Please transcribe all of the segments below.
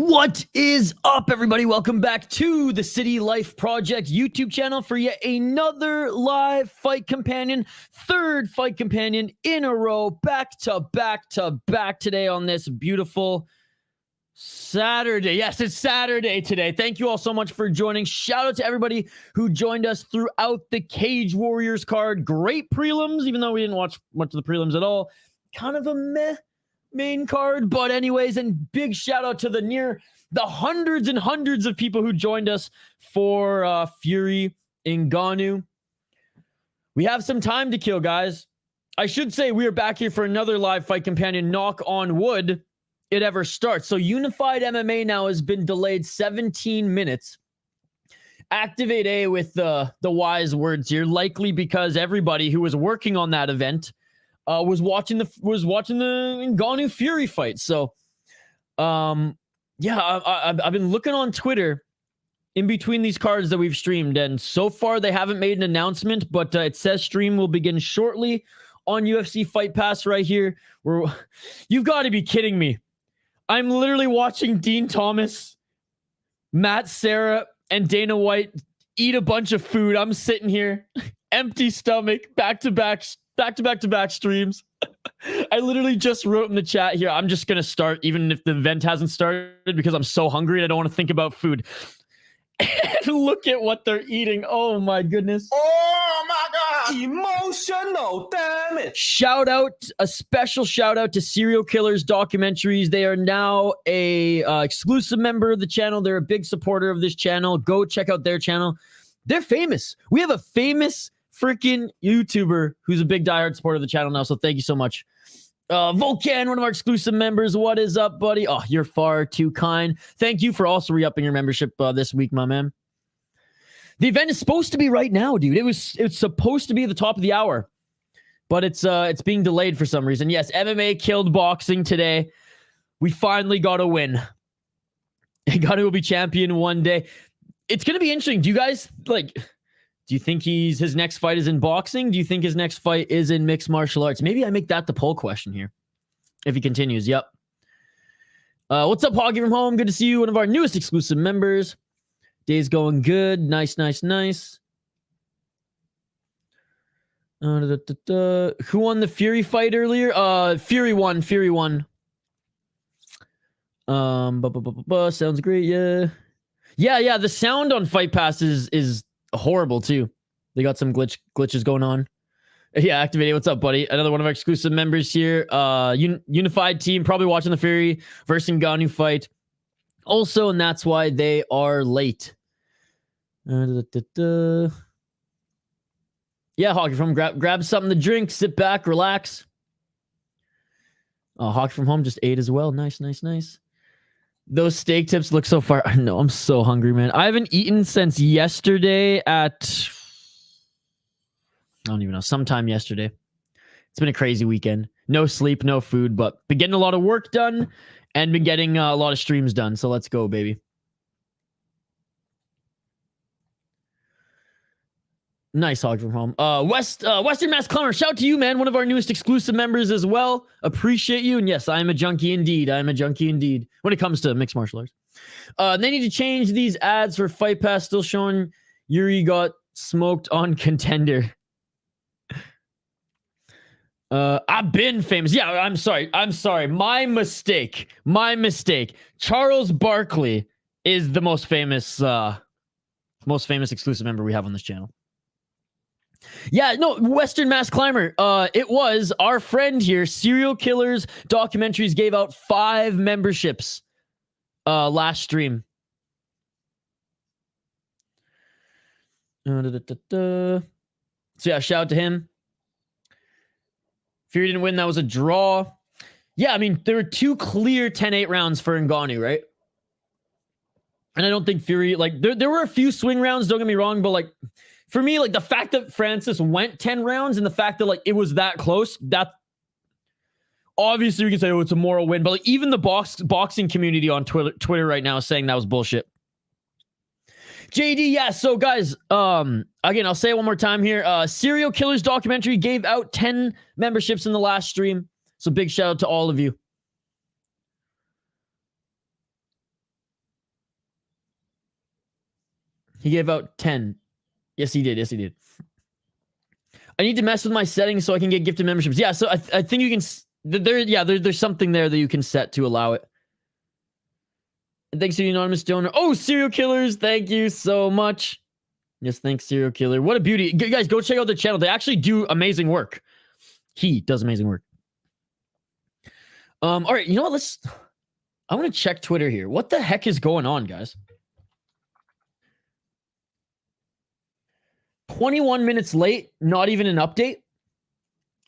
What is up, everybody? Welcome back to the City Life Project YouTube channel for yet another live fight companion, third fight companion in a row, back to back today on this beautiful Saturday. Yes, it's Saturday today. Thank you all so much for joining. Shout out to everybody who joined us throughout the Cage Warriors card. Great prelims, even though we didn't watch much of the prelims at all. Kind of a meh main card, but anyways, and big shout out to the hundreds and hundreds of people who joined us for Fury Ngannou. We have some time to kill, guys. I should say we are back here for another live fight companion. Knock on wood it ever starts. So Unified MMA now has been delayed 17 minutes. Activate A with the wise words here, likely because everybody who was working on that event was watching the Ngannou Fury fight. So, yeah, I've been looking on Twitter in between these cards that we've streamed, and so far they haven't made an announcement, but it says stream will begin shortly on UFC Fight Pass right here. You've got to be kidding me. I'm literally watching Dean Thomas, Matt Serra, and Dana White eat a bunch of food. I'm sitting here, empty stomach, back-to-back streams. I literally just wrote in the chat here, I'm just going to start even if the event hasn't started because I'm so hungry and I don't want to think about food. And look at what they're eating. Oh my goodness. Oh my God. Emotional damage. A special shout out to Serial Killers Documentaries. They are now a exclusive member of the channel. They're a big supporter of this channel. Go check out their channel. They're famous. We have a famous freaking YouTuber who's a big diehard supporter of the channel now, so thank you so much. Volcan, one of our exclusive members. What is up, buddy? Oh, you're far too kind. Thank you for also re-upping your membership this week, my man. The event is supposed to be right now, dude. It's supposed to be at the top of the hour, but it's being delayed for some reason. Yes, MMA killed boxing today. We finally got a win. Ngannou will be champion one day. It's gonna be interesting. Do you guys like? Do you think his next fight is in boxing? Do you think his next fight is in mixed martial arts? Maybe I make that the poll question here. If he continues, yep. What's up, Hoggy from home? Good to see you, one of our newest exclusive members. Day's going good. Nice. Who won the Fury fight earlier? Fury won. Sounds great, yeah. Yeah, the sound on Fight Pass is horrible too. They got some glitches going on. Yeah, Activate. What's up, buddy? Another one of our exclusive members here. Unified team, probably watching the Fury versus Ngannou fight. Also, and that's why they are late. Yeah, Hockey from grab something to drink, sit back, relax. Hockey from home just ate as well. Nice. Those steak tips look so far. I know, I'm so hungry, man. I haven't eaten since yesterday at... I don't even know. Sometime yesterday. It's been a crazy weekend. No sleep, no food, but been getting a lot of work done and been getting a lot of streams done. So let's go, baby. Nice hog from home. Western Mass Climber, shout out to you, man. One of our newest exclusive members as well. Appreciate you. And yes, I am a junkie indeed. When it comes to mixed martial arts. They need to change these ads for Fight Pass. Still showing Yuri got smoked on Contender. I've been famous. Yeah, I'm sorry. My mistake. Charles Barkley is the most famous exclusive member we have on this channel. Yeah, no, Western Mass Climber. It was our friend here, Serial Killers Documentaries, gave out 5 memberships last stream. So yeah, shout out to him. Fury didn't win. That was a draw. Yeah, I mean, there were 2 clear 10-8 rounds for Ngannou, right? And I don't think Fury, like, there were a few swing rounds, don't get me wrong, but, like, for me, like, the fact that Francis went 10 rounds and the fact that, like, it was that close, that obviously we can say, oh, it's a moral win, but, like, even the boxing community on Twitter right now is saying that was bullshit. JD, yeah, so guys, again, I'll say it one more time here. Serial Killers Documentary gave out 10 memberships in the last stream, so big shout out to all of you. He gave out 10. Yes, he did. Yes, he did. I need to mess with my settings so I can get gifted memberships. Yeah, so I think you can... there's something there that you can set to allow it. And thanks to the anonymous donor. Oh, serial killers. Thank you so much. Yes, thanks, serial killer. What a beauty. Guys, go check out their channel. They actually do amazing work. He does amazing work. All right, you know what? I want to check Twitter here. What the heck is going on, guys? 21 minutes late, not even an update.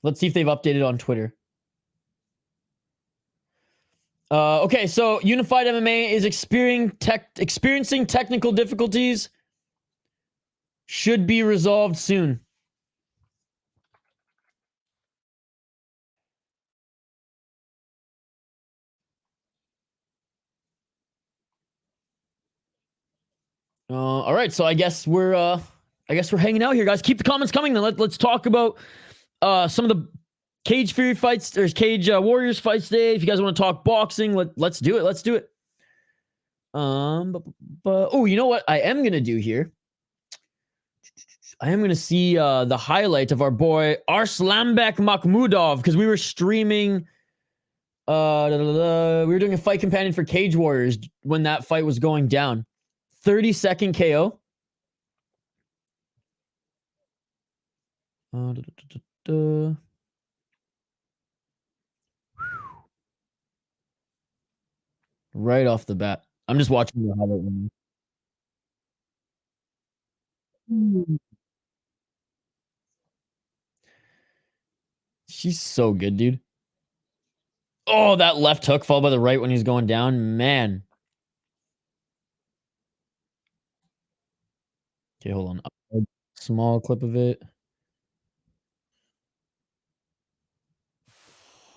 Let's see if they've updated on Twitter. Okay, so Unified MMA is experiencing technical difficulties. Should be resolved soon. All right, so I guess we're hanging out here, guys. Keep the comments coming. Then let's talk about some of the Cage Fury fights. There's Cage Warriors fights today. If you guys want to talk boxing, let's do it. Let's do it. Oh, you know what I am gonna do here? I am gonna see the highlight of our boy Arslanbek Makhmudov, because we were streaming. We were doing a fight companion for Cage Warriors when that fight was going down. 30-second KO. Right off the bat. I'm just watching the highlight. She's so good, dude. Oh, that left hook followed by the right when he's going down. Man. Okay, hold on. A small clip of it.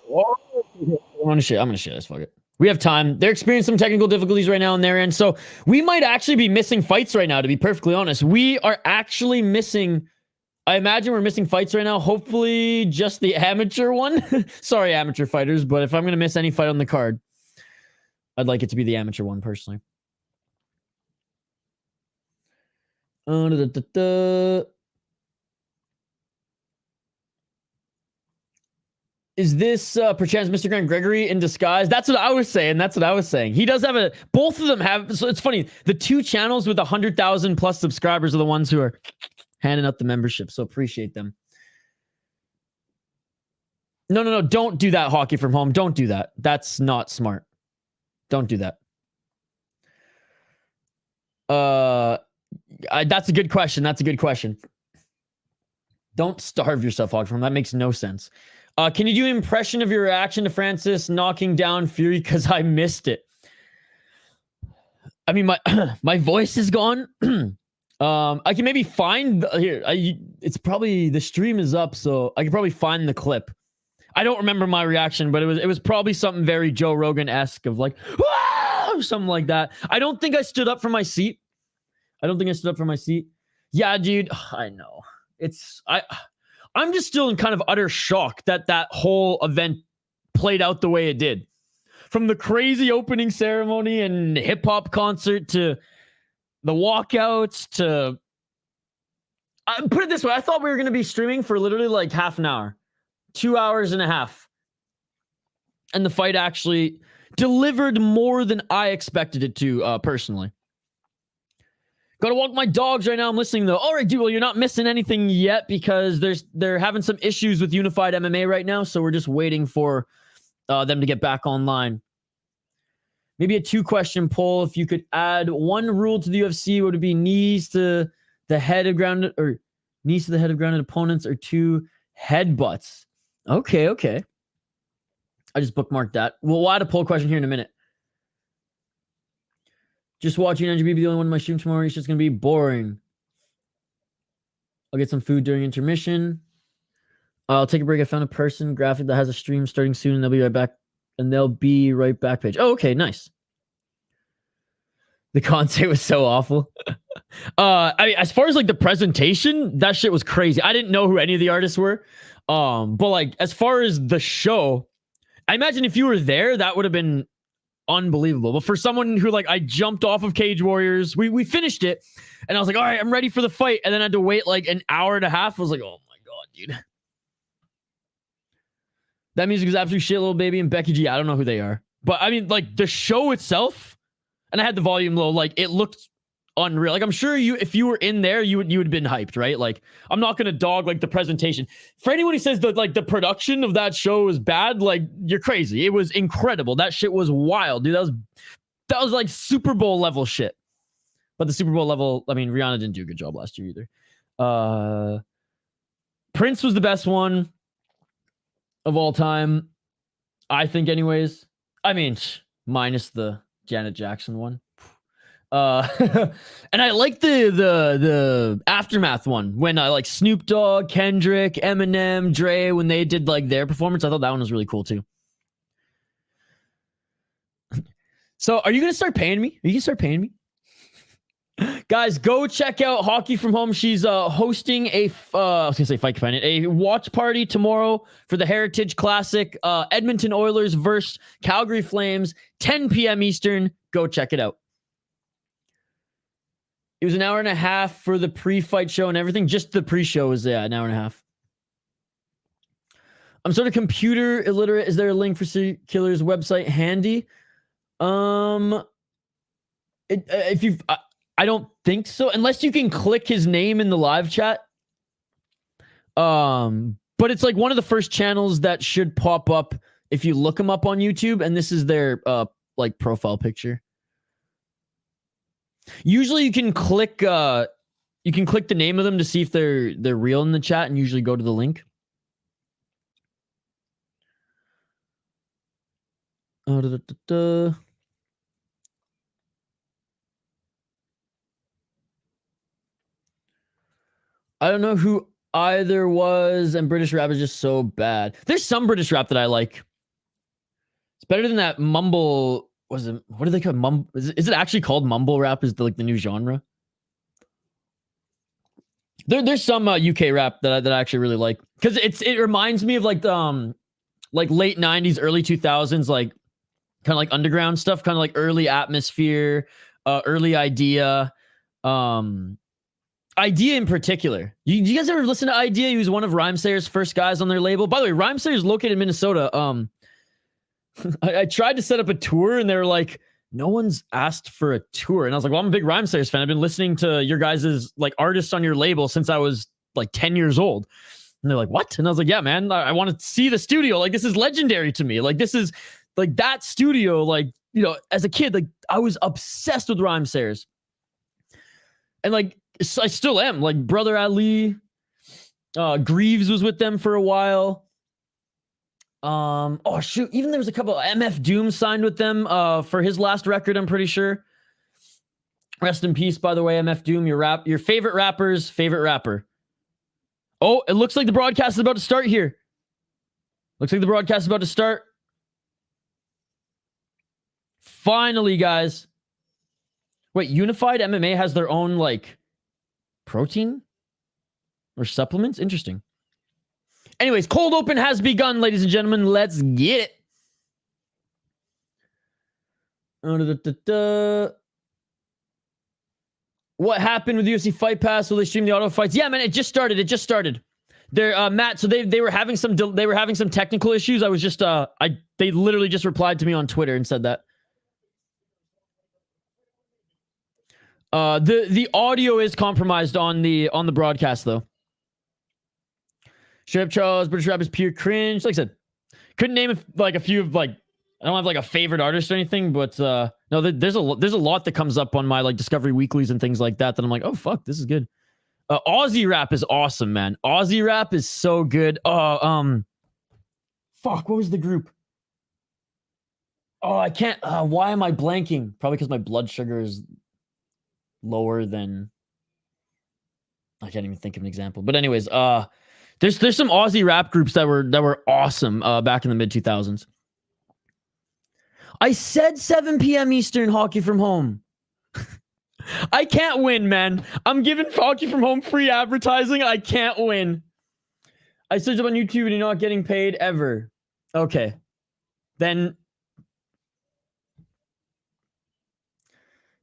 Oh, I'm gonna share this. Fuck it. We have time. They're experiencing some technical difficulties right now on their end. So we might actually be missing fights right now, to be perfectly honest. We are actually missing... I imagine we're missing fights right now. Hopefully just the amateur one. Sorry, amateur fighters, but if I'm going to miss any fight on the card, I'd like it to be the amateur one, personally. Is this perchance Mr. Grant Gregory in disguise? That's what I was saying. He does have both of them have... So it's funny. The two channels with 100,000 plus subscribers are the ones who are handing out the membership, so appreciate them. No, don't do that, Hockey from Home. Don't do that. That's not smart. Don't do that. That's a good question. Don't starve yourself, Hockey from Home. That makes no sense. Can you do an impression of your reaction to Francis knocking down Fury? Because I missed it. I mean, my voice is gone. I can maybe find here. It's probably the stream is up, so I can probably find the clip. I don't remember my reaction, but it was probably something very Joe Rogan-esque of like, or something like that. I don't think I stood up from my seat. Yeah, dude. I know. I'm just still in kind of utter shock that whole event played out the way it did. From the crazy opening ceremony and hip hop concert to the walkouts to... put it this way, I thought we were going to be streaming for literally like half an hour. 2 hours and a half. And the fight actually delivered more than I expected it to, personally. Gotta walk my dogs right now. I'm listening though. All right, dude, well, you're not missing anything yet because they're having some issues with Unified MMA right now, so we're just waiting for them to get back online. Maybe a 2-question poll. If you could add one rule to the UFC, would it be knees to the head of grounded opponents, or 2 headbutts? Okay. I just bookmarked that. We'll add a poll question here in a minute. Just watching NGB be the only one in my stream tomorrow. It's just gonna be boring. I'll get some food during intermission. I'll take a break. I found a person graphic that has a stream starting soon, and they'll be right back. Page. Oh, okay, nice. The concert was so awful. I mean, as far as like the presentation, that shit was crazy. I didn't know who any of the artists were. But like as far as the show, I imagine if you were there, that would have been unbelievable. But for someone who, like, I jumped off of Cage Warriors, we finished it, and I was like, all right, I'm ready for the fight, and then I had to wait like an hour and a half. I was like, oh my god, dude. That music is absolute shit, Little Baby and Becky G. I don't know who they are, but I mean, like, the show itself, and I had the volume low, like, it looked unreal. Like, I'm sure if you were in there, you would have been hyped, right? Like, I'm not gonna dog like the presentation. For anyone who says that like the production of that show is bad, like, you're crazy. It was incredible. That shit was wild, dude. That was like Super Bowl level shit. But the Super Bowl level, I mean, Rihanna didn't do a good job last year either. Prince was the best one of all time, I think, anyways. I mean, minus the Janet Jackson one. And I like the Aftermath one when like Snoop Dogg, Kendrick, Eminem, Dre, when they did like their performance. I thought that one was really cool too. So are you gonna start paying me? Are you gonna start paying me? Guys, go check out Hockey from Home. She's hosting I was gonna say fight companion, a watch party tomorrow for the Heritage Classic. Edmonton Oilers versus Calgary Flames, 10 p.m. Eastern. Go check it out. It was an hour and a half for the pre-fight show and everything. Just the pre-show was an hour and a half. I'm sort of computer illiterate. Is there a link for Serial Killer's website handy? If you've, I don't think so, unless you can click his name in the live chat. But it's like one of the first channels that should pop up if you look him up on YouTube, and this is their like profile picture. Usually you can click the name of them to see if they're real in the chat, and usually go to the link. I don't know who either was, and British rap is just so bad. There's some British rap that I like. It's better than that mumble. What do they call it? Is it actually called mumble rap? Is like the new genre? There's some UK rap that I actually really like, because it reminds me of like late 90s, early 2000s, like kind of like underground stuff, kind of like early Atmosphere, early Idea, Idea in particular. You guys ever listen to Idea? He was one of Rhymesayer's first guys on their label. By the way, Rhymesayer's is located in Minnesota. I tried to set up a tour, and they were like, no one's asked for a tour. And I was like, well, I'm a big Rhymesayer's fan. I've been listening to your guys' like artists on your label since I was like 10 years old. And they're like, what? And I was like, yeah, man, I want to see the studio. Like, this is legendary to me. Like, this is like that studio. Like, you know, as a kid, like I was obsessed with Rhymesayer's. And like, I still am. Like Brother Ali, Greaves was with them for a while. Oh shoot, even there was a couple. MF Doom signed with them for his last record, I'm pretty sure. Rest in peace, by the way, MF Doom, your favorite rapper's favorite rapper. Oh, it looks like the broadcast is about to start here. Looks like the broadcast is about to start. Finally, guys. Wait, Unified MMA has their own like protein or supplements? Interesting. Anyways, cold open has begun, ladies and gentlemen. Let's get it. What happened with UFC Fight Pass? Will they stream the auto fights? Yeah, man, it just started. They're Matt. So they were having some technical issues. I was just they literally just replied to me on Twitter and said that. The audio is compromised on the broadcast though. Straight up Charles, British rap is pure cringe. Like I said, couldn't name a few of like, I don't have like a favorite artist or anything, but no, there's a lot that comes up on my like Discovery Weeklies and things like that I'm like, oh fuck, this is good. Aussie rap is awesome, man. Aussie rap is so good. Fuck, what was the group? Oh, I can't. Why am I blanking? Probably because my blood sugar is lower than. I can't even think of an example. But anyways, there's some Aussie rap groups that were awesome back in the mid 2000s. I said 7 p.m. Eastern, Hockey from Home. I can't win, man. I'm giving Hockey from Home free advertising. I can't win. I searched up on YouTube and you're not getting paid ever. Okay. Then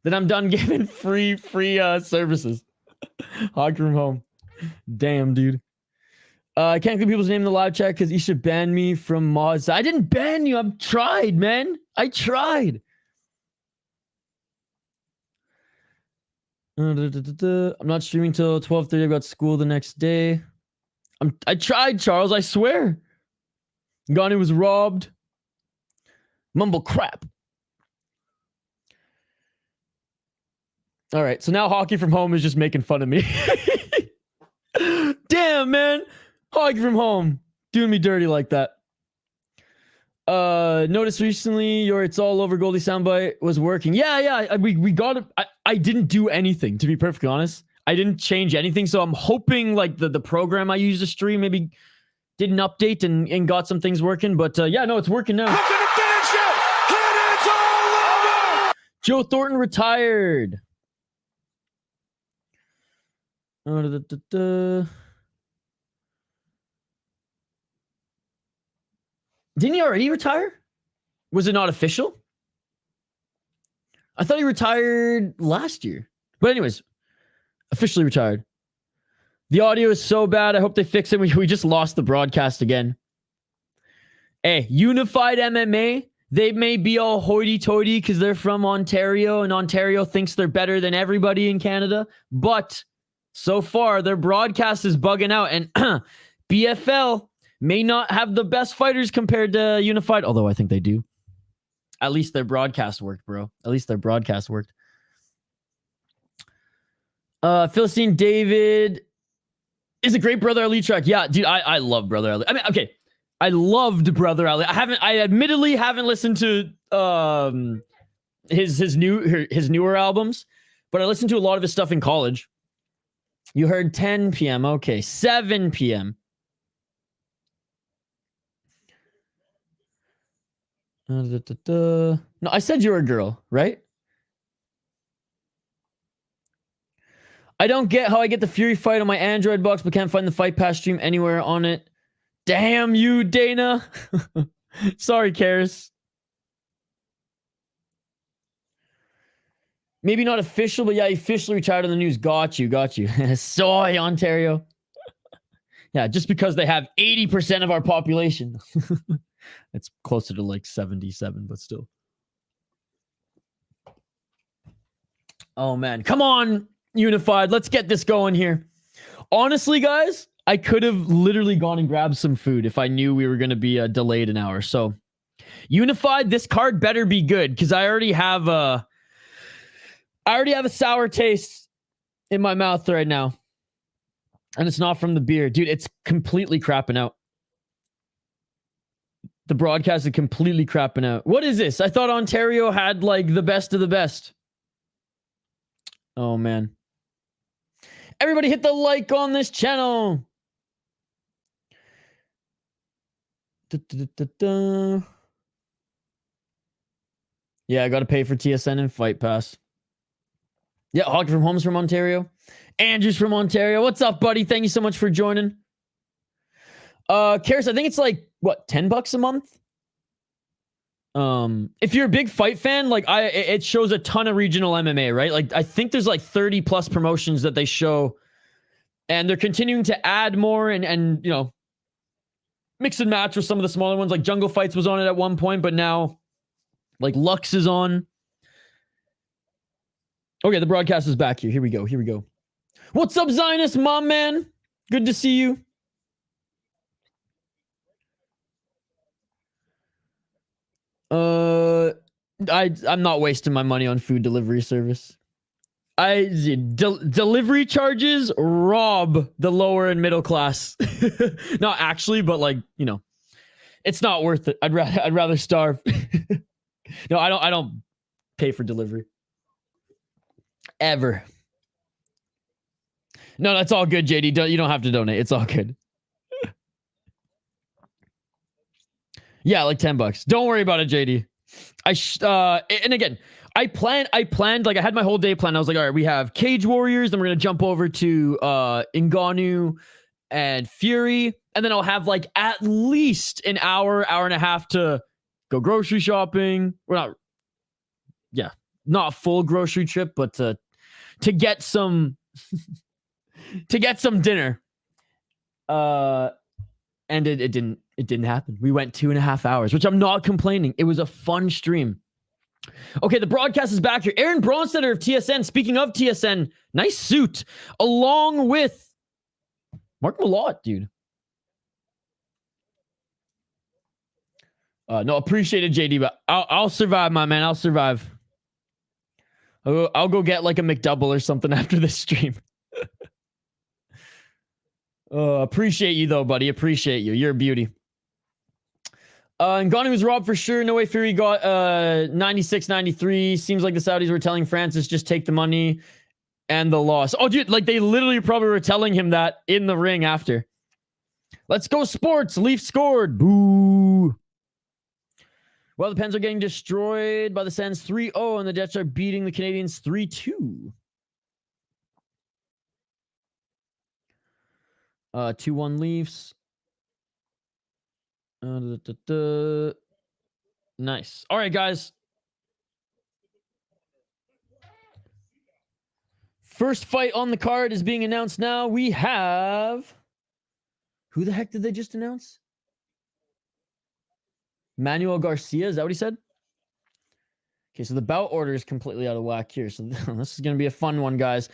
Then I'm done giving free services. Hockey from home. Damn, dude. I can't get people's name in the live chat because you should ban me from mods. I didn't ban you. I've tried, man. I tried. I'm not streaming till 12:30. I've got school the next day. I tried, Charles. I swear. Gani was robbed. Mumble crap. All right. So now Hockey from home is just making fun of me. Damn, man. Hockey from home. Doing me dirty like that. Noticed recently your "It's All Over" Goldie soundbite was working. Yeah. We got it. I didn't do anything, to be perfectly honest. I didn't change anything. So I'm hoping like the program I used to stream maybe didn't update and got some things working. But yeah, no, it's working now. Joe Thornton retired. Didn't he already retire? Was it not official? I thought he retired last year. But anyways, officially retired. The audio is so bad. I hope they fix it. We just lost the broadcast again. Hey, Unified MMA, they may be all hoity-toity because they're from Ontario, and Ontario thinks they're better than everybody in Canada. But so far, their broadcast is bugging out. And BFL may not have the best fighters compared to Unified, although I think they do. At least their broadcast worked, bro. At least their broadcast worked. Philistine David is a great Brother Ali track. Yeah, dude, I love Brother Ali. I mean, okay, I loved Brother Ali. I admittedly haven't listened to his newer albums, but I listened to a lot of his stuff in college. You heard 10 p.m. Okay, 7 p.m. No, I said you were a girl, right? I don't get how I get the Fury fight on my Android box, but can't find the Fight Pass stream anywhere on it. Damn you, Dana. Sorry, Karis. Maybe not official, but yeah, he officially retired on the news. Got you. Soy, Ontario. Yeah, just because they have 80% of our population. It's closer to like 77, but still. Oh, man. Come on, Unified. Let's get this going here. Honestly, guys, I could have literally gone and grabbed some food if I knew we were going to be delayed an hour. So, Unified, this card better be good because I already have a sour taste in my mouth right now. And it's not from the beer. Dude, it's completely crapping out. The broadcast is completely crapping out. What is this? I thought Ontario had like the best of the best. Oh, man. Everybody hit the like on this channel. Yeah, I got to pay for TSN and Fight Pass. Yeah, Hockey from Home's from Ontario. Andrew's from Ontario. What's up, buddy? Thank you so much for joining. Karis, I think it's like, what, $10 a month? If you're a big fight fan, like it shows a ton of regional MMA, right? Like I think there's like 30 plus promotions that they show, and they're continuing to add more and you know, mix and match with some of the smaller ones. Like Jungle Fights was on it at one point, but now like Lux is on. Okay, the broadcast is back here. Here we go. What's up, Zionist, mom man? Good to see you. I'm not wasting my money on food delivery service. Delivery charges rob the lower and middle class. Not actually, but like, you know, it's not worth it. I'd rather starve. No, I don't pay for delivery. Ever. No, that's all good, JD. You don't have to donate. It's all good. Yeah, like $10. Don't worry about it, JD. And again, I planned, like I had my whole day planned. I was like, all right, we have Cage Warriors, then we're going to jump over to Ngannou and Fury. And then I'll have like at least an hour and a half to go grocery shopping. We're not, yeah, not a full grocery trip, but to get some to get some dinner. And it didn't happen. We went 2.5 hours, which I'm not complaining. It was a fun stream. Okay, the broadcast is back here. Aaron Bronstetter of TSN. Speaking of TSN, nice suit. Along with Mark Malott, dude. No, appreciate it, JD, but I'll survive, my man. I'll survive. I'll go get like a McDouble or something after this stream. Appreciate you though, buddy. Appreciate you. You're a beauty. Ngannou was robbed for sure. No way Fury got 96-93. Seems like the Saudis were telling Francis just take the money and the loss. Oh, dude, like they literally probably were telling him that in the ring after. Let's go sports. Leafs scored. Boo. Well, the Pens are getting destroyed by the Sens 3-0, and the Jets are beating the Canadians 3-2. 2-1 Leafs. Nice. All right, guys. First fight on the card is being announced now. We have... Who the heck did they just announce? Manuel Garcia, is that what he said? Okay, so the bout order is completely out of whack here. So this is going to be a fun one, guys.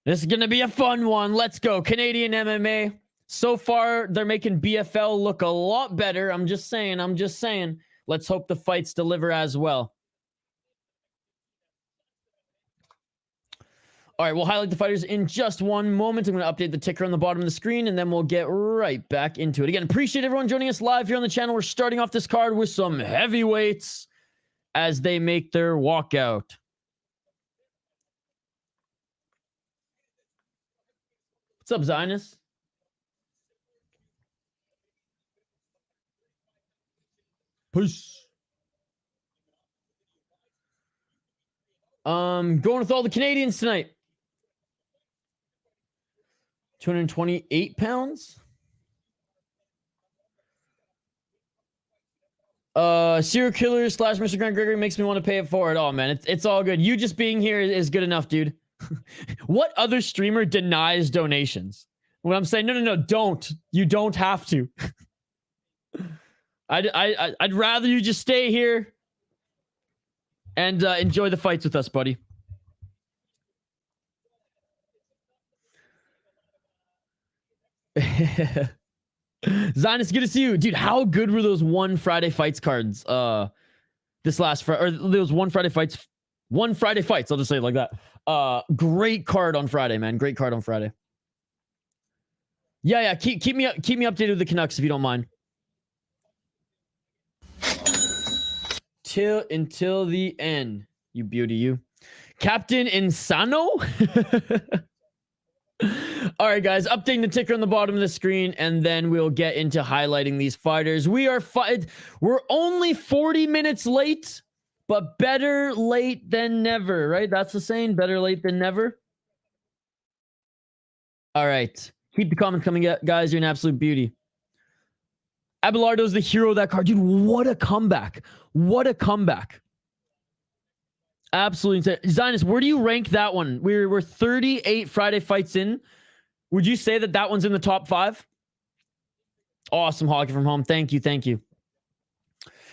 This is going to be a fun one. Let's go. Canadian MMA. So far, they're making BFL look a lot better. I'm just saying. Let's hope the fights deliver as well. All right, we'll highlight the fighters in just one moment. I'm going to update the ticker on the bottom of the screen, and then we'll get right back into it. Again, appreciate everyone joining us live here on the channel. We're starting off this card with some heavyweights as they make their walkout. What's up, Zionist? Peace. Going with all the Canadians tonight. 228 pounds. Serial killer / Mr. Grant Gregory makes me want to pay it forward. Oh man, it's all good. You just being here is good enough, dude. What other streamer denies donations? When I'm saying no, don't. You don't have to. I'd rather you just stay here and enjoy the fights with us, buddy. Zionist, good to see you, dude. How good were those One Friday Fights cards? This last Friday, or those One Friday Fights. I'll just say it like that. Great card on Friday, man. Great card on Friday. Yeah. Keep me updated with the Canucks if you don't mind. Until the end, you beauty, you. Captain Insano. All right, guys, updating the ticker on the bottom of the screen, and then we'll get into highlighting these fighters. We're only 40 minutes late, but better late than never, right? That's the saying, better late than never. All right, keep the comments coming, guys. You're an absolute beauty. Abelardo's the hero of that card. Dude, what a comeback. What a comeback. Absolutely insane. Zionist, where do you rank that one? We're 38 Friday fights in. Would you say that one's in the top 5? Awesome, Hockey from Home. Thank you.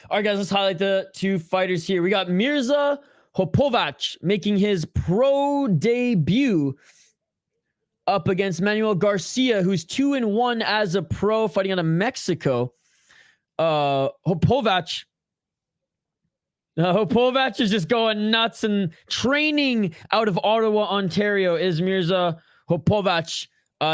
All right, guys, let's highlight the two fighters here. We got Mirza Hopovac making his pro debut up against Manuel Garcia, who's 2-1 as a pro, fighting out of Mexico. Hopovac is just going nuts and training out of Ottawa, Ontario, is Mirza Hopovac,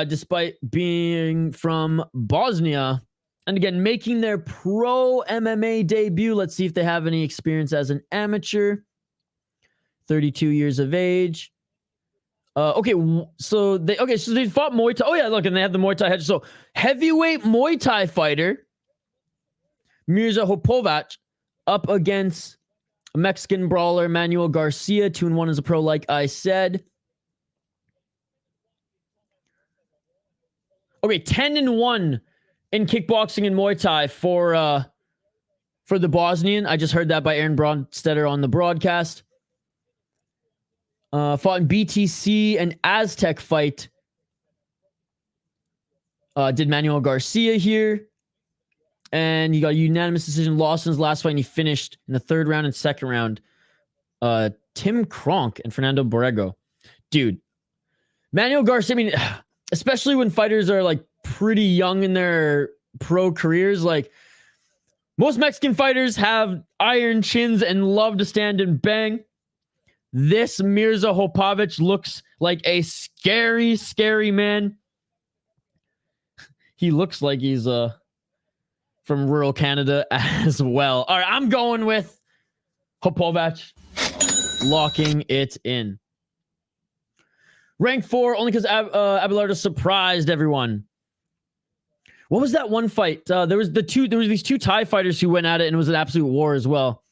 despite being from Bosnia. And again, making their pro MMA debut. Let's see if they have any experience as an amateur. 32 years of age. So they fought Muay Thai. Oh yeah, look, and they have the Muay Thai head. So heavyweight Muay Thai fighter Mirza Hopovac up against Mexican brawler Manuel Garcia, 2-1 as a pro, like I said. Okay, 10-1 in kickboxing and Muay Thai for the Bosnian. I just heard that by Aaron Bronstetter on the broadcast. Fought in BTC and Aztec fight. Did Manuel Garcia here. And he got a unanimous decision, lost in his last fight, and he finished in the 3rd round and 2nd round. Tim Kronk and Fernando Borrego. Dude, Manuel Garcia, I mean, especially when fighters are like pretty young in their pro careers, like most Mexican fighters have iron chins and love to stand and bang. This Mirza Hopovac looks like a scary, scary man. He looks like he's from rural Canada as well. All right, I'm going with Hopovac, locking it in. Rank 4, only because Abelardo surprised everyone. What was that one fight? There was these 2 Thai fighters who went at it, and it was an absolute war as well.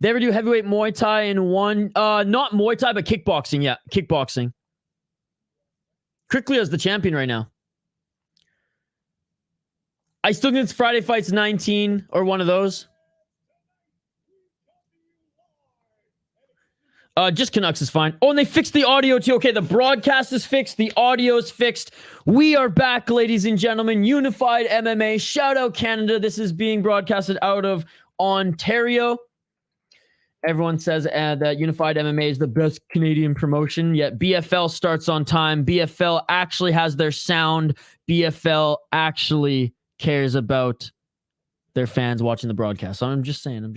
They ever do heavyweight Muay Thai in one? Not Muay Thai, but kickboxing. Yeah, kickboxing. Quickly as the champion right now. I still think it's Friday Fights 19 or one of those. Just Canucks is fine. Oh, and they fixed the audio too. Okay, the broadcast is fixed. The audio is fixed. We are back, ladies and gentlemen. Unified MMA. Shout out Canada. This is being broadcasted out of Ontario. Everyone says that Unified MMA is the best Canadian promotion, yet BFL starts on time. BFL actually has their sound. BFL actually cares about their fans watching the broadcast. So I'm just saying.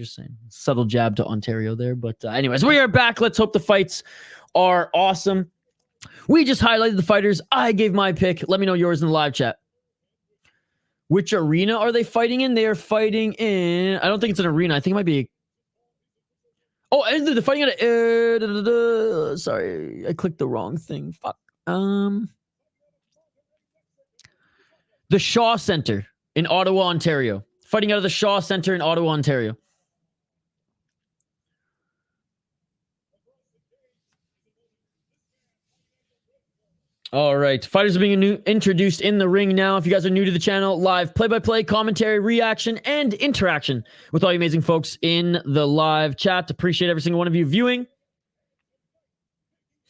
Subtle jab to Ontario there. But anyways, we are back. Let's hope the fights are awesome. We just highlighted the fighters. I gave my pick. Let me know yours in the live chat. Which arena are they fighting in? They are fighting in... I don't think it's an arena. I think it might be... Oh, they're fighting at a... sorry, I clicked the wrong thing. Fuck. The Shaw Center in Ottawa, Ontario. Fighting out of the Shaw Center in Ottawa, Ontario. All right. Fighters are being introduced in the ring now. If you guys are new to the channel, live play-by-play, commentary, reaction, and interaction with all you amazing folks in the live chat. Appreciate every single one of you viewing.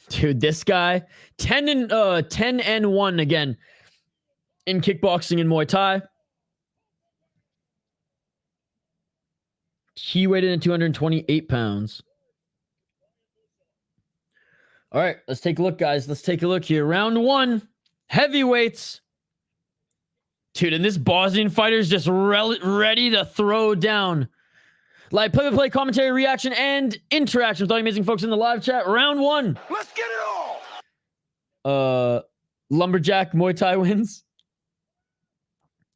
Dude, this guy, 10 and 1 again in kickboxing and Muay Thai. He weighed in at 228 pounds. All right, let's take a look, guys. Let's take a look here. Round 1, heavyweights. Dude, and this Bosnian fighter is just ready to throw down. Live play-by-play, commentary, reaction, and interaction with all you amazing folks in the live chat. Round 1. Let's get it all! Lumberjack Muay Thai wins.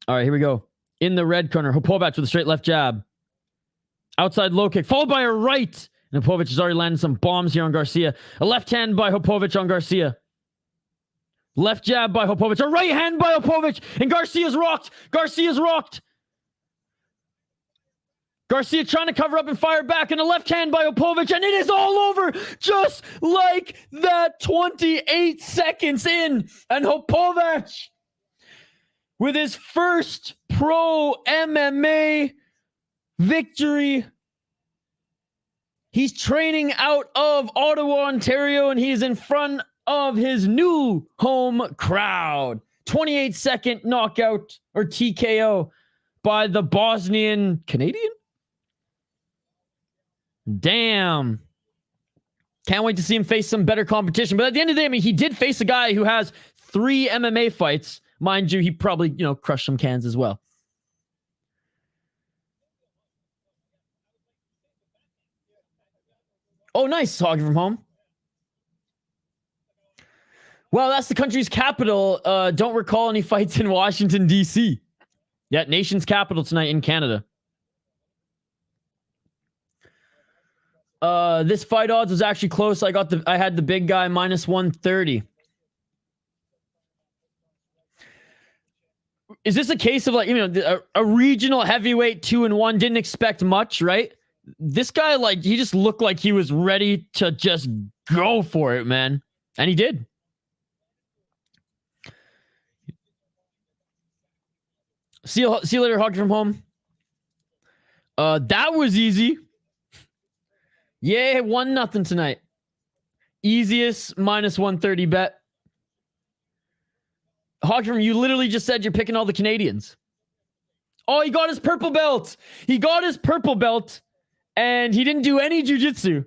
All right, here we go. In the red corner, Hopovac with a straight left jab. Outside low kick, followed by a right. And Hopovac has already landed some bombs here on Garcia. A left hand by Hopovac on Garcia. Left jab by Hopovac. A right hand by Hopovac. And Garcia's rocked. Garcia's rocked. Garcia trying to cover up and fire back. And a left hand by Hopovac. And it is all over. Just like that. 28 seconds in. And Hopovac, with his first pro MMA victory. He's training out of Ottawa, Ontario, and he's in front of his new home crowd. 28-second knockout or TKO by the Bosnian Canadian. Damn. Can't wait to see him face some better competition. But at the end of the day, I mean, he did face a guy who has 3 MMA fights. Mind you, he probably, crushed some cans as well. Oh, nice. Hockey from home. Well, that's the country's capital. Don't recall any fights in Washington, D.C. Yeah, nation's capital tonight in Canada. This fight odds was actually close. I had the big guy minus 130. Is this a case of a regional heavyweight 2-1? Didn't expect much, right? This guy, he just looked like he was ready to just go for it, man. And he did. See you later, Hockey from home. That was easy. Yeah, 1-0 tonight. Easiest -130 bet. Hawkman, you literally just said you're picking all the Canadians. Oh, he got his purple belt. He got his purple belt, and he didn't do any jiu-jitsu.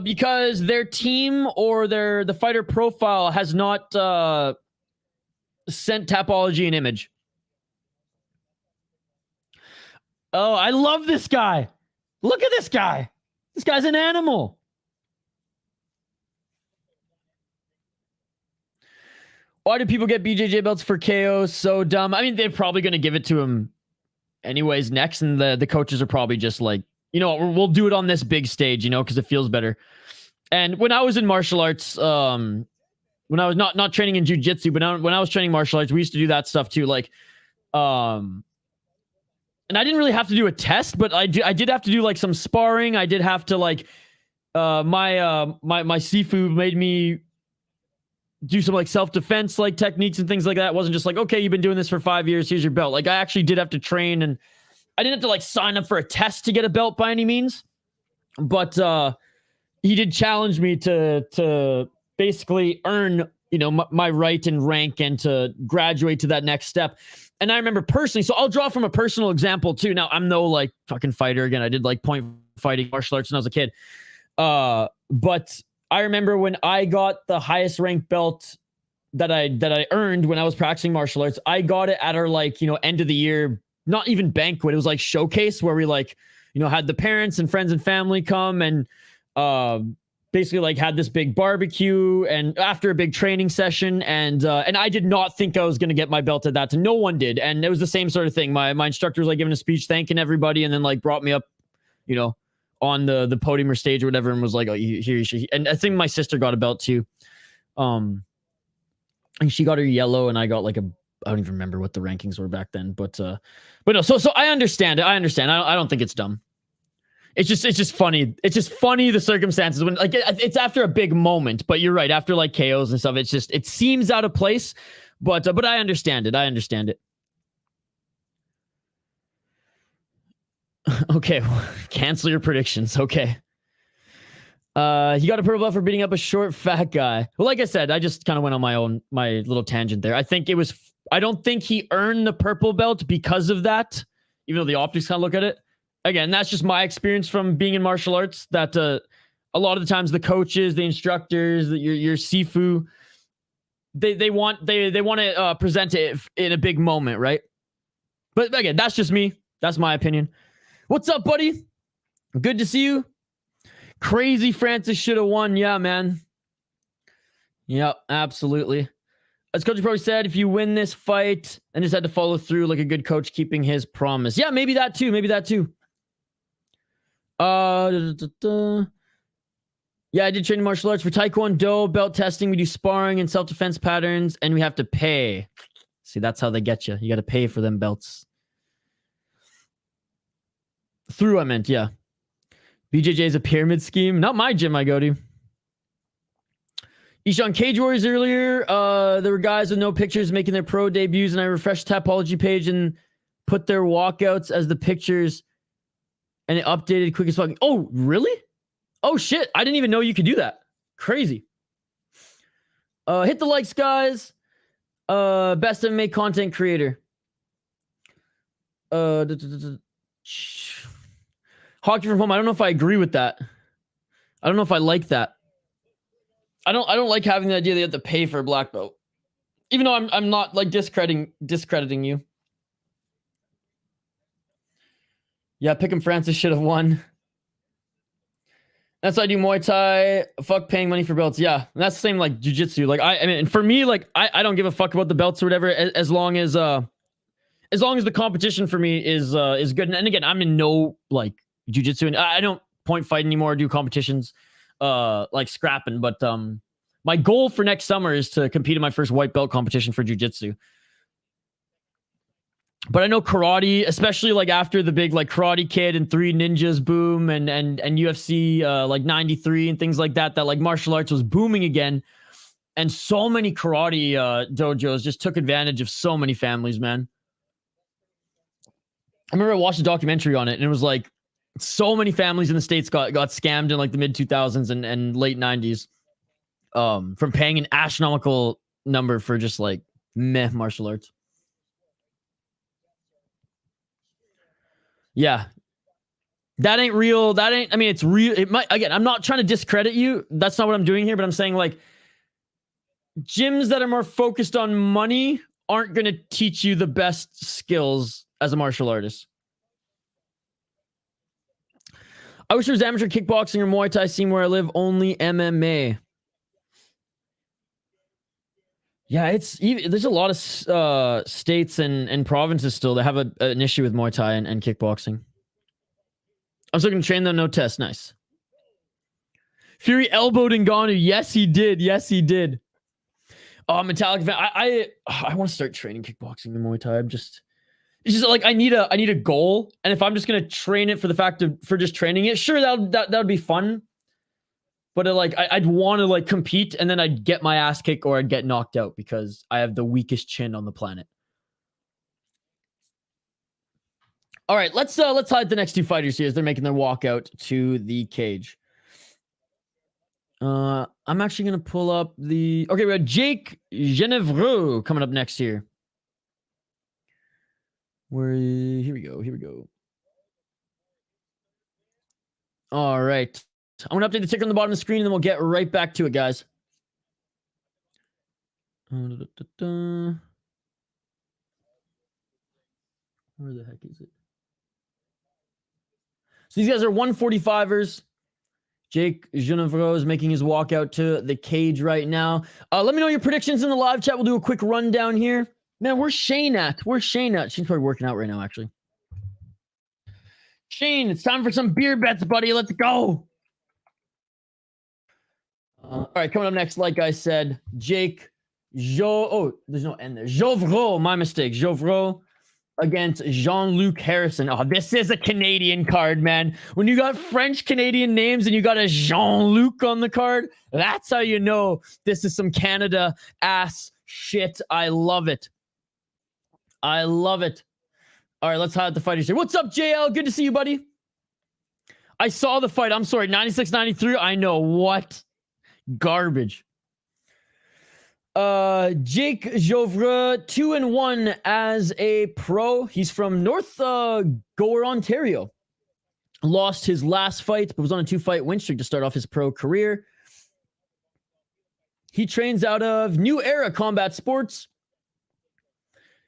Because their team or the fighter profile has not sent Tapology an image. Oh, I love this guy. Look at this guy. This guy's an animal. Why do people get BJJ belts for KO? So dumb. I mean, they're probably going to give it to him anyways next, and the coaches are probably just like, you know, we'll do it on this big stage, you know, because it feels better. And when I was in martial arts, when I was not training in jiu-jitsu, but when I was training martial arts, we used to do that stuff too. Like, and I didn't really have to do a test, but I did have to do like some sparring. I did have to like, my Sifu made me do some like self-defense like techniques and things like that. It wasn't just like, okay, you've been doing this for 5 years, here's your belt. Like I actually did have to train, and I didn't have to like sign up for a test to get a belt by any means. But he did challenge me to basically earn, you know, my right and rank and to graduate to that next step. And I remember personally, so I'll draw from a personal example too. Now I'm no like fucking fighter. Again, I did like point fighting martial arts when I was a kid. But I remember when I got the highest ranked belt that I earned when I was practicing martial arts, I got it at our like, you know, end of the year, not even banquet. It was like showcase where we like, you know, had the parents and friends and family come and basically like had this big barbecue and after a big training session. And I did not think I was going to get my belt at that. No one did. And it was the same sort of thing. My instructor was like giving a speech, thanking everybody. And then like brought me up, you know, on the podium or stage or whatever. And was like, oh, here you should. And I think my sister got a belt too. And she got her yellow and I got like I don't even remember what the rankings were back then, but no. So I understand it. I understand. I don't think it's dumb. It's just funny. It's just funny the circumstances when like it's after a big moment. But you're right. After like KOs and stuff, it seems out of place. But I understand it. I understand it. Okay, cancel your predictions. Okay. He got a purple belt for beating up a short fat guy. Well, like I said, I just kind of went on my little tangent there. I don't think he earned the purple belt because of that, even though the optics kind of look at it. Again, that's just my experience from being in martial arts, that a lot of the times the coaches, the instructors, your Sifu, they want to present it in a big moment, right? But again, that's just me. That's my opinion. What's up, buddy? Good to see you. Crazy Francis should have won. Yeah, man. Yep, absolutely. As Coach probably said, if you win this fight and just had to follow through like a good coach keeping his promise. Yeah, maybe that too. Maybe that too. Yeah, I did train martial arts for Taekwondo, belt testing. We do sparring and self-defense patterns, and we have to pay. See, that's how they get you. You got to pay for them belts. Through, I meant, yeah. BJJ is a pyramid scheme. Not my gym I go to. Ishan Cage Warriors earlier. There were guys with no pictures making their pro debuts, and I refreshed the Tapology page and put their walkouts as the pictures, and it updated quick as fuck. Oh, really? Oh, shit. I didn't even know you could do that. Crazy. Hit the likes, guys. Best MMA content creator. Hockey from home. I don't know if I agree with that. I don't know if I like that. I don't like having the idea that you have to pay for a black belt. Even though I'm not like discrediting you. Yeah, Pick'em Francis should have won. That's why I do Muay Thai. Fuck paying money for belts. Yeah, and that's the same like jiu-jitsu. Like I mean, for me, like I don't give a fuck about the belts or whatever, as long as the competition for me is good. And again, I'm in no like jiu-jitsu, and I don't point fight anymore. Do competitions like scrapping. But my goal for next summer is to compete in my first white belt competition for jiu-jitsu. But I know karate, especially like after the big like Karate Kid and Three Ninjas boom and UFC like 93 and things like that like martial arts was booming again. And so many karate dojos just took advantage of so many families, man. I remember I watched a documentary on it, and it was like So many families in the States got scammed in like the mid 2000s and late 90s from paying an astronomical number for just like meh martial arts. Yeah. That ain't real. That ain't, I mean, it's real. It might, again, I'm not trying to discredit you. That's not what I'm doing here, but I'm saying like gyms that are more focused on money aren't going to teach you the best skills as a martial artist. I wish there was amateur kickboxing or Muay Thai scene where I live, only MMA. Yeah, there's a lot of states and provinces still that have an issue with Muay Thai and kickboxing. I'm still going to train them, no test. Nice. Fury elbowed Ngannou. Yes, he did. Yes, he did. Oh, Metallic event. I want to start training kickboxing and Muay Thai. It's just like I need a goal, and if I'm just gonna train it for the fact for just training it, sure that would be fun. But I'd want to like compete, and then I'd get my ass kicked or I'd get knocked out because I have the weakest chin on the planet. All right, let's hide the next two fighters here as they're making their walk out to the cage. I'm actually gonna pull up we got Jake Geauvreau coming up next here. Here we go. All right. I'm going to update the ticker on the bottom of the screen, and then we'll get right back to it, guys. Where the heck is it? So these guys are 145ers. Jake Geauvreau is making his walk out to the cage right now. Let me know your predictions in the live chat. We'll do a quick rundown here. Man, where's Shane at? She's probably working out right now, actually. Shane, it's time for some beer bets, buddy. Let's go. All right, coming up next, like I said, Jake Oh, there's no N there. Geauvreau, my mistake. Geauvreau against Jean-Luc Harrison. Oh, this is a Canadian card, man. When you got French-Canadian names and you got a Jean-Luc on the card, that's how you know this is some Canada ass shit. I love it. I love it. All right, let's hide the fighters here. What's up, JL? Good to see you, buddy. I saw the fight. I'm sorry, 96-93. I know. What? Garbage. Jake Geauvreau, 2-1 as a pro. He's from North Gower, Ontario. Lost his last fight, but was on a 2-fight win streak to start off his pro career. He trains out of New Era Combat Sports.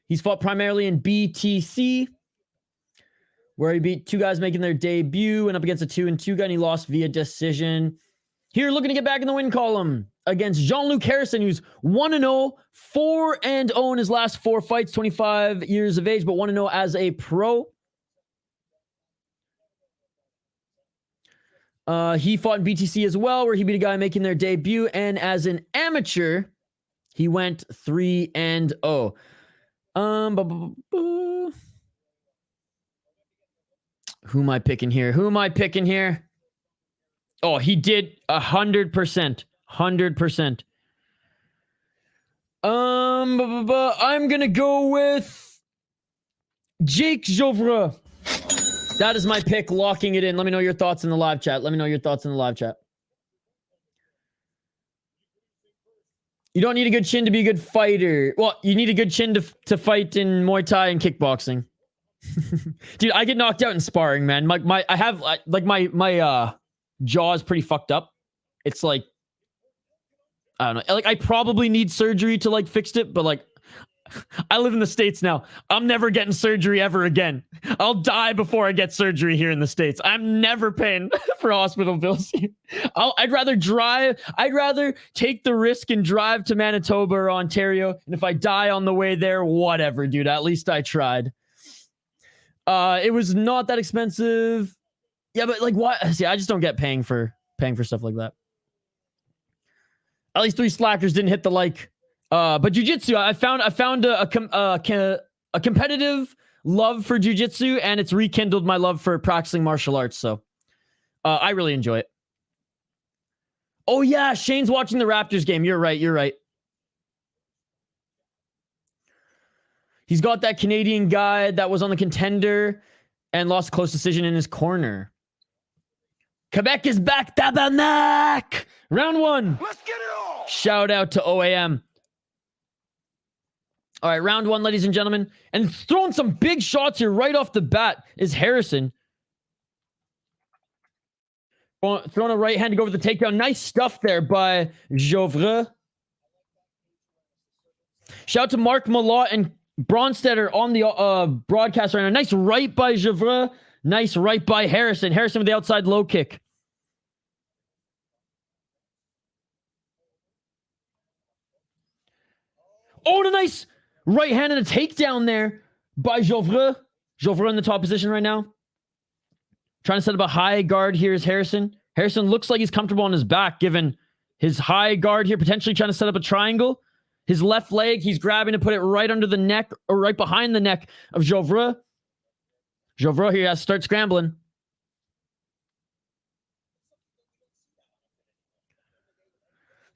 He's fought primarily in BTC, where he beat two guys making their debut, and up against a 2-2 guy, and he lost via decision. Here, looking to get back in the win column against Jean-Luc Harrison, who's 1-0, 4-0 in his last 4 fights, 25 years of age, but 1-0 as a pro. He fought in BTC as well, where he beat a guy making their debut, and as an amateur, he went 3-0. Who am I picking here? Oh, he did 100%. 100%. I'm gonna go with Jake Geauvreau. That is my pick, locking it in. Let me know your thoughts in the live chat. You don't need a good chin to be a good fighter. Well, you need a good chin to fight in Muay Thai and kickboxing. Dude, I get knocked out in sparring, man. My jaw is pretty fucked up. It's like, I don't know. Like, I probably need surgery to like fix it, but like, I live in the States now. I'm never getting surgery ever again. I'll die before I get surgery here in the States. I'm never paying for hospital bills. I'd rather take the risk and drive to Manitoba or Ontario. And if I die on the way there, whatever, dude. At least I tried. It was not that expensive. Yeah, but like, what? See, I just don't get paying for stuff like that. At least 3 slackers didn't hit the like. But jiu-jitsu, I found a competitive love for jiu-jitsu, and it's rekindled my love for practicing martial arts. So I really enjoy it. Oh yeah, Shane's watching the Raptors game. You're right. He's got that Canadian guy that was on the Contender and lost a close decision in his corner. Quebec is back. Tabarnak! Round 1. Let's get it on. Shout out to OAM. All right, round 1, ladies and gentlemen. And throwing some big shots here right off the bat is Harrison. Throwing a right hand to go over the takedown. Nice stuff there by Geauvreau. Shout out to Mark Malott and Bronstetter on the broadcast right now. Nice right by Geauvreau. Nice right by Harrison. Harrison with the outside low kick. Oh, and a nice right hand and a takedown there by Geauvreau. Geauvreau in the top position right now. Trying to set up a high guard here is Harrison. Harrison looks like he's comfortable on his back, given his high guard here, potentially trying to set up a triangle. His left leg, he's grabbing to put it right under the neck or right behind the neck of Geauvreau. Geauvreau here has to start scrambling.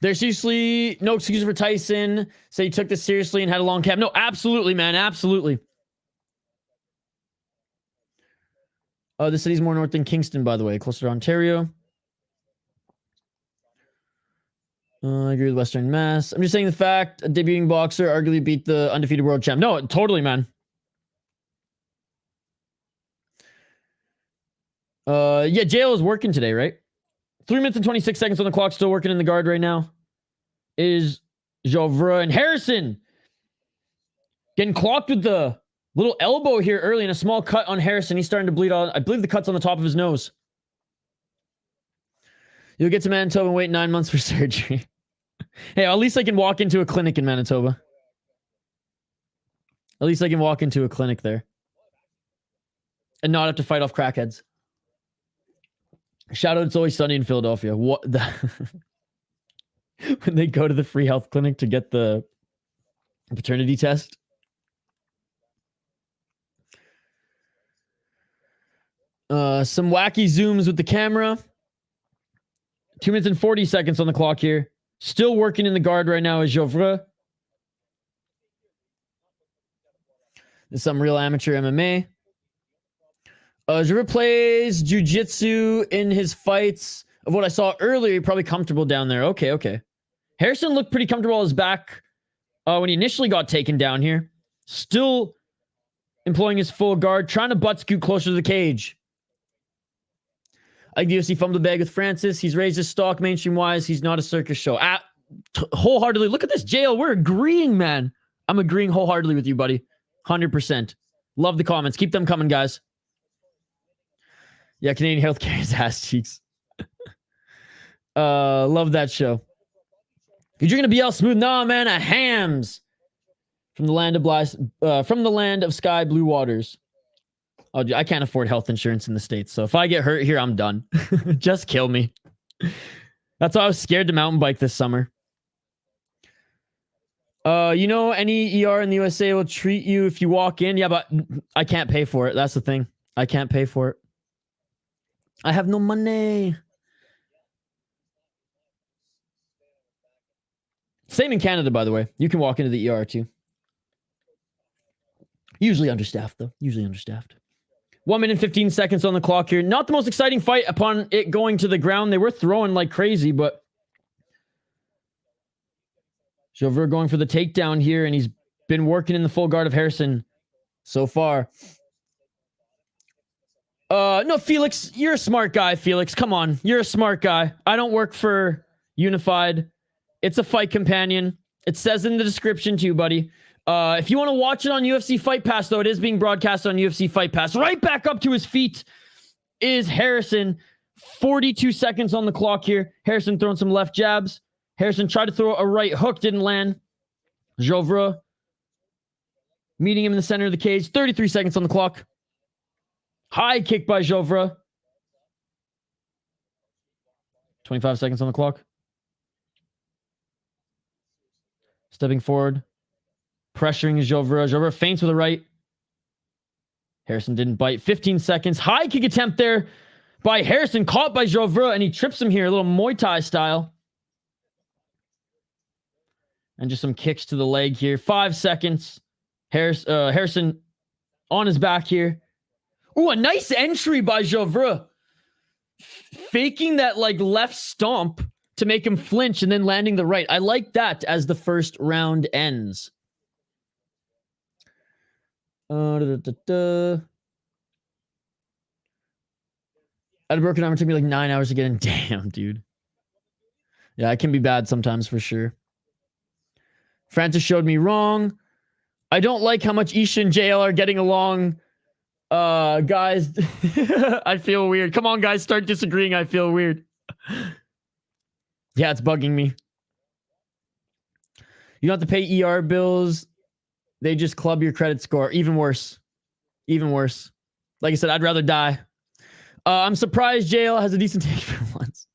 There's seriously no excuse for Tyson. Say he took this seriously and had a long camp. No, absolutely, man. Absolutely. The city's more north than Kingston, by the way. Closer to Ontario. I agree with Western Mass. I'm just saying the fact a debuting boxer arguably beat the undefeated world champ. No, totally, man. Yeah, jail is working today, right? 3 minutes and 26 seconds on the clock. Still working in the guard right now. Is Geauvreau and Harrison getting clocked with the little elbow here early and a small cut on Harrison. He's starting to bleed on. I believe the cut's on the top of his nose. You'll get to Manitoba and wait 9 months for surgery. Hey, at least I can walk into a clinic in Manitoba. At least I can walk into a clinic there. And not have to fight off crackheads. Shout out, it's always sunny in Philadelphia. What the... when they go to the free health clinic to get the paternity test. Some wacky zooms with the camera. 2 minutes and 40 seconds on the clock here. Still working in the guard right now is Geauvreau. This is some real amateur MMA. Geauvreau plays jiu-jitsu in his fights. Of what I saw earlier, probably comfortable down there. Okay. Harrison looked pretty comfortable on his back when he initially got taken down here. Still employing his full guard, trying to butt scoot closer to the cage. I like the UFC fumbled the bag with Francis. He's raised his stock mainstream-wise. He's not a circus show. Wholeheartedly. Look at this, jail. We're agreeing, man. I'm agreeing wholeheartedly with you, buddy. 100%. Love the comments. Keep them coming, guys. Yeah, Canadian healthcare is ass cheeks. Love that show. You drinking a BL Smooth? Nah, man, a hams. From the land of sky blue waters. Oh, dude, I can't afford health insurance in the States, so if I get hurt here, I'm done. Just kill me. That's why I was scared to mountain bike this summer. You know, any ER in the USA will treat you if you walk in. Yeah, but I can't pay for it. That's the thing. I can't pay for it. I have no money. Same in Canada, by the way. You can walk into the ER too. Usually understaffed, though. Usually understaffed. 1 minute and 15 seconds on the clock here. Not the most exciting fight upon it going to the ground. They were throwing like crazy, but Geauvreau going for the takedown here, and he's been working in the full guard of Harrison so far. No, Felix, you're a smart guy, Felix. Come on. You're a smart guy. I don't work for Unified. It's a fight companion. It says in the description too, buddy. If you want to watch it on UFC Fight Pass, though, it is being broadcast on UFC Fight Pass. Right back up to his feet is Harrison. 42 seconds on the clock here. Harrison throwing some left jabs. Harrison tried to throw a right hook, didn't land. Geauvreau meeting him in the center of the cage. 33 seconds on the clock. High kick by Geauvreau. 25 seconds on the clock. Stepping forward. Pressuring Geauvreau. Geauvreau feints with a right. Harrison didn't bite. 15 seconds. High kick attempt there by Harrison. Caught by Geauvreau, and he trips him here. A little Muay Thai style. And just some kicks to the leg here. 5 seconds. Harrison on his back here. Ooh, a nice entry by Geauvreau. faking that like left stomp to make him flinch and then landing the right. I like that as the first round ends. I had a broken arm. It took me like 9 hours to get in. Damn, dude. Yeah, it can be bad sometimes for sure. Francis showed me wrong. I don't like how much Isha and JL are getting along. Guys, I feel weird. Come on, guys, start disagreeing. I feel weird. Yeah, it's bugging me. You don't have to pay ER bills. They just club your credit score. Even worse. Even worse. Like I said, I'd rather die. I'm surprised JL has a decent take for once.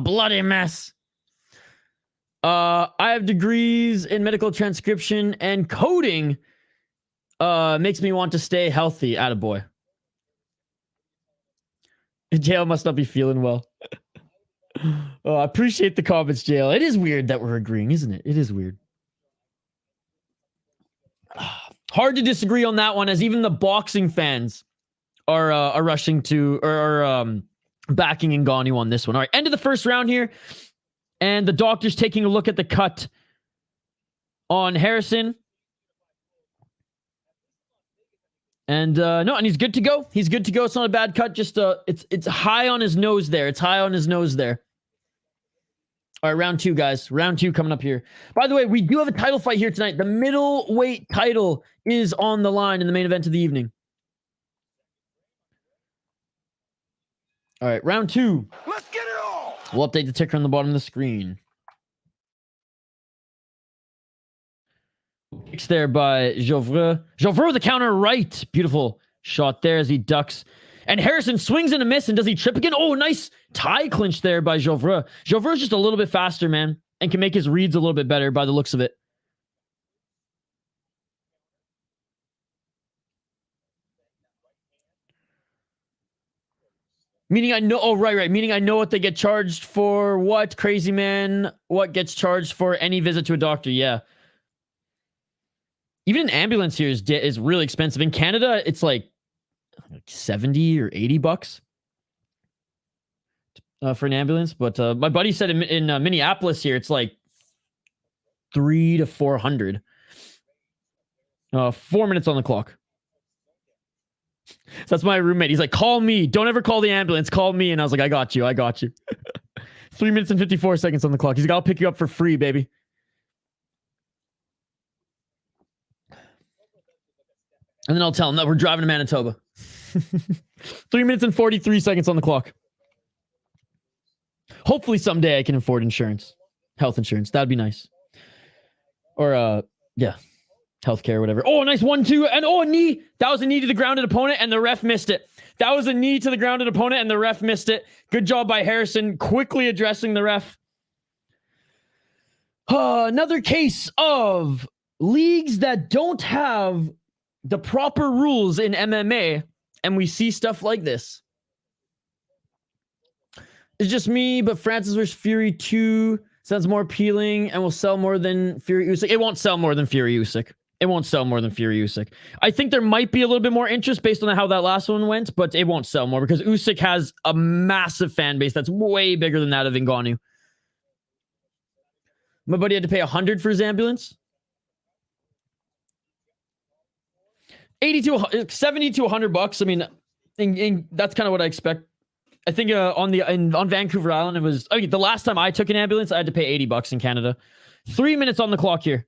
Bloody mess. I have degrees in medical transcription and coding. Makes me want to stay healthy. Attaboy. JL must not be feeling well. I appreciate the comments, JL. It is weird that we're agreeing, isn't it? It is weird. Hard to disagree on that one, as even the boxing fans are rushing to or backing Ngannou on this one. All right, end of the first round here, and the doctor's taking a look at the cut on Harrison. And no, and he's good to go. He's good to go. It's not a bad cut. Just it's high on his nose there. It's high on his nose there. All right, round two, guys. Round two coming up here. By the way, we do have a title fight here tonight. The middleweight title is on the line in the main event of the evening. All right, round two. Let's get it on. We'll update the ticker on the bottom of the screen. Kicks there by Geauvreau. Geauvreau the counter right. Beautiful shot there as he ducks. And Harrison swings and a miss. And does he trip again? Oh, nice tie clinch there by Geauvreau. Geauvreau's just a little bit faster, man. And can make his reads a little bit better by the looks of it. Meaning I know... Oh, right. Meaning I know what they get charged for. What? Crazy man. What gets charged for any visit to a doctor? Yeah. Even an ambulance here is really expensive. In Canada, it's like 70 or 80 bucks for an ambulance. But my buddy said in Minneapolis here, it's like 300 to 400. 4 minutes on the clock. So that's my roommate. He's like, call me. Don't ever call the ambulance. Call me. And I was like, I got you. 3 minutes and 54 seconds on the clock. He's like, I'll pick you up for free, baby. And then I'll tell him that we're driving to Manitoba. 3 minutes and 43 seconds on the clock. Hopefully someday I can afford insurance. Health insurance. That'd be nice. Or, yeah. Healthcare, whatever. Oh, nice 1-2. And a knee. That was a knee to the grounded opponent, and the ref missed it. That was a knee to the grounded opponent, and the ref missed it. Good job by Harrison, quickly addressing the ref. Another case of leagues that don't have the proper rules in MMA, and we see stuff like this. It's just me, but Francis vs. Fury 2 sounds more appealing and will sell more than Fury Usyk. It won't sell more than Fury Usyk. It won't sell more than Fury Usyk. I think there might be a little bit more interest based on how that last one went, but it won't sell more because Usyk has a massive fan base that's way bigger than that of Ngannou. My buddy had to pay 100 for his ambulance. 70 to 100 bucks. I mean, that's kind of what I expect. I think on Vancouver Island, it was the last time I took an ambulance, I had to pay 80 bucks in Canada. 3 minutes on the clock here.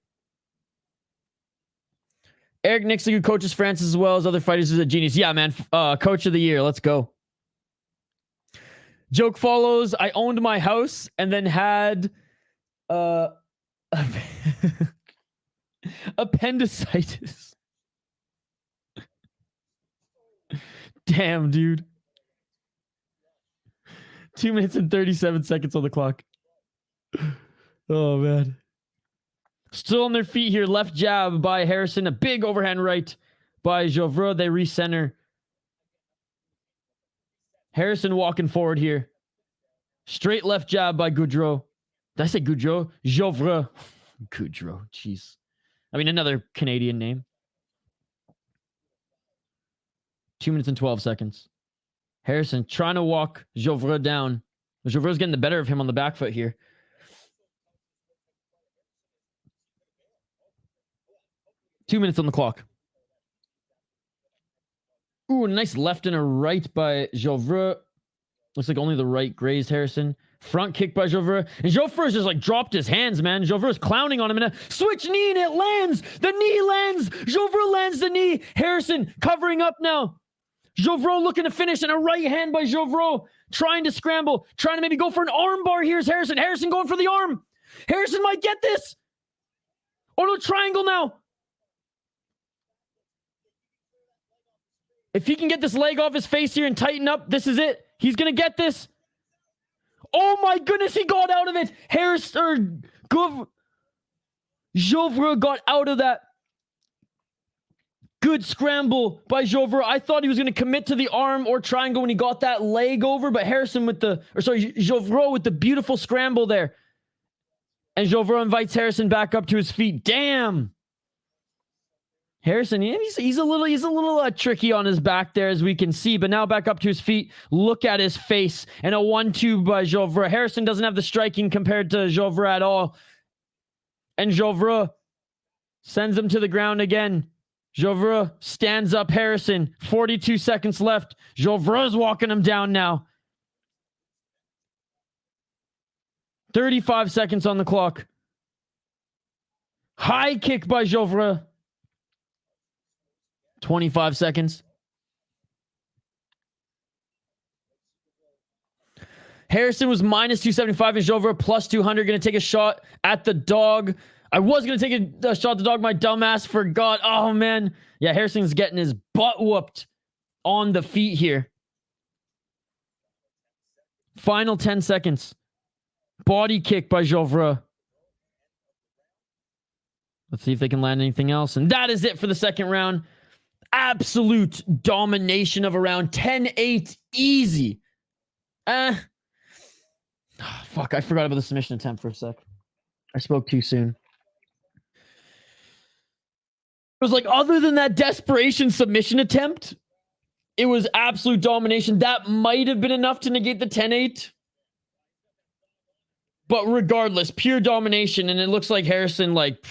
Eric Nixon, who coaches Francis as well as other fighters, is a genius. Yeah, man. Coach of the year. Let's go. Joke follows. I owned my house and then had appendicitis. Damn, dude. 2 minutes and 37 seconds on the clock. Oh, man. Still on their feet here. Left jab by Harrison. A big overhand right by Geauvreau. They recenter. Harrison walking forward here. Straight left jab by Gaudreau. Did I say Gaudreau? Geauvreau. Gaudreau. Jeez. I mean, another Canadian name. 2 minutes and 12 seconds. Harrison trying to walk Geauvreau down. Geauvreau's getting the better of him on the back foot here. Two minutes on the clock. Ooh, a nice left and a right by Geauvreau. Looks like only the right grazed Harrison. Front kick by Geauvreau. And Geauvreau's just like dropped his hands, man. Geauvreau's clowning on him. And a switch knee and it lands. The knee lands. Geauvreau lands the knee. Harrison covering up now. Geauvreau looking to finish, and a right hand by Geauvreau. Trying to scramble. Trying to maybe go for an arm bar. Here's Harrison. Harrison going for the arm. Harrison might get this. Oh no, triangle now. If he can get this leg off his face here and tighten up, this is it. He's going to get this. Oh my goodness, he got out of it. Geauvreau got out of that. Good scramble by Geauvreau. I thought he was going to commit to the arm or triangle when he got that leg over, but Geauvreau with the beautiful scramble there. And Geauvreau invites Harrison back up to his feet. Damn. Harrison, yeah, he's a little tricky on his back there, as we can see, but now back up to his feet. Look at his face, and a 1-2 by Geauvreau. Harrison doesn't have the striking compared to Geauvreau at all. And Geauvreau sends him to the ground again. Geauvreau stands up Harrison. 42 seconds left. Geauvreau's walking him down now. 35 seconds on the clock. High kick by Geauvreau. 25 seconds. Harrison was minus 275 and Geauvreau plus 200. Going to take a shot at the dog. I was going to take a shot at the dog. My dumbass forgot. Oh, man. Yeah, Harrison's getting his butt whooped on the feet here. Final 10 seconds. Body kick by Geauvreau. Let's see if they can land anything else. And that is it for the second round. Absolute domination of a round. 10-8 easy. Fuck, I forgot about the submission attempt for a sec. I spoke too soon. It was like, other than that desperation submission attempt, it was absolute domination. That might have been enough to negate the 10-8. But regardless, pure domination. And it looks like Harrison, like...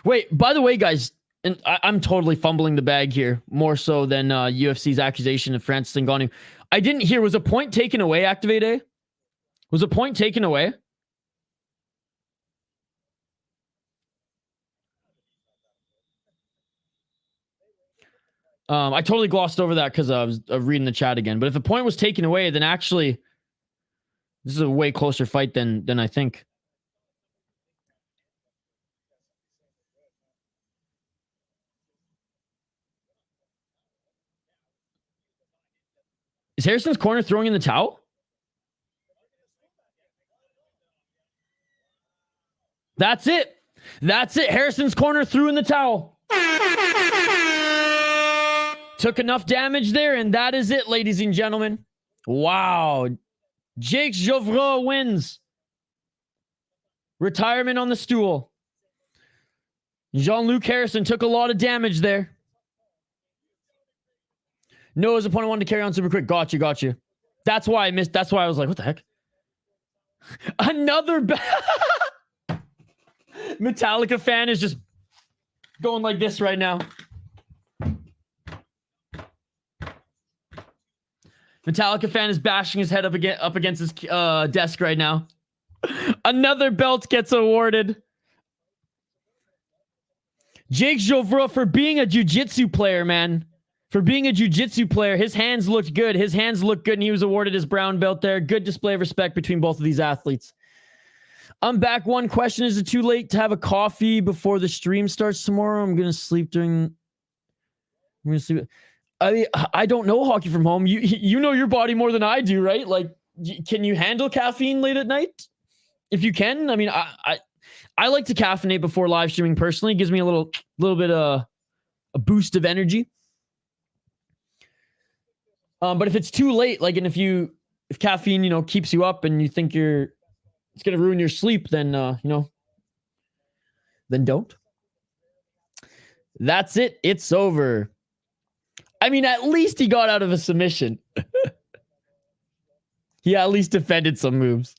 Wait, by the way, guys, and I'm totally fumbling the bag here, more so than UFC's accusation of Francis Ngannou. I didn't hear, was a point taken away, Activate A? Was a point taken away? I totally glossed over that because I was reading the chat again. But if a point was taken away, then actually, this is a way closer fight than I think. Is Harrison's corner throwing in the towel? That's it. That's it. Harrison's corner threw in the towel. Took enough damage there, and that is it, ladies and gentlemen. Wow. Jake Geauvreau wins. Retirement on the stool. Jean-Luc Harrison took a lot of damage there. No, his opponent wanted to carry on super quick. Got you. That's why I missed. That's why I was like, what the heck? Another Metallica fan is just going like this right now. Metallica fan is bashing his head up against his desk right now. Another belt gets awarded. Jake Geauvreau, for being a jiu-jitsu player, man. For being a jiu-jitsu player, his hands looked good. His hands looked good, and he was awarded his brown belt there. Good display of respect between both of these athletes. I'm back. One question. Is it too late to have a coffee before the stream starts tomorrow? I'm going to sleep during... I'm going to sleep... I don't know hockey from home. You know your body more than I do, right? Like, can you handle caffeine late at night? If you can, I mean, I like to caffeinate before live streaming personally. It gives me a little bit a boost of energy. But if it's too late, like, and if caffeine, keeps you up and you think it's going to ruin your sleep, then, then don't. That's it. It's over. I mean, at least he got out of a submission. He at least defended some moves.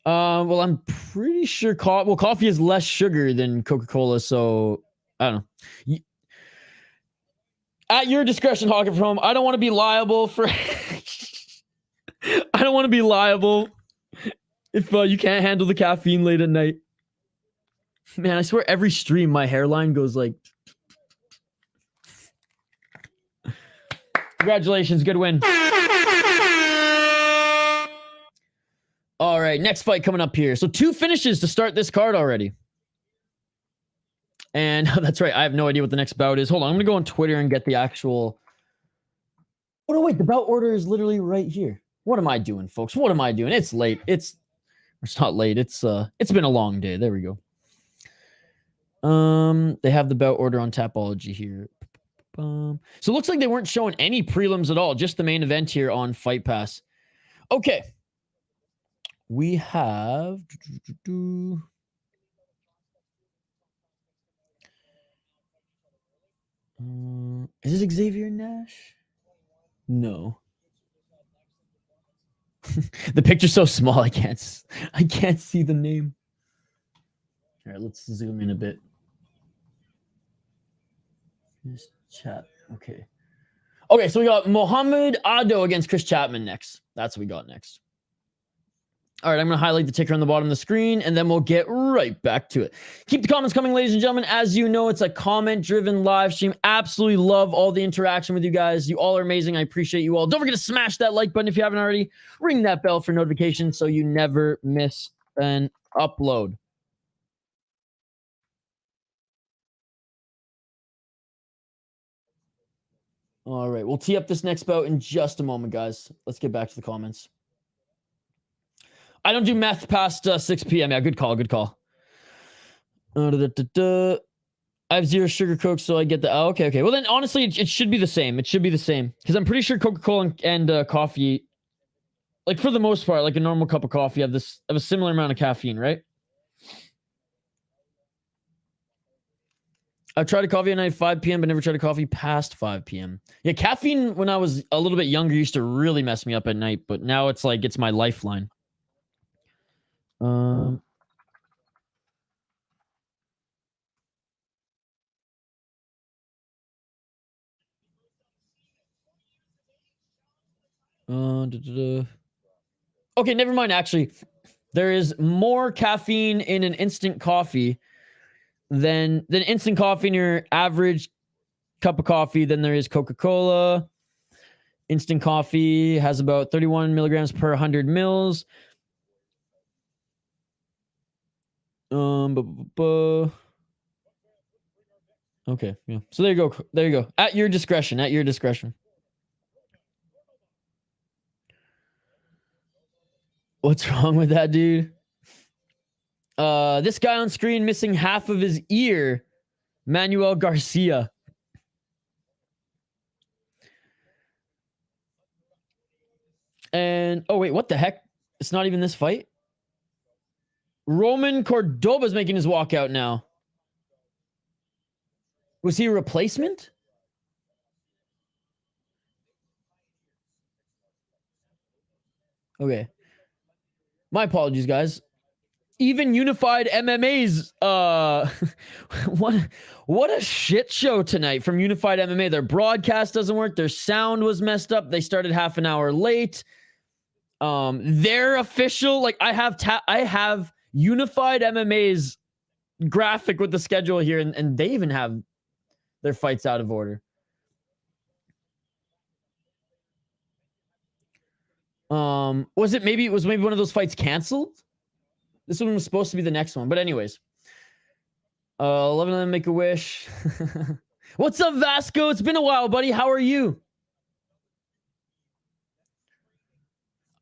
Well, I'm pretty sure coffee is less sugar than Coca-Cola, so I don't know. At your discretion, Hawk from home. I don't want to be liable for. I don't want to be liable if you can't handle the caffeine late at night. Man, I swear every stream my hairline goes like. Congratulations, good win. All right, next fight coming up here. So 2 finishes to start this card already. And that's right, I have no idea what the next bout is. Hold on, I'm going to go on Twitter and get the actual... Oh, no, wait, the bout order is literally right here. What am I doing, folks? What am I doing? It's late. It's not late. It's been a long day. There we go. They have the bout order on Tapology here. So it looks like they weren't showing any prelims at all, just the main event here on Fight Pass. Okay. We have... is this Xavier Nash? No. The picture's so small, I can't see the name. All right, let's zoom in a bit. This chat. Okay. Okay, so we got Mohamed Ado against Chris Chapman next. That's what we got next. All right, I'm going to highlight the ticker on the bottom of the screen, and then we'll get right back to it. Keep the comments coming, ladies and gentlemen. As you know, it's a comment-driven live stream. Absolutely love all the interaction with you guys. You all are amazing. I appreciate you all. Don't forget to smash that like button if you haven't already. Ring that bell for notifications so you never miss an upload. All right, we'll tee up this next bout in just a moment, guys. Let's get back to the comments. I don't do meth past 6 p.m. Yeah, good call, good call. I have 0 sugar Coke, so I get the... Oh, okay. Well, then, honestly, it should be the same. It should be the same. Because I'm pretty sure Coca-Cola and coffee, like, for the most part, like a normal cup of coffee, have a similar amount of caffeine, right? I've tried a coffee at night at 5 p.m., but never tried a coffee past 5 p.m. Yeah, caffeine, when I was a little bit younger, used to really mess me up at night, but now it's like, it's my lifeline. Okay, never mind, actually. There is more caffeine in an instant coffee than instant coffee in your average cup of coffee than there is Coca-Cola. Instant coffee has about 31 milligrams per 100 mils. Okay, yeah. So there you go. There you go. At your discretion. At your discretion. What's wrong with that, dude? This guy on screen missing half of his ear. Manuel Garcia. And, oh, wait, what the heck? It's not even this fight? Roman Córdoba's making his walkout now. Was he a replacement? Okay. My apologies, guys. Even Unified MMA's what a shit show tonight from Unified MMA. Their broadcast doesn't work. Their sound was messed up. They started half an hour late. Their official, like, I have Unified MMA's graphic with the schedule here, and they even have their fights out of order. Was maybe one of those fights canceled? This one was supposed to be the next one, but anyways. 11 of them make a wish. What's up, Vasco? It's been a while, buddy. How are you?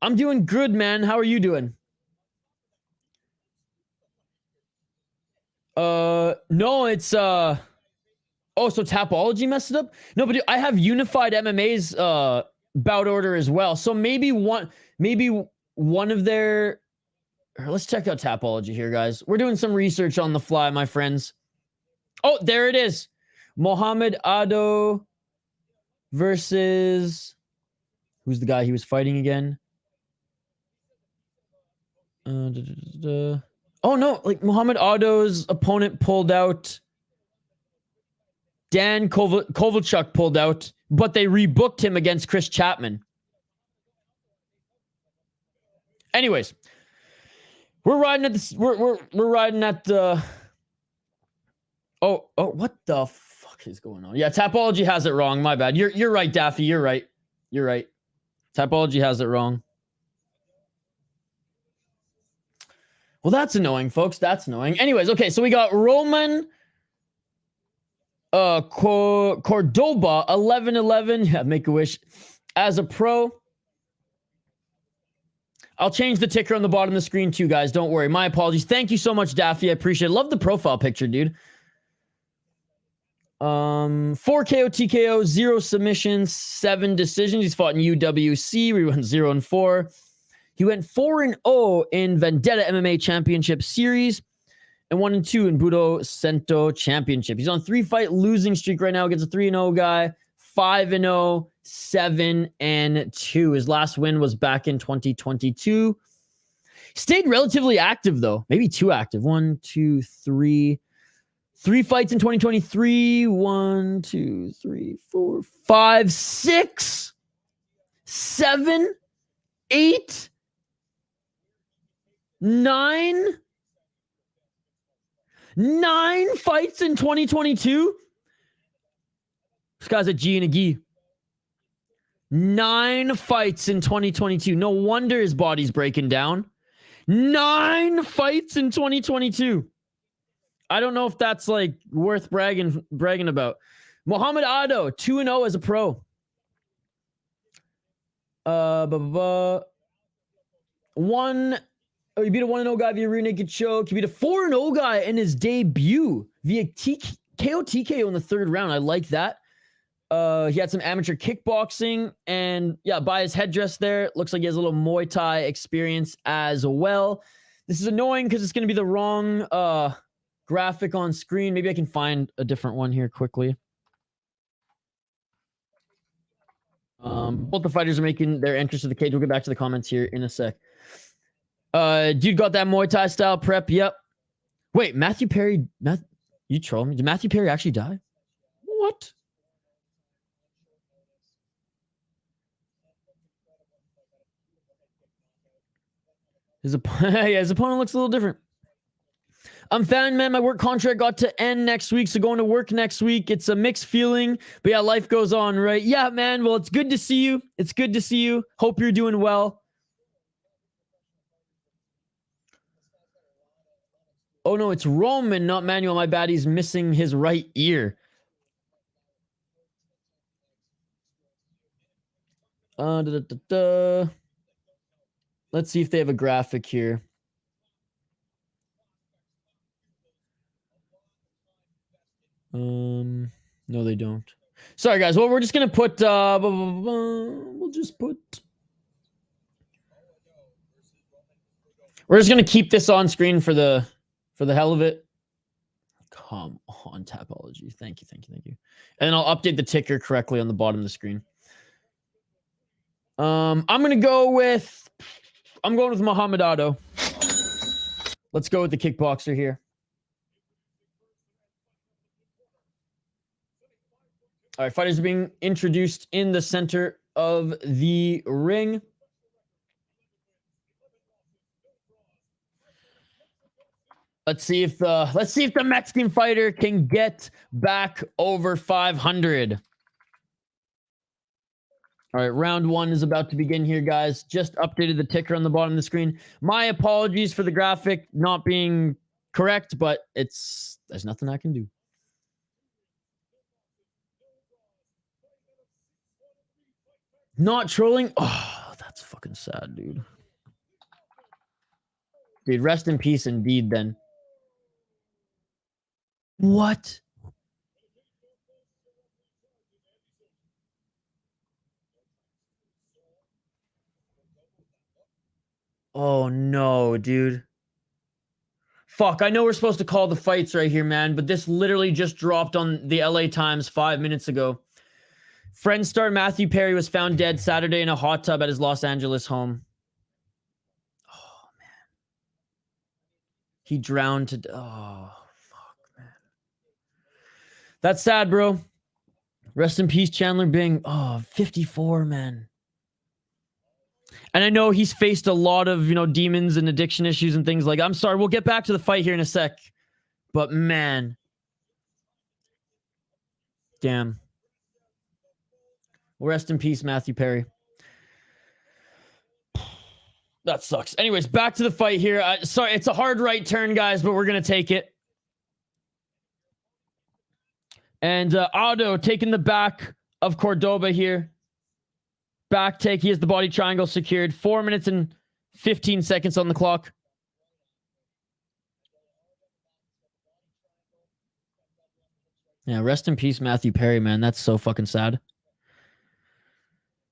I'm doing good, man. How are you doing? No, it's oh, so Tapology messed it up? No, but I have Unified MMA's bout order as well. So maybe one of their let's check out Tapology here, guys. We're doing some research on the fly, my friends. Oh, there it is. Mohamed Ado versus... Who's the guy he was fighting again? Oh, no. Like, Mohamed Ado's opponent pulled out. Dan Kovalchuk pulled out, but they rebooked him against Chris Chapman. Anyways, we're riding at this. We're riding at the. Oh, what the fuck is going on? Yeah, Tapology has it wrong. My bad. You're right, Daffy. You're right. You're right. Tapology has it wrong. Well, that's annoying, folks. That's annoying. Anyways, okay, so we got Román Córdoba 11-11. Yeah, make a wish as a pro. I'll change the ticker on the bottom of the screen too, guys. Don't worry. My apologies. Thank you so much, Daffy. I appreciate it. Love the profile picture, dude. 4 KO, TKO, 0 submissions, 7 decisions. He's fought in UWC. We went 0-4. He went 4-0 in Vendetta MMA Championship Series and 1-2 in Budo Cento Championship. He's on 3-fight losing streak right now against a 3-0 guy. 5-0, 7-2. His last win was back in 2022. Stayed relatively active, though. Maybe too active. 1, 2, 3. 3 fights in 2023. 1, 2, 3, 4, 5, 6, 7, 8, 9. 9 fights in 2022. This guy's a G and a G. 9 fights in 2022. No wonder his body's breaking down. 9 fights in 2022. I don't know if that's like worth bragging about. Mohamed Ado, 2-0 as a pro. He beat a 1-0 guy via rear naked choke. He beat a 4-0 guy in his debut via TKO in the 3rd round. I like that. He had some amateur kickboxing, and yeah, by his headdress there, it looks like he has a little Muay Thai experience as well. This is annoying because it's going to be the wrong graphic on screen. Maybe I can find a different one here quickly. Both the fighters are making their entrance to the cage. We'll get back to the comments here in a sec. Dude got that Muay Thai style prep. Yep. Wait, Matthew Perry. You troll me. Did Matthew Perry actually die? What? His opponent looks a little different. I'm fan, man. My work contract got to end next week, so going to work next week. It's a mixed feeling, but yeah, life goes on, right? Yeah, man. Well, it's good to see you. It's good to see you. Hope you're doing well. Oh, no, it's Román, not Manuel. My bad. He's missing his right ear. Let's see if they have a graphic here. No, they don't. Sorry, guys. Well, we're just gonna put. We'll just put. We're just gonna keep this on screen for the hell of it. Come on, Tapology. Thank you. And then I'll update the ticker correctly on the bottom of the screen. I'm going with Mohamed Ado. Let's go with the kickboxer here. All right, fighters are being introduced in the center of the ring. Let's see if the Mexican fighter can get back over 500. All right, round 1 is about to begin here, guys. Just updated the ticker on the bottom of the screen. My apologies for the graphic not being correct, but there's nothing I can do. Not trolling? Oh, that's fucking sad, dude. Dude, rest in peace indeed, then. What? Oh, no, dude. Fuck, I know we're supposed to call the fights right here, man, but this literally just dropped on the LA Times 5 minutes ago. Friends star Matthew Perry was found dead Saturday in a hot tub at his Los Angeles home. Oh, man. He drowned to... Oh, fuck, man. That's sad, bro. Rest in peace, Chandler Bing. Oh, 54, man. And I know he's faced a lot of, you know, demons and addiction issues and things like that. I'm sorry, we'll get back to the fight here in a sec. But, man. Damn. Well, rest in peace, Matthew Perry. That sucks. Anyways, back to the fight here. Sorry, it's a hard right turn, guys, but we're going to take it. And Otto taking the back of Córdoba here. Back take. He has the body triangle secured. 4 minutes and 15 seconds on the clock. Yeah, rest in peace, Matthew Perry, man. That's so fucking sad.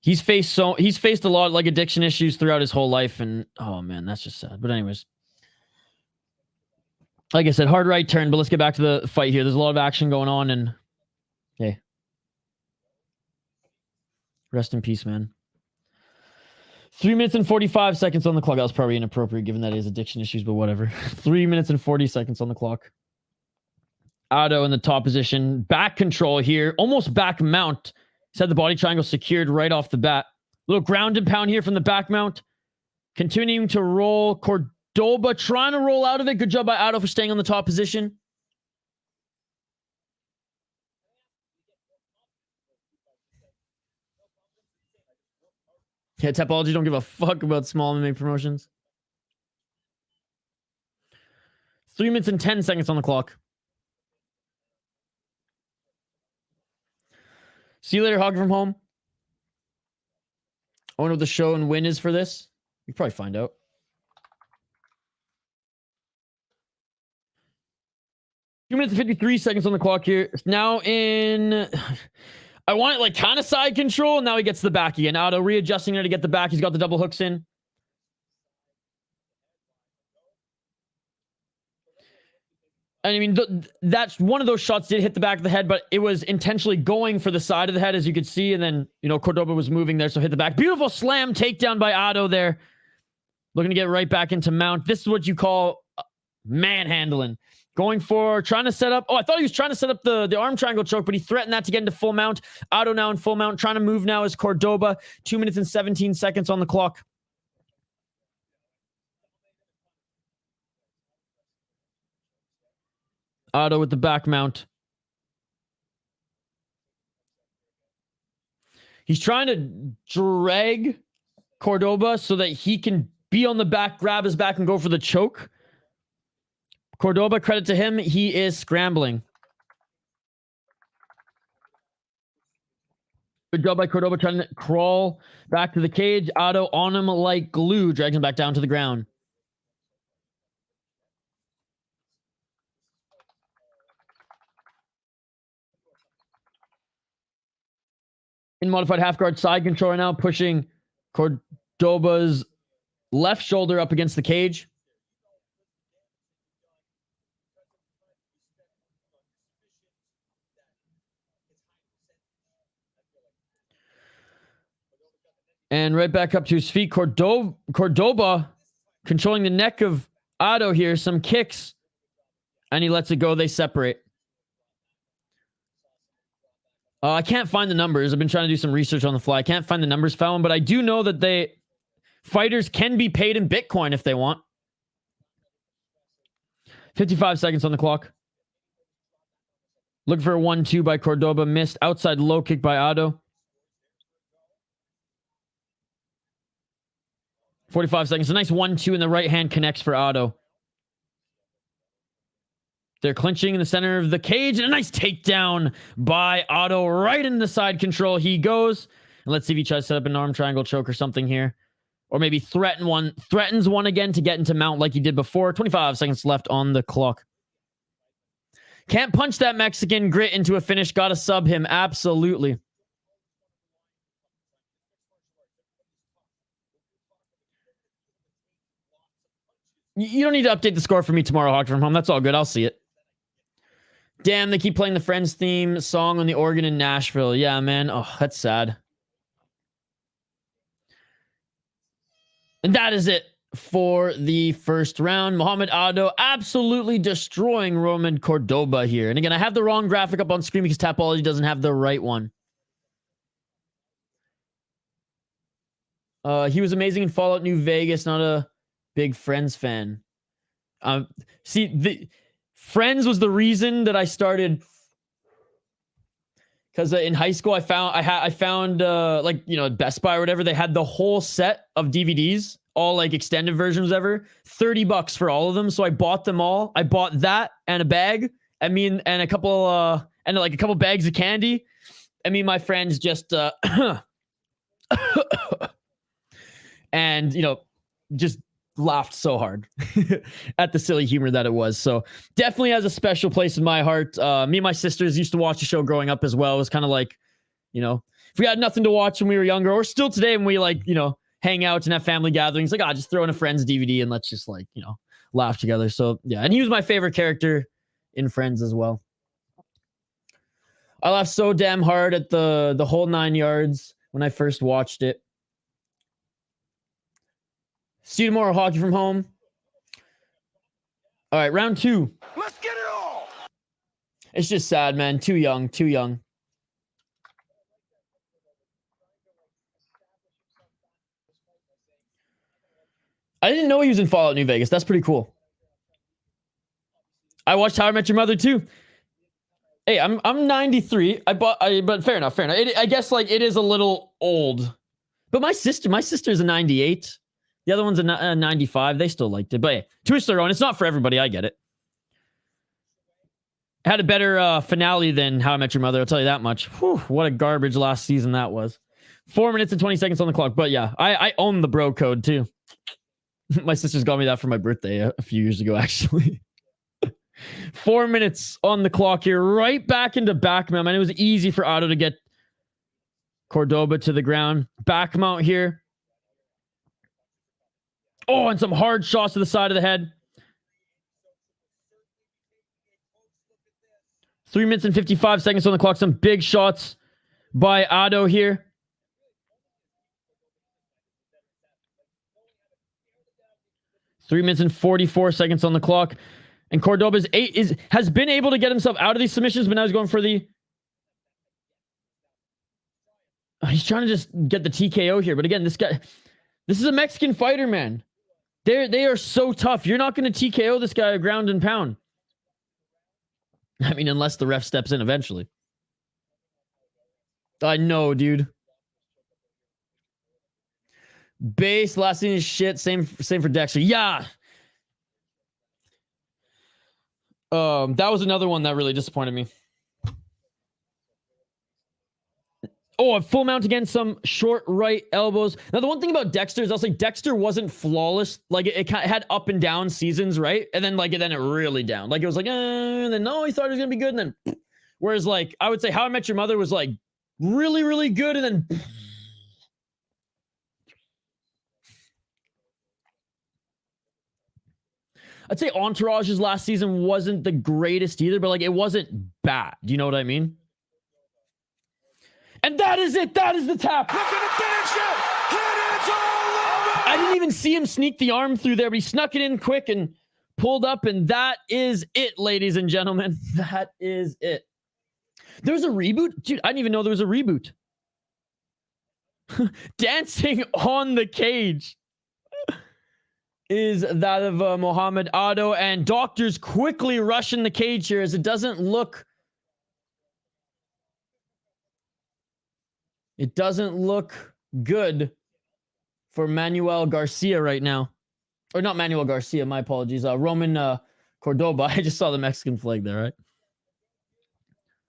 He's faced a lot of like addiction issues throughout his whole life, and oh man, that's just sad. But anyways, like I said, hard right turn, but let's get back to the fight here. There's a lot of action going on, and hey, rest in peace, man. 3 minutes and 45 seconds on the clock. That was probably inappropriate given that he has addiction issues, but whatever. 3 minutes and 40 seconds on the clock. Otto in the top position. Back control here. Almost back mount. He's had the body triangle secured right off the bat. Little ground and pound here from the back mount. Continuing to roll. Córdoba trying to roll out of it. Good job by Otto for staying on the top position. Yeah, Tapology don't give a fuck about small MMA promotions. 3 minutes and 10 seconds on the clock. See you later, Hog from home. I wonder what the show and win is for this. We can probably find out. 2 minutes and 53 seconds on the clock here. It's now in... I want it like kind of side control, and now he gets the back again. Otto readjusting there to get the back. He's got the double hooks in. And I mean, that's one of those shots did hit the back of the head, but it was intentionally going for the side of the head, as you could see. And then, you know, Córdoba was moving there, so hit the back. Beautiful slam takedown by Otto there. Looking to get right back into mount. This is what you call manhandling. Going for, trying to set up. Oh, I thought he was trying to set up the arm triangle choke, but he threatened that to get into full mount. Otto now in full mount. Trying to move now is Córdoba. 2 minutes and 17 seconds on the clock. Otto with the back mount. He's trying to drag Córdoba so that he can be on the back, grab his back, and go for the choke. Córdoba, credit to him, he is scrambling. Good job by Córdoba trying to crawl back to the cage. Otto on him like glue, drags him back down to the ground. In modified half guard side control right now, pushing Córdoba's left shoulder up against the cage. And right back up to his feet. Córdoba controlling the neck of Otto here. Some kicks. And he lets it go. They separate. I can't find the numbers. I've been trying to do some research on the fly. I can't find the numbers, Fallon, but I do know that fighters can be paid in Bitcoin if they want. 55 seconds on the clock. Looking for a 1-2 by Córdoba. Missed. Outside low kick by Otto. 45 seconds. A nice 1-2 in the right hand connects for Otto. They're clinching in the center of the cage, and a nice takedown by Otto right in the side control. He goes, and let's see if he tries to set up an arm triangle choke or something here. Or maybe threatens one again to get into mount like he did before. 25 seconds left on the clock. Can't punch that Mexican grit into a finish. Gotta sub him. Absolutely. You don't need to update the score for me tomorrow, Hockey from Home. That's all good. I'll see it. Damn, they keep playing the Friends theme song on the organ in Nashville. Yeah, man. Oh, that's sad. And that is it for the first round. Mohamed Ado absolutely destroying Roman Córdoba here. And again, I have the wrong graphic up on screen because Tapology doesn't have the right one. He was amazing in Fallout New Vegas. Not a big Friends fan. See, the Friends was the reason that I started, because in high school I found like, you know, Best Buy or whatever, they had the whole set of DVDs, all like extended versions ever, $30 for all of them. So I bought them all. I bought that and a bag, and a couple and like a couple bags of candy. And me and my friends just and, you know, just laughed so hard at the silly humor that it was. So definitely has a special place in my heart. Me and my sisters used to watch the show growing up as well. It was kind of like, you know, if we had nothing to watch when we were younger, or still today when we, like, you know, hang out and have family gatherings, like, just throw in a Friends DVD and let's just, like, you know, laugh together. So yeah, and he was my favorite character in Friends as well. I laughed so damn hard at the whole 9 yards when I first watched it. See you tomorrow, Hockey from Home. All right, round 2. Let's get it all. It's just sad, man. Too young, too young. I didn't know he was in Fallout New Vegas. That's pretty cool. I watched How I Met Your Mother too. Hey, I'm 93. But fair enough. I guess, like, it is a little old. But my sister's a 98. The other one's a 95. They still liked it. But hey, to each their own. It's not for everybody. I get it. Had a better finale than How I Met Your Mother. I'll tell you that much. Whew, what a garbage last season that was. 4 minutes and 20 seconds on the clock. But yeah, I own the bro code too. My sisters got me that for my birthday a few years ago, actually. 4 minutes on the clock here. Right back into back mount. And it was easy for Otto to get Córdoba to the ground. Back mount here. Oh, and some hard shots to the side of the head. 3 minutes and 55 seconds on the clock. Some big shots by Otto here. Three minutes and 44 seconds on the clock. And Córdoba's has been able to get himself out of these submissions, but now he's going for the... He's trying to just get the TKO here. But again, this is a Mexican fighter, man. They are so tough. You're not going to TKO this guy ground and pound. I mean, unless the ref steps in eventually. I know, dude. Base, last thing is shit. Same for Dexter. Yeah. That was another one that really disappointed me. Oh, a full mount again, some short right elbows. Now, the one thing about Dexter is also, like, Dexter wasn't flawless. Like, it had up and down seasons, right? And then, like, then it really down. Like, it was like, and then, no, he thought it was going to be good. And then, whereas, like, I would say How I Met Your Mother was, like, really, really good. And then, I'd say Entourage's last season wasn't the greatest either, but, like, it wasn't bad. Do you know what I mean? And that is it. That is the tap. Look at the finish it. It's all over. I didn't even see him sneak the arm through there, but he snuck it in quick and pulled up. And that is it, ladies and gentlemen. That is it. There was a reboot? Dude, I didn't even know there was a reboot. Dancing on the cage is that of Mohamed Ado. And doctors quickly rushing the cage here as it doesn't look... It doesn't look good for Manuel Garcia right now. Or not Manuel Garcia, my apologies. Roman Córdoba. I just saw the Mexican flag there, right?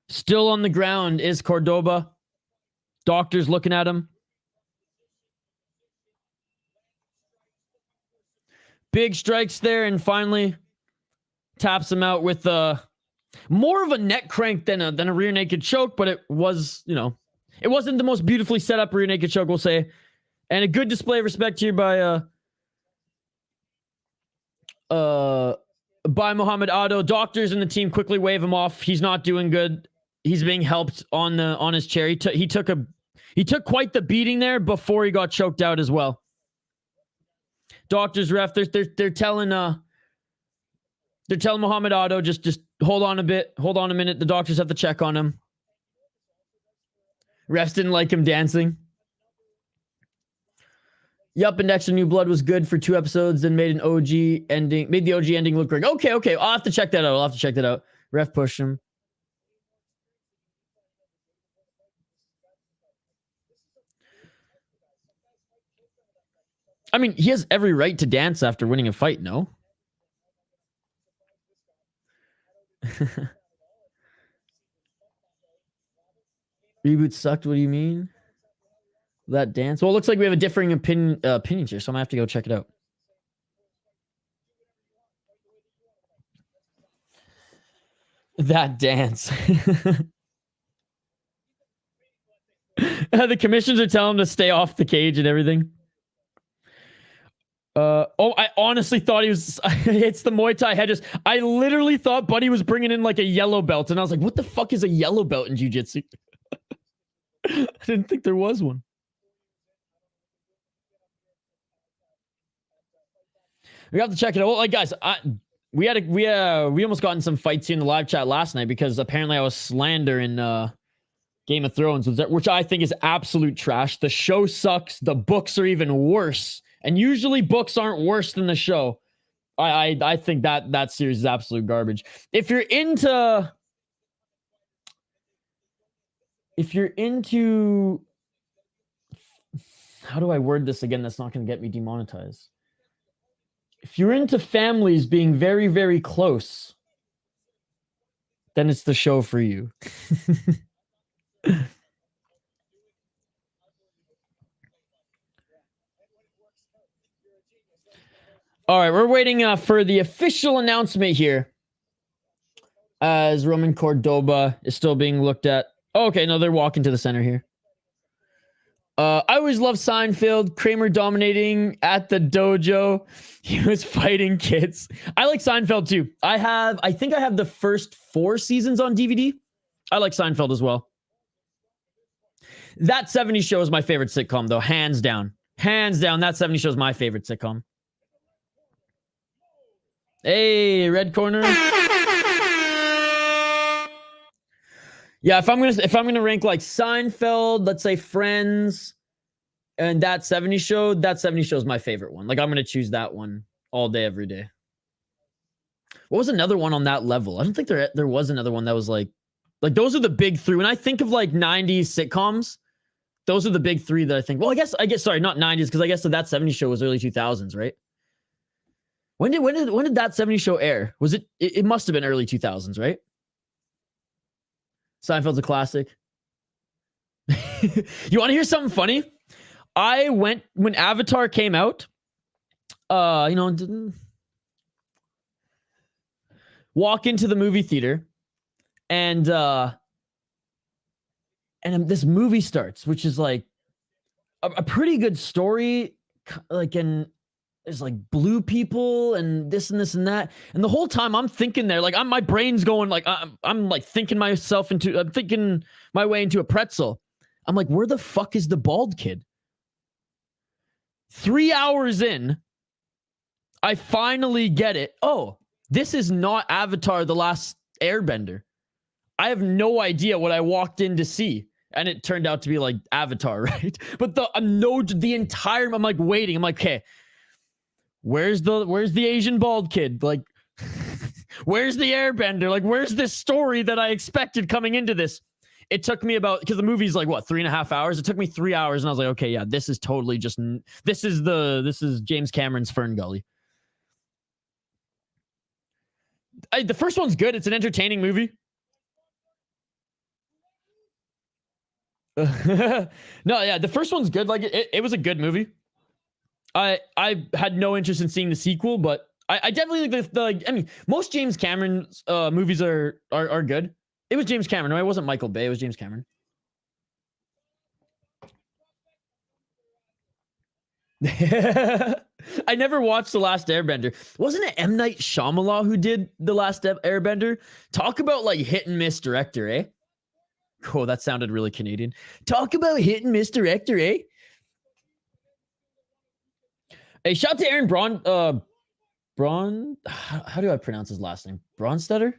Still on the ground is Córdoba. Doctors looking at him. Big strikes there, and finally taps him out with more of a neck crank than a rear naked choke, but it was, you know, it wasn't the most beautifully set up rear naked choke, we'll say. And a good display of respect here by by Mohamed Ado. Doctors and the team quickly wave him off. He's not doing good. He's being helped on his chair. He took quite the beating there before he got choked out as well. Doctors, ref, they're telling Mohamed Ado just hold on a bit, hold on a minute. The doctors have to check on him. Refs didn't like him dancing. Yup, and Extra New Blood was good for 2 episodes, then made the OG ending look great. Okay. I'll have to check that out. Ref pushed him. I mean, he has every right to dance after winning a fight, no? Reboot sucked, what do you mean? That dance? Well, it looks like we have a differing opinions here, so I'm gonna have to go check it out. That dance. The commissions are telling him to stay off the cage and everything. I honestly thought he was... It's the Muay Thai head. I literally thought Buddy was bringing in like a yellow belt, and I was like, what the fuck is a yellow belt in jiu-jitsu? I didn't think there was one. We have to check it out. Well, like, guys, we almost got in some fights here in the live chat last night because apparently I was slandering Game of Thrones, which I think is absolute trash. The show sucks. The books are even worse. And usually books aren't worse than the show. I think that series is absolute garbage. If you're into how do I word this again that's not going to get me demonetized? If you're into families being very, very close, then it's the show for you. All right, we're waiting for the official announcement here. As Roman Córdoba is still being looked at. Oh, okay, no, they're walking to the center here. I always loved Seinfeld. Kramer dominating at the dojo. He was fighting kids. I like Seinfeld too. I think I have the first 4 seasons on DVD. I like Seinfeld as well. That 70s Show is my favorite sitcom, though. Hands down. Hands down, that 70s Show is my favorite sitcom. Hey, red corner. Yeah, if I'm gonna rank like Seinfeld, let's say Friends, and that 70s Show, that 70s Show is my favorite one. Like, I'm gonna choose that one all day, every day. What was another one on that level? I don't think there was another one that was like those are the big 3. When I think of like 90s sitcoms, those are the big 3 that I think. Well, I guess sorry, not 90s, because I guess that 70s Show was early 2000s, right? When did that 70s Show air? Was it must have been early 2000s, right? Seinfeld's a classic. You want to hear something funny? I went when Avatar came out. Didn't walk into the movie theater, and this movie starts, which is like a pretty good story, like there's like blue people and this and this and that. And the whole time I'm thinking there, like my brain's going like, I'm like thinking my way into a pretzel. I'm like, where the fuck is the bald kid? 3 hours in, I finally get it. Oh, this is not Avatar: The Last Airbender. I have no idea what I walked in to see. And it turned out to be like Avatar, right? But the entire, I'm like waiting. I'm like, okay, where's the Asian bald kid? Like, where's the airbender? Like, where's this story that I expected coming into this? It took me because the movie's like, what, 3.5 hours? It took me 3 hours, and I was like, okay, yeah, this is totally this is James Cameron's Fern Gully. The first one's good. It's an entertaining movie. No, yeah, the first one's good. Like, it was a good movie. I had no interest in seeing the sequel, but I definitely like I mean, most James Cameron movies are good. It was James Cameron, right? It wasn't Michael Bay. It was James Cameron. I never watched The Last Airbender. Wasn't it M. Night Shyamalan who did The Last Airbender? Talk about like hit and miss director, eh? Oh, that sounded really Canadian. Talk about hit and miss director, eh? Hey, shout out to Aaron how do I pronounce his last name? Bronstetter?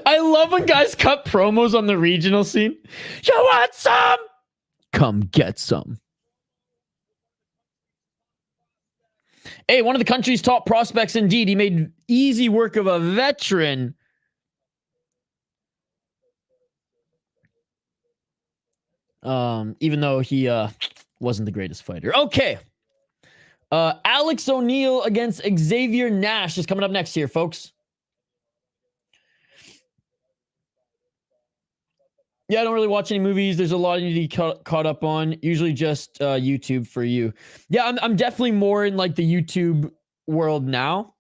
I love when guys cut promos on the regional scene. You want some? Come get some. Hey, one of the country's top prospects indeed. He made easy work of a veteran. Even though he wasn't the greatest fighter. Okay. Alex O'Neill against Xavier Nash is coming up next here, folks. Yeah, I don't really watch any movies. There's a lot you need to be caught up on. Usually just YouTube for you. Yeah, I'm definitely more in like the YouTube world now.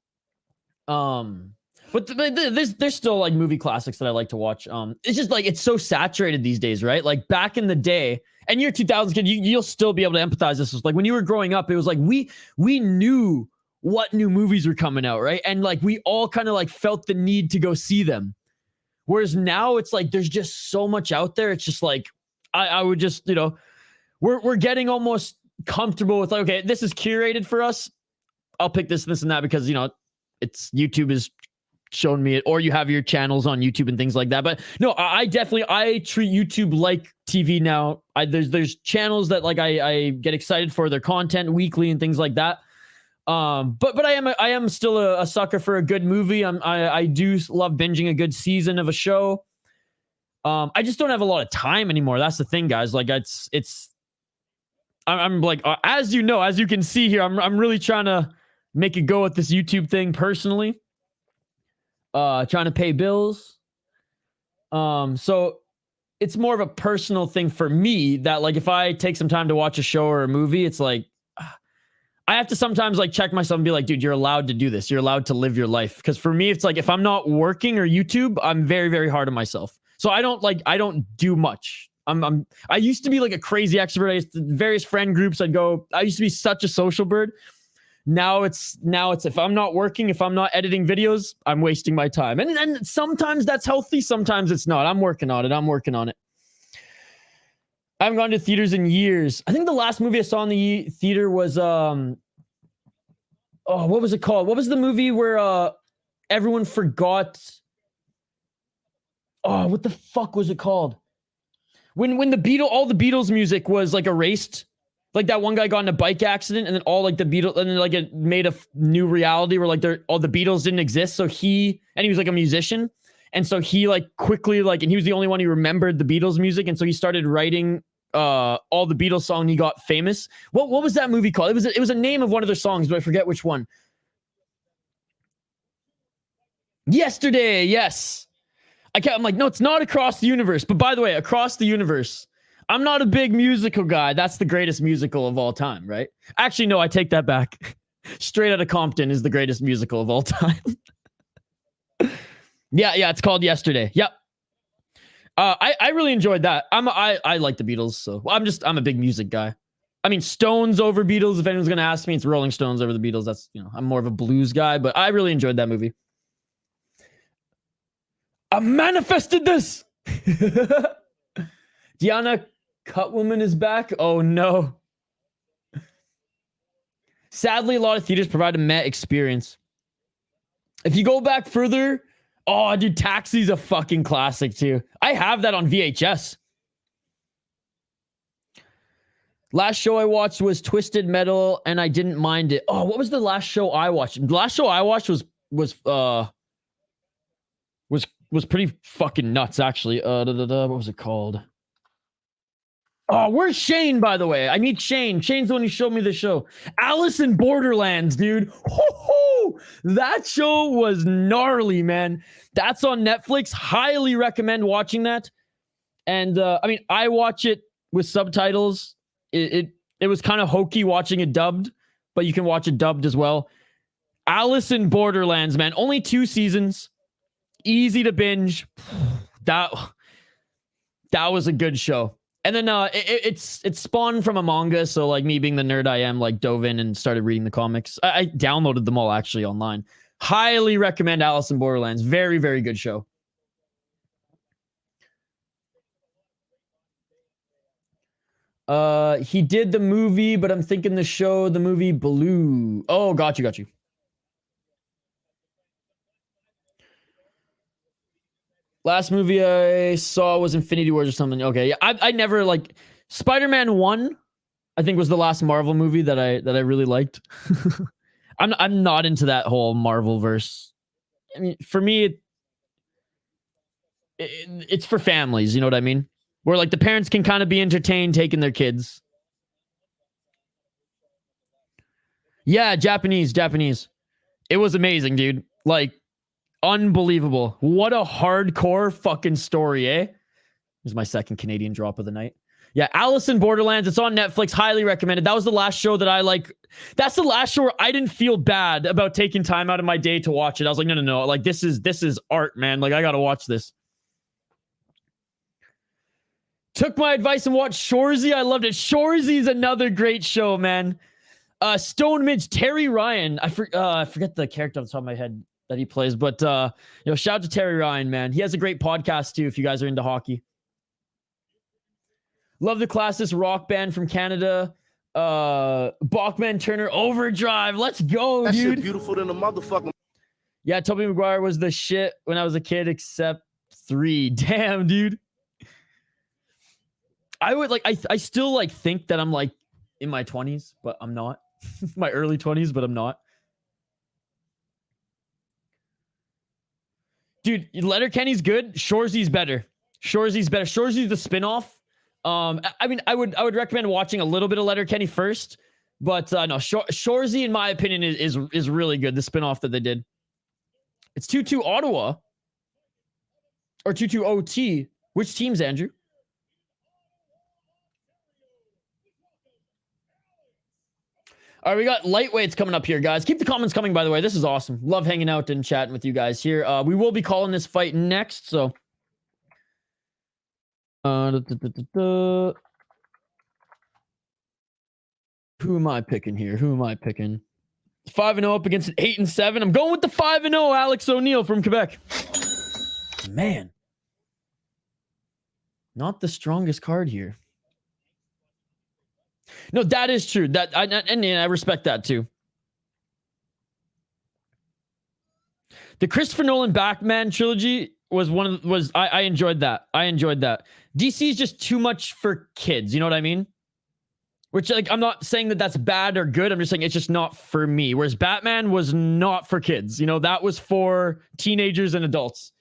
But there's still like movie classics that I like to watch. It's just like it's so saturated these days, right? Like back in the day, and year 2000s, kid, you'll still be able to empathize this. It's like when you were growing up, it was like we knew what new movies were coming out, right? And like we all kind of like felt the need to go see them. Whereas now it's like there's just so much out there. It's just like I would just, you know, we're getting almost comfortable with like, okay, this is curated for us. I'll pick this and that because, you know, it's YouTube is showing me it, or you have your channels on YouTube and things like that. But no, I definitely treat YouTube like TV now. There's channels that like I get excited for their content weekly and things like that. But I am still a sucker for a good movie. I do love binging a good season of a show. I just don't have a lot of time anymore. That's the thing, guys. Like I'm like, as you know, as you can see here, I'm really trying to make it go with this YouTube thing personally. Trying to pay bills. So it's more of a personal thing for me that like, if I take some time to watch a show or a movie, it's like, I have to sometimes like check myself and be like, dude, you're allowed to do this. You're allowed to live your life. Because for me, it's like, if I'm not working or YouTube, I'm very, very hard on myself. So I don't do much. I used to be like a crazy extrovert. I used to various friend groups. I used to be such a social bird. Now it's if I'm not working, if I'm not editing videos, I'm wasting my time. And sometimes that's healthy. Sometimes it's not. I'm working on it. I haven't gone to theaters in years. I think the last movie I saw in the theater was what was it called? What was the movie where everyone forgot? Oh, what the fuck was it called? When all the Beatles music was like erased. Like that one guy got in a bike accident and then all like the Beatles, and then like it made a new reality where like all the Beatles didn't exist. So he was like a musician. And so he like quickly like, and he was the only one who remembered the Beatles music. And so he started writing all the Beatles songs and he got famous. What was that movie called? It was a name of one of their songs, but I forget which one. Yesterday, yes. I'm like, no, it's not Across the Universe. But by the way, Across the Universe, I'm not a big musical guy. That's the greatest musical of all time, right? Actually, no, I take that back. Straight Outta Compton is the greatest musical of all time. Yeah, it's called Yesterday. Yep. I really enjoyed that. I like the Beatles, so I'm a big music guy. I mean, Stones over Beatles. If anyone's gonna ask me, it's Rolling Stones over the Beatles. That's, you know, I'm more of a blues guy, but I really enjoyed that movie. I manifested this. Diana Cutwoman is back. Oh no. Sadly, a lot of theaters provide a Met experience. If you go back further, oh, dude, Taxi's a fucking classic too. I have that on VHS. Last show I watched was Twisted Metal, and I didn't mind it. Oh, what was the last show I watched? The last show I watched was pretty fucking nuts, actually. What was it called? Oh, where's Shane, by the way? I need Shane. Shane's the one who showed me the show. Alice in Borderlands, dude. Hoo-hoo! That show was gnarly, man. That's on Netflix. Highly recommend watching that. And, I mean, I watch it with subtitles. It was kind of hokey watching it dubbed, but you can watch it dubbed as well. Alice in Borderlands, man. Only 2 seasons. Easy to binge. That was a good show. And then it's spawned from a manga, so like me being the nerd I am, like dove in and started reading the comics. I downloaded them all actually online. Highly recommend Alice in Borderlands. Very, very good show. He did the movie, but I'm thinking the movie Blue. Oh, got you. Last movie I saw was Infinity Wars or something. Okay, yeah, I never like Spider-Man 1. I think was the last Marvel movie that I really liked. I'm not into that whole Marvel verse. I mean, for me, it's for families. You know what I mean? Where like the parents can kind of be entertained taking their kids. Yeah, Japanese. It was amazing, dude. Like, unbelievable. What a hardcore fucking story, eh? Here's my second Canadian drop of the night. Yeah, Alice in Borderlands. It's on Netflix. Highly recommended. That was the last show that I like. That's the last show where I didn't feel bad about taking time out of my day to watch it. I was like, no. Like, this is art, man. Like, I gotta watch this. Took my advice and watched Shoresy. I loved it. Shoresy's another great show, man. Stone Midge, Terry Ryan. I forget the character on the top of my head that he plays, but shout out to Terry Ryan, man. He has a great podcast too if you guys are into hockey. Love the classist rock band from Canada. Bachman Turner Overdrive. Let's go, that dude. Shit beautiful than a motherfucker. Yeah, Tobey Maguire was the shit when I was a kid, except 3. Damn, dude. I would like I still like think that I'm like in my 20s, but I'm not. My early 20s, but I'm not. Dude, Letterkenny's good. Shoresy's better. Shoresy's the spinoff. I mean, I would recommend watching a little bit of Letterkenny first, but no, Shoresy, in my opinion, is really good. The spinoff that they did. It's 2-2 Ottawa or 2-2 OT. Which teams, Andrew? All right, we got lightweights coming up here, guys. Keep the comments coming, by the way. This is awesome. Love hanging out and chatting with you guys here. We will be calling this fight next, so... Who am I picking here? 5-0 up against an 8-7. I'm going with the 5-0 Alex O'Neill from Quebec. Man. Not the strongest card here. No, that is true. I respect that too. The Christopher Nolan Batman trilogy was I enjoyed that. DC is just too much for kids. You know what I mean? Which, like, I'm not saying that that's bad or good. I'm just saying it's just not for me. Whereas Batman was not for kids. You know, that was for teenagers and adults.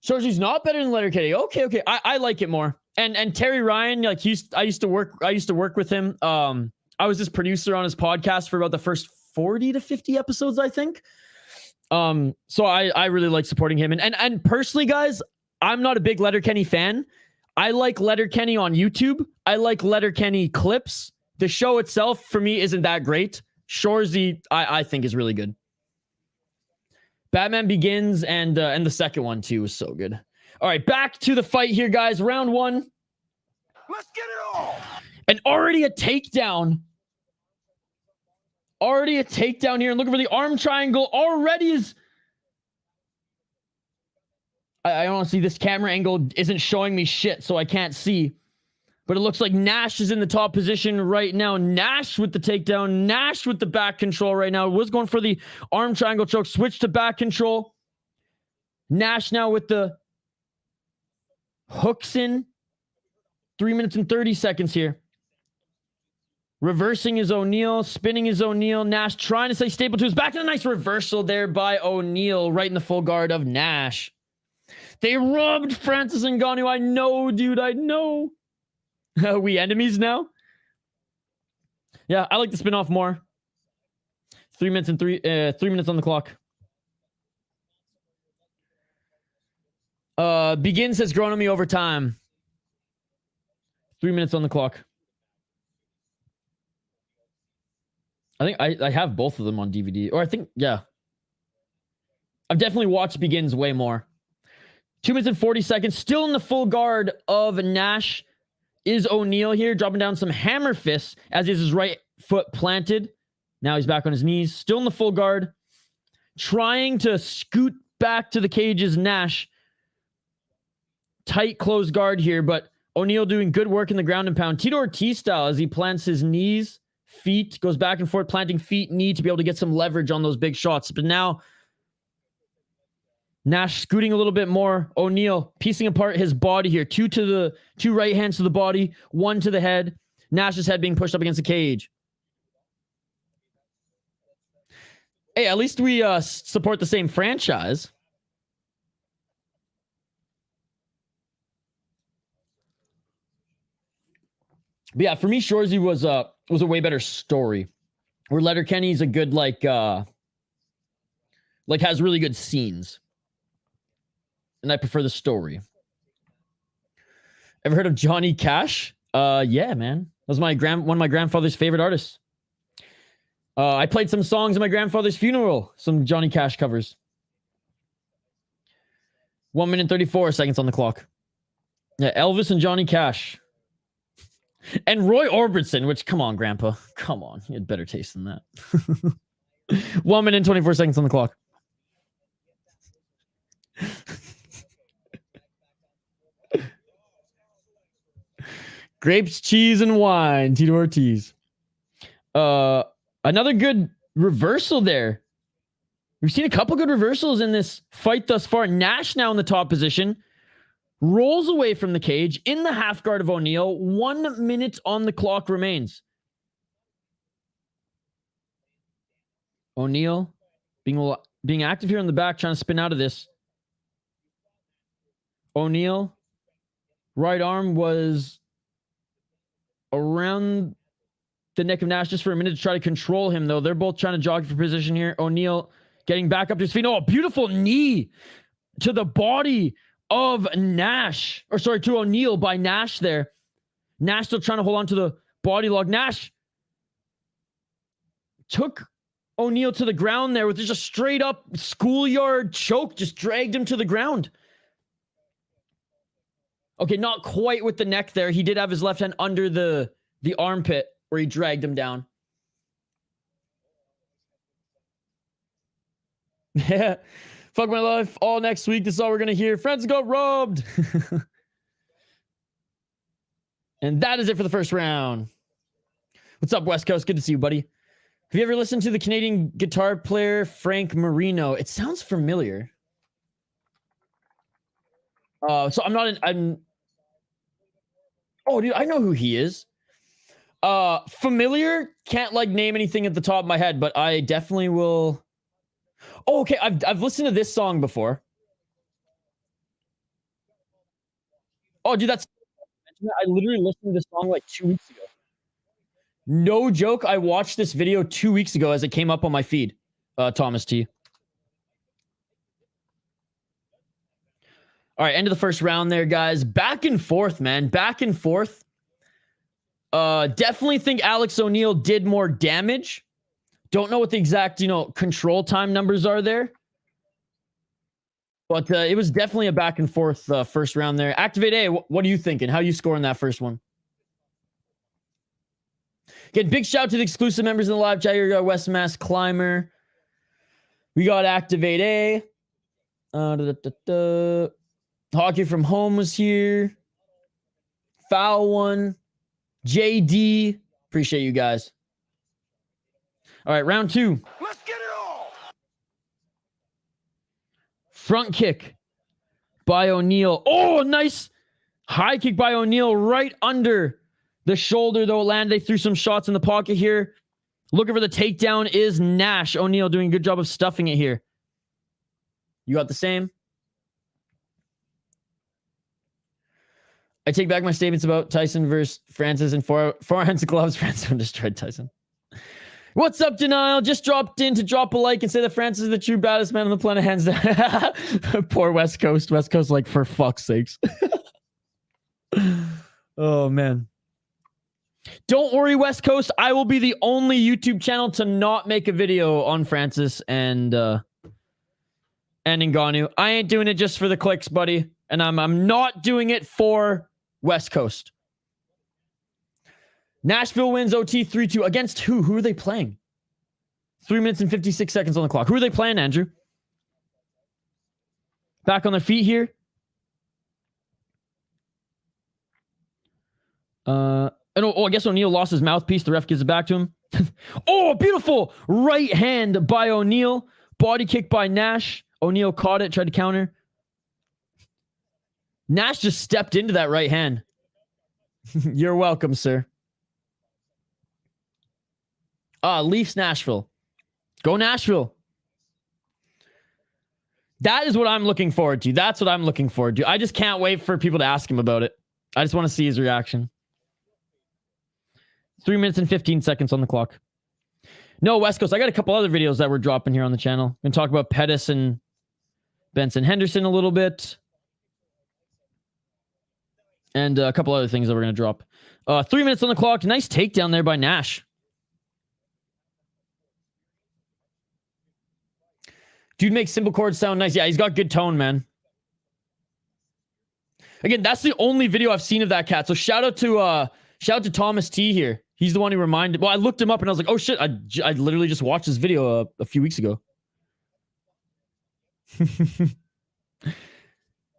Shoresy's not better than Letterkenny. Okay. I like it more. And Terry Ryan, like I used to work with him. I was his producer on his podcast for about the first 40 to 50 episodes, I think. So I really like supporting him. And personally, guys, I'm not a big Letterkenny fan. I like Letterkenny on YouTube. I like Letterkenny clips. The show itself, for me, isn't that great. Shoresy, I think, is really good. Batman Begins and the second one, too, was so good. All right, back to the fight here, guys. Round 1. Let's get it all. And already a takedown. Here. And looking for the arm triangle. Already is... I honestly, this camera angle isn't showing me shit, so I can't see. But it looks like Nash is in the top position right now. Nash with the takedown. Nash with the back control right now. Was going for the arm triangle choke. Switch to back control. Nash now with the hooks in. 3 minutes and 30 seconds here. Reversing is O'Neill. Spinning is O'Neill. Nash trying to stay stable to his back. And a nice reversal there by O'Neill. Right in the full guard of Nash. They rubbed Francis Ngannou. I know, dude. I know. Are we enemies now? Yeah, I like the spin off more. 3 minutes and 3 minutes on the clock. Begins has grown on me over time. 3 minutes on the clock. I think I have both of them on DVD. Or I think, yeah. I've definitely watched Begins way more. 2 minutes and 40 seconds. Still in the full guard of Nash is O'Neal here, dropping down some hammer fists as is his right foot planted. Now he's back on his knees. Still in the full guard. Trying to scoot back to the cage is Nash. Tight closed guard here, but O'Neal doing good work in the ground and pound. Tito Ortiz style as he plants his knees, feet, goes back and forth, planting feet, knee to be able to get some leverage on those big shots. But now Nash scooting a little bit more. O'Neal piecing apart his body here. Two right hands to the body, one to the head. Nash's head being pushed up against the cage. Hey, at least we support the same franchise. But yeah, for me, Shorzy was a way better story. Where Letterkenny's a good like has really good scenes. And I prefer the story. Ever heard of Johnny Cash? Yeah, man. That was one of my grandfather's favorite artists. I played some songs at my grandfather's funeral. Some Johnny Cash covers. 1 minute 34 seconds on the clock. Yeah, Elvis and Johnny Cash. And Roy Orbison, which, come on, Grandpa. Come on. You had better taste than that. 1 minute 24 seconds on the clock. Grapes, cheese, and wine. Tito Ortiz. Another good reversal there. We've seen a couple good reversals in this fight thus far. Nash now in the top position. Rolls away from the cage in the half guard of O'Neal. 1 minute on the clock remains. O'Neal being active here in the back, trying to spin out of this. O'Neal, right arm was around the neck of Nash just for a minute to try to control him, though. They're both trying to jog for position here. O'Neal getting back up to his feet. Oh, a beautiful knee to the body of Nash. Or sorry, to O'Neal by Nash there. Nash still trying to hold on to the body lock. Nash took O'Neal to the ground there with just a straight up schoolyard choke. Just dragged him to the ground. Okay, not quite with the neck there. He did have his left hand under the armpit where he dragged him down. Yeah. Fuck my life all next week. This is all we're going to hear. Friends got robbed. And that is it for the first round. What's up, West Coast? Good to see you, buddy. Have you ever listened to the Canadian guitar player Frank Marino? It sounds familiar. So oh, dude, I know who he is. Familiar, can't like name anything at the top of my head, but I definitely will. Oh, okay, I've listened to this song before. Oh, dude, I literally listened to this song like 2 weeks ago. No joke, I watched this video 2 weeks ago as it came up on my feed. Thomas T. All right, end of the first round there, guys. Back and forth, man. Back and forth. Definitely think Alex O'Neal did more damage. Don't know what the exact, control time numbers are there. But it was definitely a back and forth first round there. Activate A, what are you thinking? How are you scoring that first one? Again, big shout out to the exclusive members in the live chat here. We got West Mass Climber. We got Activate A. Hockey from Home was here. Foul one. JD. Appreciate you guys. All right, round two. Let's get it all. Front kick by O'Neal. Oh, nice high kick by O'Neal right under the shoulder, though. They threw some shots in the pocket here. Looking for the takedown is Nash. O'Neal doing a good job of stuffing it here. You got the same? I take back my statements about Tyson versus Francis and forehands and gloves. Francis destroyed Tyson. What's up, Denial? Just dropped in to drop a like and say that Francis is the true baddest man on the planet, hands down. Poor West Coast. West Coast, like, for fuck's sakes. Oh, man. Don't worry, West Coast. I will be the only YouTube channel to not make a video on Francis and Ngannou. I ain't doing it just for the clicks, buddy. And I'm not doing it for West Coast. Nashville wins OT 3-2 against who? Who are they playing? 3 minutes and 56 seconds on the clock. Who are they playing, Andrew? Back on their feet here. I guess O'Neal lost his mouthpiece. The ref gives it back to him. Oh, beautiful right hand by O'Neal. Body kick by Nash. O'Neal caught it, tried to counter. Nash just stepped into that right hand. You're welcome, sir. Leafs Nashville. Go Nashville. That is what I'm looking forward to. That's what I'm looking forward to. I just can't wait for people to ask him about it. I just want to see his reaction. 3 minutes and 15 seconds on the clock. No, West Coast. I got a couple other videos that we're dropping here on the channel. I'm going to talk about Pettis and Benson Henderson a little bit. And a couple other things that we're going to drop. 3 minutes on the clock. Nice takedown there by Nash. Dude makes cymbal chords sound nice. Yeah, he's got good tone, man. Again, that's the only video I've seen of that cat. So shout out to Thomas T here. He's the one who reminded. Well, I looked him up and I was like, oh shit, I literally just watched this video a few weeks ago.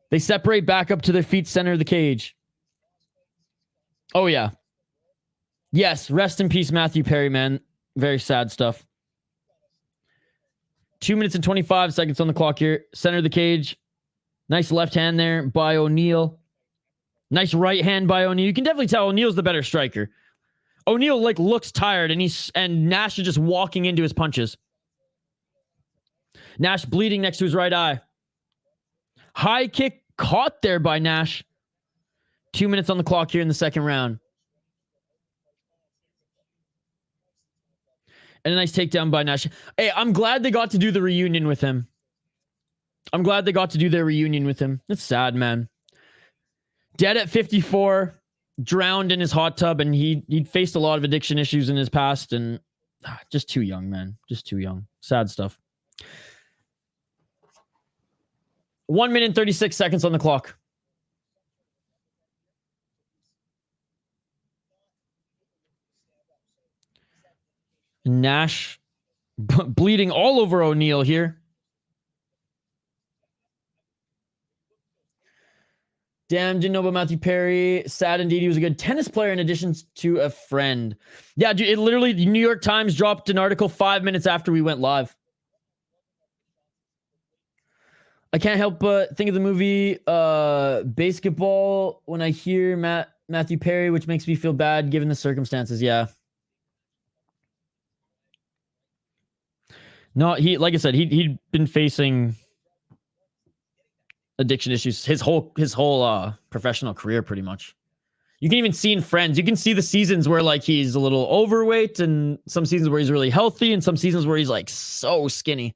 They separate back up to their feet, center of the cage. Oh yeah. Yes, rest in peace, Matthew Perry, man. Very sad stuff. 2 minutes and 25 seconds on the clock here. Center of the cage. Nice left hand there by O'Neal. Nice right hand by O'Neal. You can definitely tell O'Neal's the better striker. O'Neal looks tired and Nash is just walking into his punches. Nash bleeding next to his right eye. High kick caught there by Nash. 2 minutes on the clock here in the second round. And a nice takedown by Nash. Hey, I'm glad they got to do the reunion with him. I'm glad they got to do their reunion with him. It's sad, man. Dead at 54, drowned in his hot tub, and he'd faced a lot of addiction issues in his past, and just too young, man. Just too young. Sad stuff. 1 minute and 36 seconds on the clock. Nash bleeding all over O'Neal here. Damn, didn't know about Matthew Perry. Sad indeed. He was a good tennis player in addition to a friend. Yeah, dude, it literally, the New York Times dropped an article 5 minutes after we went live. I can't help but think of the movie Basketball when I hear Matthew Perry, which makes me feel bad given the circumstances. Yeah. No, like I said, he'd been facing addiction issues his whole professional career, pretty much. You can even see in Friends, you can see the seasons where like he's a little overweight, and some seasons where he's really healthy, and some seasons where he's like so skinny.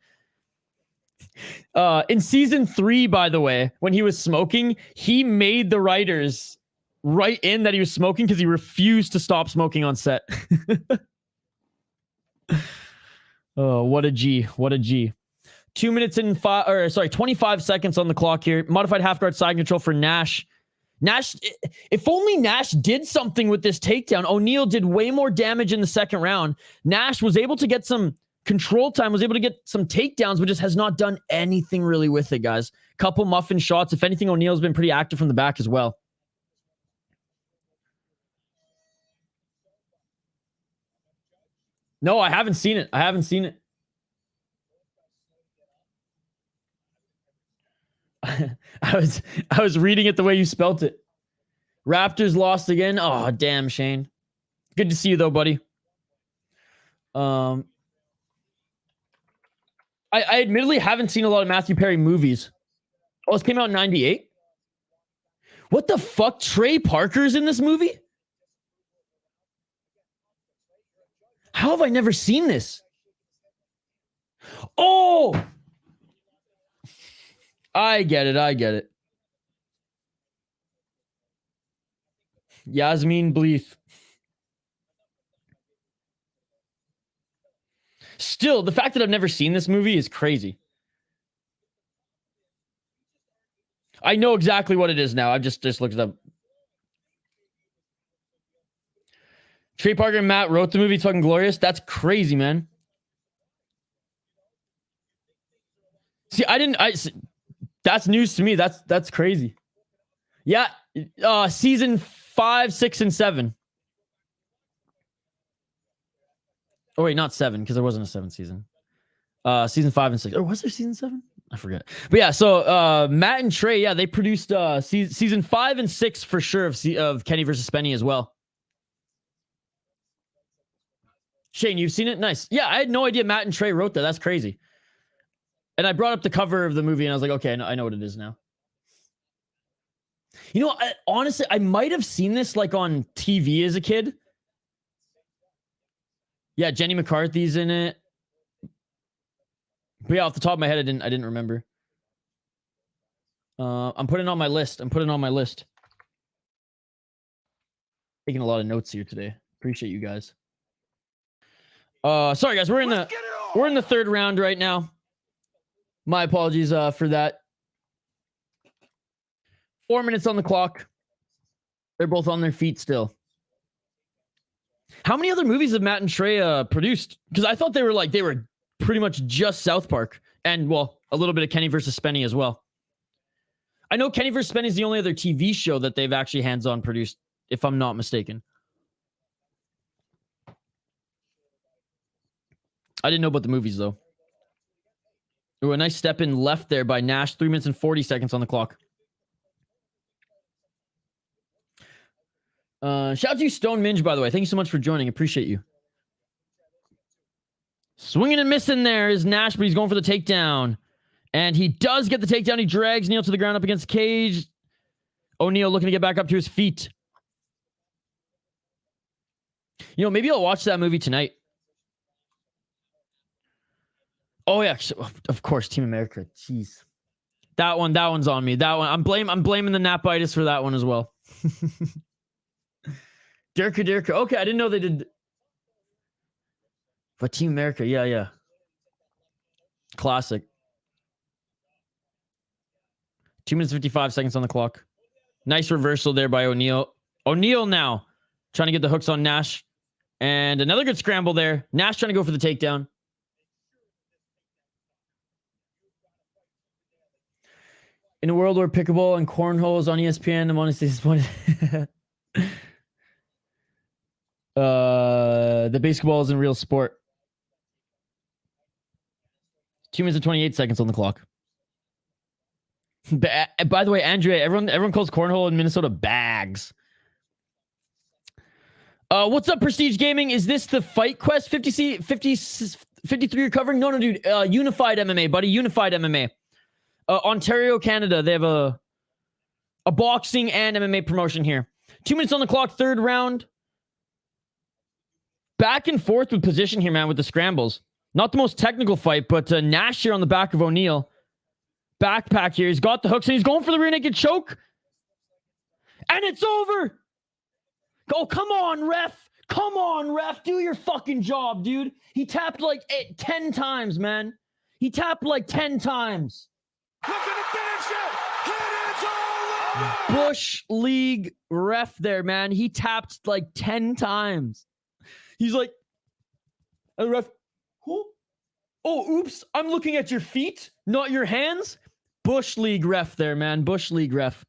In season 3, by the way, when he was smoking, he made the writers write in that he was smoking because he refused to stop smoking on set. Oh, what a G. What a G. 2 minutes and 25 seconds on the clock here. Modified half guard side control for Nash. Nash, if only Nash did something with this takedown. O'Neal did way more damage in the second round. Nash was able to get some control time, was able to get some takedowns, but just has not done anything really with it, guys. Couple muffin shots. If anything, O'Neal's been pretty active from the back as well. No, I haven't seen it. I haven't seen it. I was reading it the way you spelt it. Raptors lost again. Oh, damn, Shane. Good to see you though, buddy. I admittedly haven't seen a lot of Matthew Perry movies. Oh, this came out in 98? What the fuck? Trey Parker's in this movie? How have I never seen this? Oh! I get it. I get it. Yasmin Bleeth. Still, the fact that I've never seen this movie is crazy. I know exactly what it is now. I've just looked it up. Trey Parker and Matt wrote the movie. It's fucking glorious. That's crazy, man. See, that's news to me. That's crazy. Yeah. Season 5, 6, and 7. Oh, wait, not 7, because there wasn't a 7th season. Season 5 and 6. Or was there season 7? I forget. But yeah, so Matt and Trey, yeah, they produced season 5 and 6 for sure of Kenny versus Spenny as well. Shane, you've seen it? Nice. Yeah, I had no idea Matt and Trey wrote that. That's crazy. And I brought up the cover of the movie and I was like, okay, I know what it is now. You know, honestly, I might have seen this like on TV as a kid. Yeah, Jenny McCarthy's in it. But yeah, off the top of my head, I didn't remember. I'm putting it on my list. Taking a lot of notes here today. Appreciate you guys. Sorry guys, we're in the third round right now. My apologies for that. 4 minutes on the clock. They're both on their feet still. How many other movies have Matt and Trey produced? Because I thought they were pretty much just South Park and, well, a little bit of Kenny versus Spenny as well. I know Kenny versus Spenny is the only other TV show that they've actually hands-on produced, if I'm not mistaken. I didn't know about the movies, though. Ooh, a nice step in left there by Nash. 3 minutes and 40 seconds on the clock. Shout out to you, Stone Minge, by the way. Thank you so much for joining. Appreciate you. Swinging and missing there is Nash, but he's going for the takedown. And he does get the takedown. He drags Neil to the ground up against the cage. O'Neal looking to get back up to his feet. You know, maybe I'll watch that movie tonight. Oh, yeah. Of course, Team America. Jeez. That one's on me. That one. I'm blaming the napitis for that one as well. Dirka. Okay, I didn't know they did. But Team America, yeah. Classic. 2 minutes 55 seconds on the clock. Nice reversal there by O'Neal. O'Neal now trying to get the hooks on Nash. And another good scramble there. Nash trying to go for the takedown. In a world where pickleball and cornhole is on ESPN, I'm honestly disappointed. The basketball is a real sport. 2 minutes and 28 seconds on the clock. By the way, Andrea, everyone calls cornhole in Minnesota bags. What's up, Prestige Gaming? Is this the Fight Quest 53 you're covering? No, dude. Unified MMA, buddy. Unified MMA. Ontario, Canada. They have a boxing and MMA promotion here. 2 minutes on the clock, third round. Back and forth with position here, man, with the scrambles. Not the most technical fight, but Nash here on the back of O'Neal. Backpack here. He's got the hooks, and he's going for the rear naked choke. And it's over. Oh, come on, ref. Come on, ref. Do your fucking job, dude. He tapped like 10 times, man. He tapped like 10 times. Look at the finish it. And it's all over. Bush League ref there, man. He tapped like 10 times. He's like, ref, who? Oh, oops. I'm looking at your feet, not your hands. Bush League ref there, man. Bush League ref.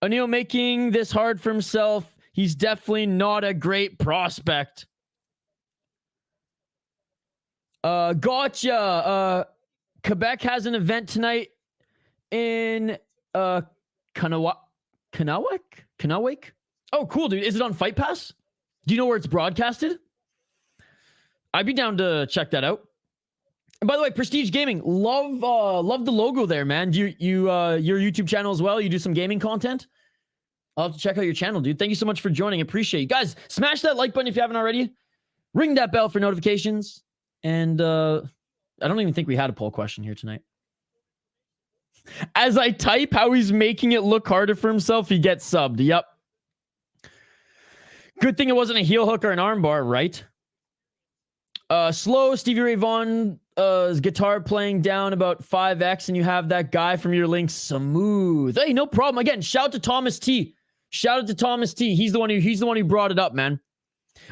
O'Neal making this hard for himself. He's definitely not a great prospect. Gotcha. Quebec has an event tonight in Kanawak? Oh, cool, dude. Is it on Fight Pass? Do you know where it's broadcasted? I'd be down to check that out. And by the way, Prestige Gaming, love the logo there, man. Your YouTube channel as well. You do some gaming content. I'll have to check out your channel, dude. Thank you so much for joining. Appreciate you guys. Smash that like button if you haven't already. Ring that bell for notifications. And I don't even think we had a poll question here tonight. As I type how he's making it look harder for himself, he gets subbed. Yep. Good thing it wasn't a heel hook or an armbar, right? Slow, Stevie Ray Vaughan guitar playing down about 5x and you have that guy from your link smooth. Hey, no problem. Again, shout out to Thomas T. Shout out to Thomas T. He's the one who brought it up, man.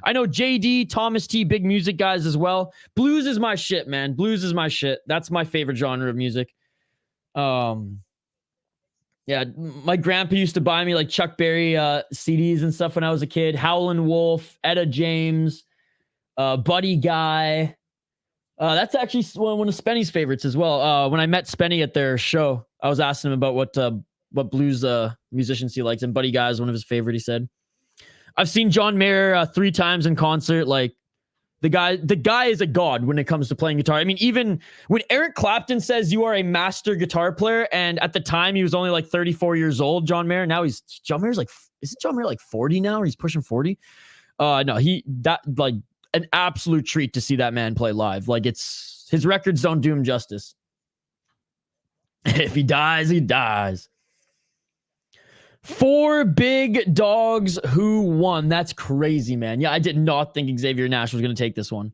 I know JD, Thomas T, big music guys as well. Blues is my shit, man. Blues is my shit. That's my favorite genre of music. Yeah, my grandpa used to buy me like Chuck Berry CDs and stuff when I was a kid. Howlin' Wolf, Etta James, Buddy Guy. That's actually one of Spenny's favorites as well. When I met Spenny at their show, I was asking him about what blues musicians he likes, and Buddy Guy is one of his favorite, he said. I've seen John Mayer 3 times in concert. Like, the guy is a god when it comes to playing guitar. I mean, even when Eric Clapton says you are a master guitar player, and at the time he was only like 34 years old, John Mayer. Now John Mayer's like, isn't John Mayer like 40 now? Or he's pushing 40. No, like an absolute treat to see that man play live. Like, his records don't do him justice. If he dies, he dies. 4 big dogs who won. That's crazy, man. Yeah, I did not think Xavier Nash was going to take this one.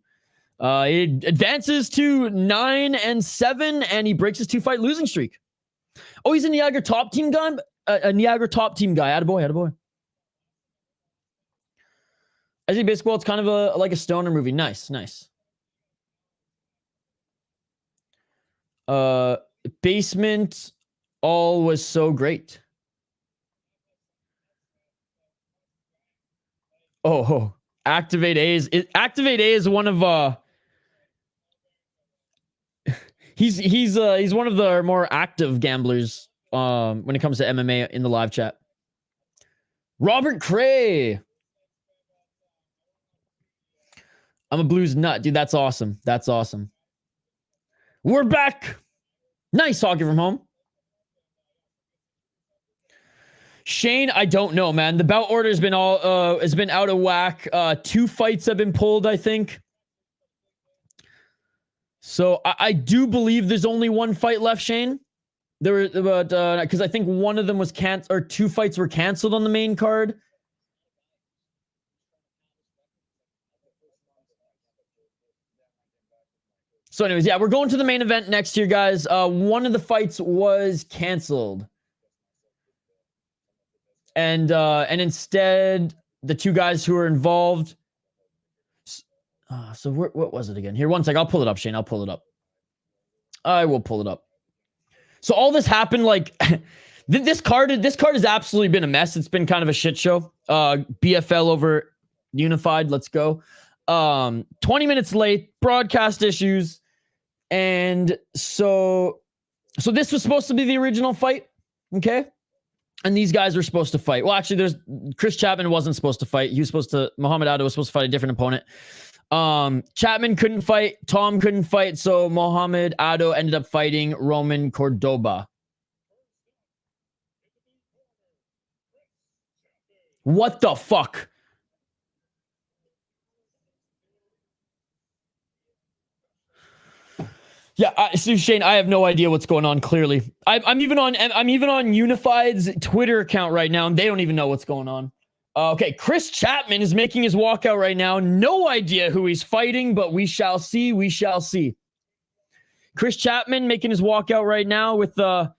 He advances to 9-7, and he breaks his 2-fight losing streak. Oh, he's a Niagara top team guy? A Niagara top team guy. Attaboy. I think baseball, it's kind of like a stoner movie. Nice. Basement all was so great. Oh, Activate A is one of he's one of the more active gamblers when it comes to MMA in the live chat. Robert Cray. I'm a blues nut, dude. That's awesome. We're back. Nice hockey from home. Shane, I don't know, man. The bout order has been out of whack. 2 fights have been pulled, I think. So I do believe there's only 1 fight left, Shane. There were because I think one of them was canceled, or 2 fights were canceled on the main card. So, anyways, yeah, we're going to the main event next year, guys. One of the fights was canceled. And instead, the 2 guys who were involved. So what was it again? Here, one sec. I'll pull it up, Shane. I'll pull it up. I will pull it up. So all this happened like this card has absolutely been a mess. It's been kind of a shit show. BFL over Unified. Let's go. 20 minutes late. Broadcast issues, and so this was supposed to be the original fight. Okay. And these guys were supposed to fight. Well, actually, Chris Chapman wasn't supposed to fight. Mohamed Addo was supposed to fight a different opponent. Chapman couldn't fight. Tom couldn't fight. So Mohamed Addo ended up fighting Roman Córdoba. What the fuck? Yeah, so Shane, I have no idea what's going on. Clearly, I'm even on Unified's Twitter account right now, and they don't even know what's going on. Okay, Chris Chapman is making his walkout right now. No idea who he's fighting, but we shall see. We shall see. Chris Chapman making his walkout right now with the,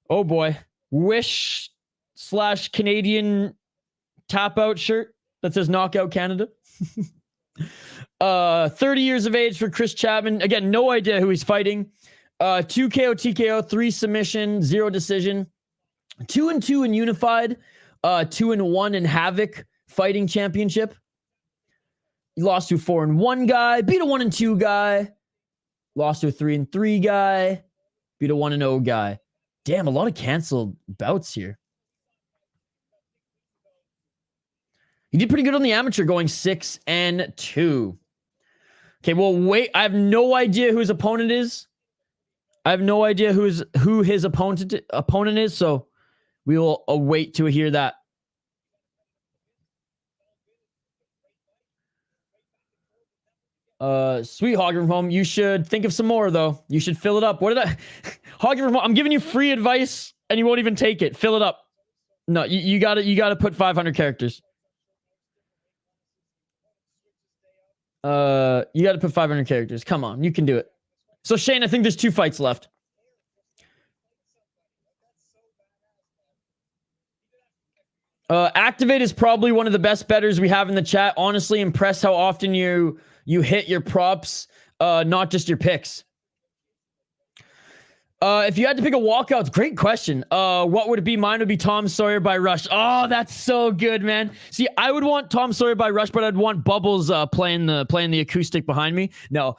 oh boy, Wish/Canadian tap out shirt that says Knockout Canada. 30 years of age for Chris Chapman. Again, no idea who he's fighting. 2 KO, TKO, 3 submission, 0 decision. 2-2 in Unified. 2-1 in Havoc Fighting Championship. He lost to a 4-1 guy. Beat a 1-2 guy. Lost to a 3-3 guy. Beat a 1-0 guy. Damn, a lot of canceled bouts here. He did pretty good on the amateur, going 6-2. Okay, well, wait. I have no idea who his opponent is. I have no idea who his opponent is, so we will await to hear that. Sweet Hogger from home. You should think of some more, though. You should fill it up. What did I... Hogger from home, I'm giving you free advice, and you won't even take it. Fill it up. No, you gotta put 500 characters. You got to put 500 characters. Come on, you can do it. So Shane, I think there's 2 fights left. Activate is probably one of the best bettors we have in the chat. Honestly, impressed how often you hit your props, not just your picks. If you had to pick a walkout, great question. What would it be? Mine would be Tom Sawyer by Rush. Oh, that's so good, man. See, I would want Tom Sawyer by Rush, but I'd want Bubbles playing the acoustic behind me. No.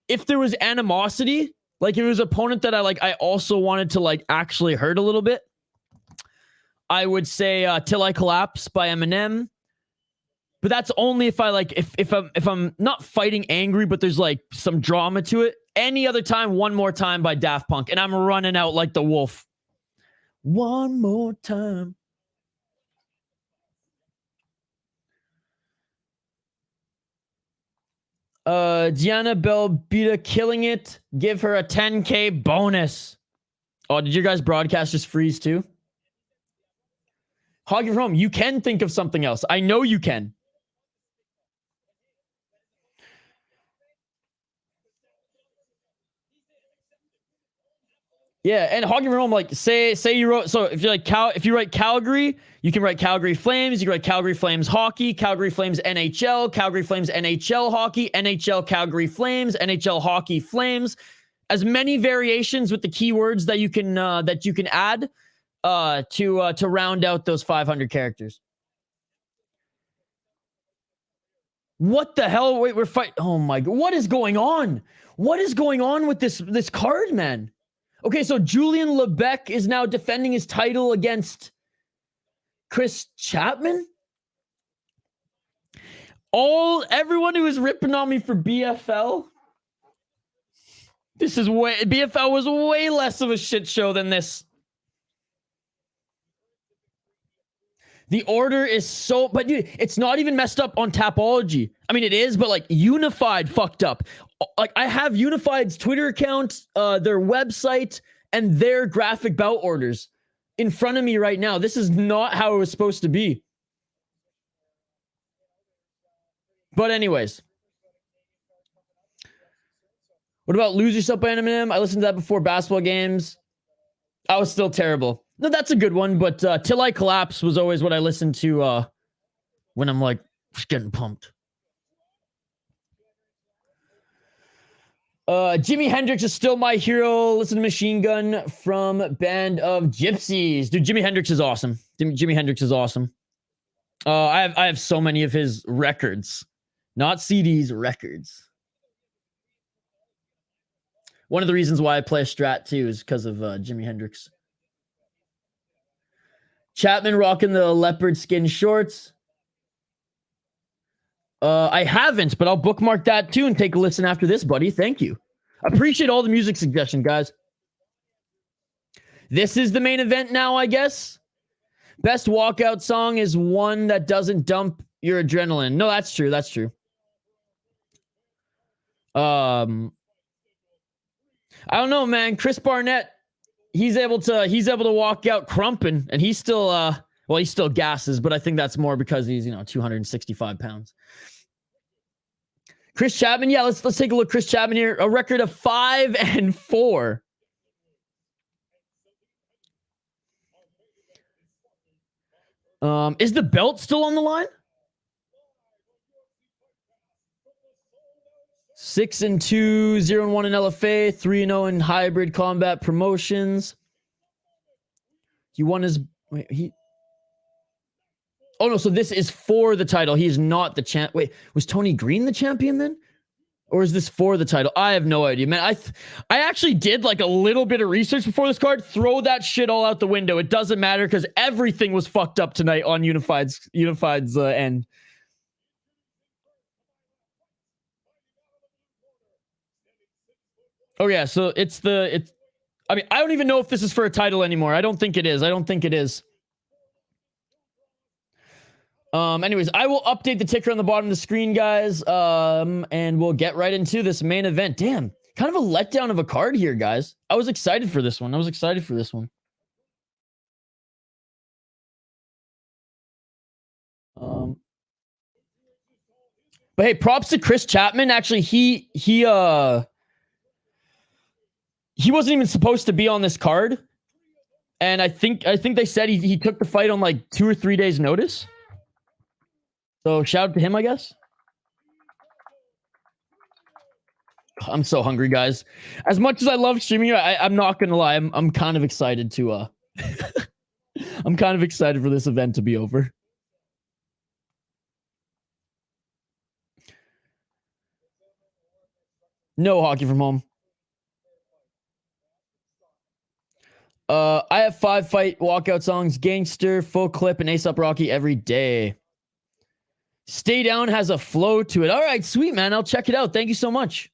If there was animosity, like if it was an opponent that I also wanted to like actually hurt a little bit, I would say Till I Collapse by Eminem. But that's only if I like if I'm not fighting angry, but there's like some drama to it. Any other time, One More Time by Daft Punk, and I'm running out like the wolf. One more time. Gianna Belbita killing it. Give her a 10K bonus. Oh, did your guys' broadcast just freeze too? Hog from home. You can think of something else. I know you can. Yeah, and Hogging from home, like say you wrote, so if you write Calgary, you can write Calgary Flames, you can write Calgary Flames hockey, Calgary Flames NHL, Calgary Flames NHL hockey, NHL Calgary Flames, NHL hockey Flames. As many variations with the keywords that you can add to round out those 500 characters. What the hell? Wait, we're fighting. Oh my god, what is going on? What is going on with this card, man? Okay, so Julien Leblanc is now defending his title against Chris Chapman. Everyone who is ripping on me for BFL. BFL was way less of a shit show than this. The order is so, but dude, it's not even messed up on Tapology. I mean, it is, but like Unified fucked up. Like I have Unified's Twitter account, their website, and their graphic bout orders in front of me right now. This is not how it was supposed to be. But anyways. What about Lose Yourself by Eminem? I listened to that before basketball games. I was still terrible. No, that's a good one, but Till I Collapse was always what I listened to when I'm like just getting pumped. Jimi Hendrix is still my hero. Listen to Machine Gun from Band of Gypsies. Dude, Jimi Hendrix is awesome. Jimi Hendrix is awesome. I have so many of his records. Not CDs, records. One of the reasons why I play Strat too is because of Jimi Hendrix. Chapman rocking the leopard skin shorts. I haven't, but I'll bookmark that too and take a listen after this, buddy. Thank you. Appreciate all the music suggestion, guys. This is the main event now, I guess. Best walkout song is one that doesn't dump your adrenaline. No, that's true. That's true. I don't know, man. Chris Barnett, he's able to walk out crumping, and he's still well, he still gasses, but I think that's more because he's 265 pounds. Chris Chapman, yeah, let's take a look. Chris Chapman here, a record of 5-4. Is the belt still on the line? 6-2, 0-1 in LFA, 3-0 in hybrid combat promotions. He won his. Wait, he. Oh no! So this is for the title. He is not the champ. Wait, was Tony Green the champion then, or is this for the title? I have no idea, man. I actually did like a little bit of research before this card. Throw that shit all out the window. It doesn't matter because everything was fucked up tonight on Unified's end. Oh yeah, so it's I mean, I don't even know if this is for a title anymore. I don't think it is. Anyways, I will update the ticker on the bottom of the screen, guys. And we'll get right into this main event. Damn, kind of a letdown of a card here, guys. I was excited for this one. But hey, props to Chris Chapman. Actually, he he wasn't even supposed to be on this card. And I think they said he took the fight on like 2 or 3 days notice. So shout out to him, I guess. I'm so hungry, guys. As much as I love streaming, I'm not gonna lie. I'm kind of excited to I'm kind of excited for this event to be over. No hockey from home. I have 5 fight walkout songs: Gangster, Full Clip, and Ace Up Rocky every day. Stay Down has a flow to it. All right, sweet, man. I'll check it out. Thank you so much.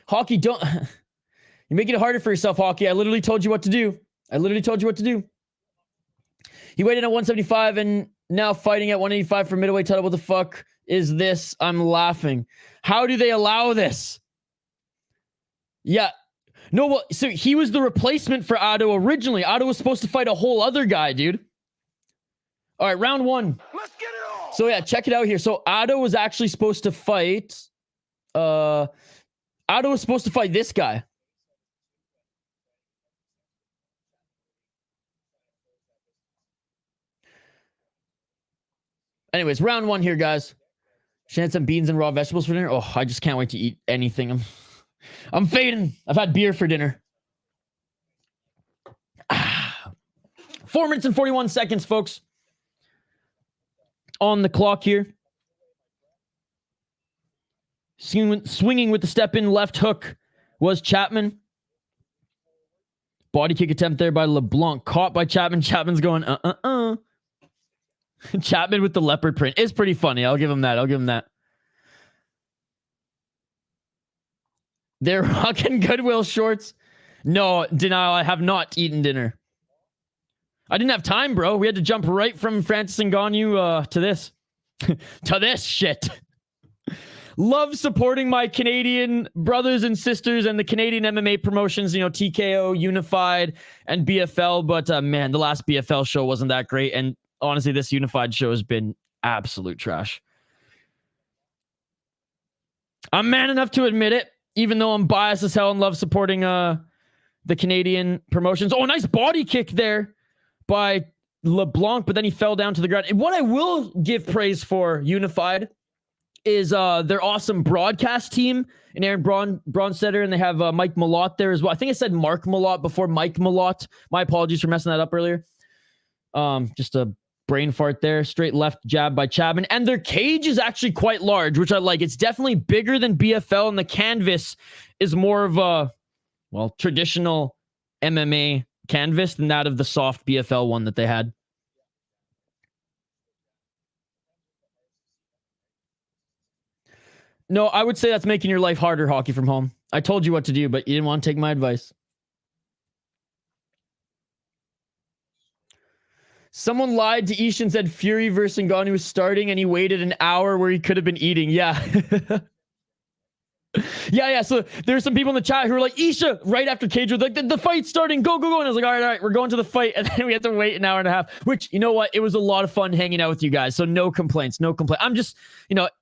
Hockey, don't... You're making it harder for yourself, Hockey. I literally told you what to do. He weighed in at 175 and now fighting at 185 for middleweight title. What the fuck is this? I'm laughing. How do they allow this? Yeah. No, well, so he was the replacement for Otto originally. Otto was supposed to fight a whole other guy, dude. All right, round 1. Let's get it on. So yeah, check it out here. So Otto was actually supposed to fight... Otto was supposed to fight this guy. Anyways, round 1 here, guys. Should I have some beans and raw vegetables for dinner? Oh, I just can't wait to eat anything. I'm fading. I've had beer for dinner. 4 minutes and 41 seconds, folks. On the clock here. Swinging with the step-in left hook was Chapman. Body kick attempt there by LeBlanc. Caught by Chapman. Chapman's going, Chapman with the leopard print is pretty funny. I'll give him that. They're rocking Goodwill shorts. No, denial. I have not eaten dinner. I didn't have time, bro. We had to jump right from Francis Ngannou to this. to this shit. Love supporting my Canadian brothers and sisters and the Canadian MMA promotions, you know, TKO, Unified, and BFL. But man, the last BFL show wasn't that great. And honestly, this Unified show has been absolute trash. I'm man enough to admit it, even though I'm biased as hell and love supporting the Canadian promotions. Oh, nice body kick there by LeBlanc, but then he fell down to the ground. And what I will give praise for Unified is their awesome broadcast team and Aaron Bronstetter, and they have Mike Malott there as well. I think I said Mark Malott before Mike Malott. My apologies for messing that up earlier. Just a brain fart there. Straight left jab by Chapman. And their cage is actually quite large, which I like. It's definitely bigger than BFL, and the canvas is more of a, well, traditional MMA canvas than that of the soft BFL one that they had. No, I would say that's making your life harder, Hockey from Home. I told you what to do, but you didn't want to take my advice. Someone lied to Ish and said Fury versus Ngannou was starting, and he waited an hour where he could have been eating. Yeah. yeah. So there's some people in the chat who were like, Isha, right after Cage was like, the fight's starting. Go. And I was like, all right, we're going to the fight. And then we had to wait an hour and a half, which, you know what? It was a lot of fun hanging out with you guys. So no complaints. I'm just,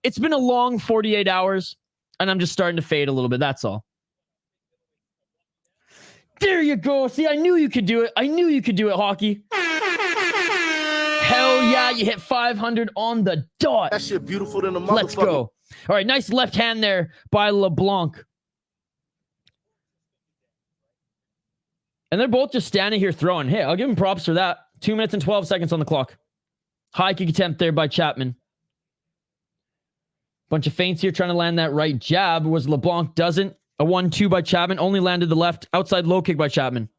it's been a long 48 hours and I'm just starting to fade a little bit. That's all. There you go. See, I knew you could do it. Hockey. Hell yeah, you hit 500 on the dot. That shit beautiful than a motherfucker. Let's go. All right, nice left hand there by LeBlanc. And they're both just standing here throwing. Hey, I'll give him props for that. 2 minutes and 12 seconds on the clock. High kick attempt there by Chapman. Bunch of feints here trying to land that right jab. Was LeBlanc doesn't. A 1-2 by Chapman. Only landed the left. Outside low kick by Chapman.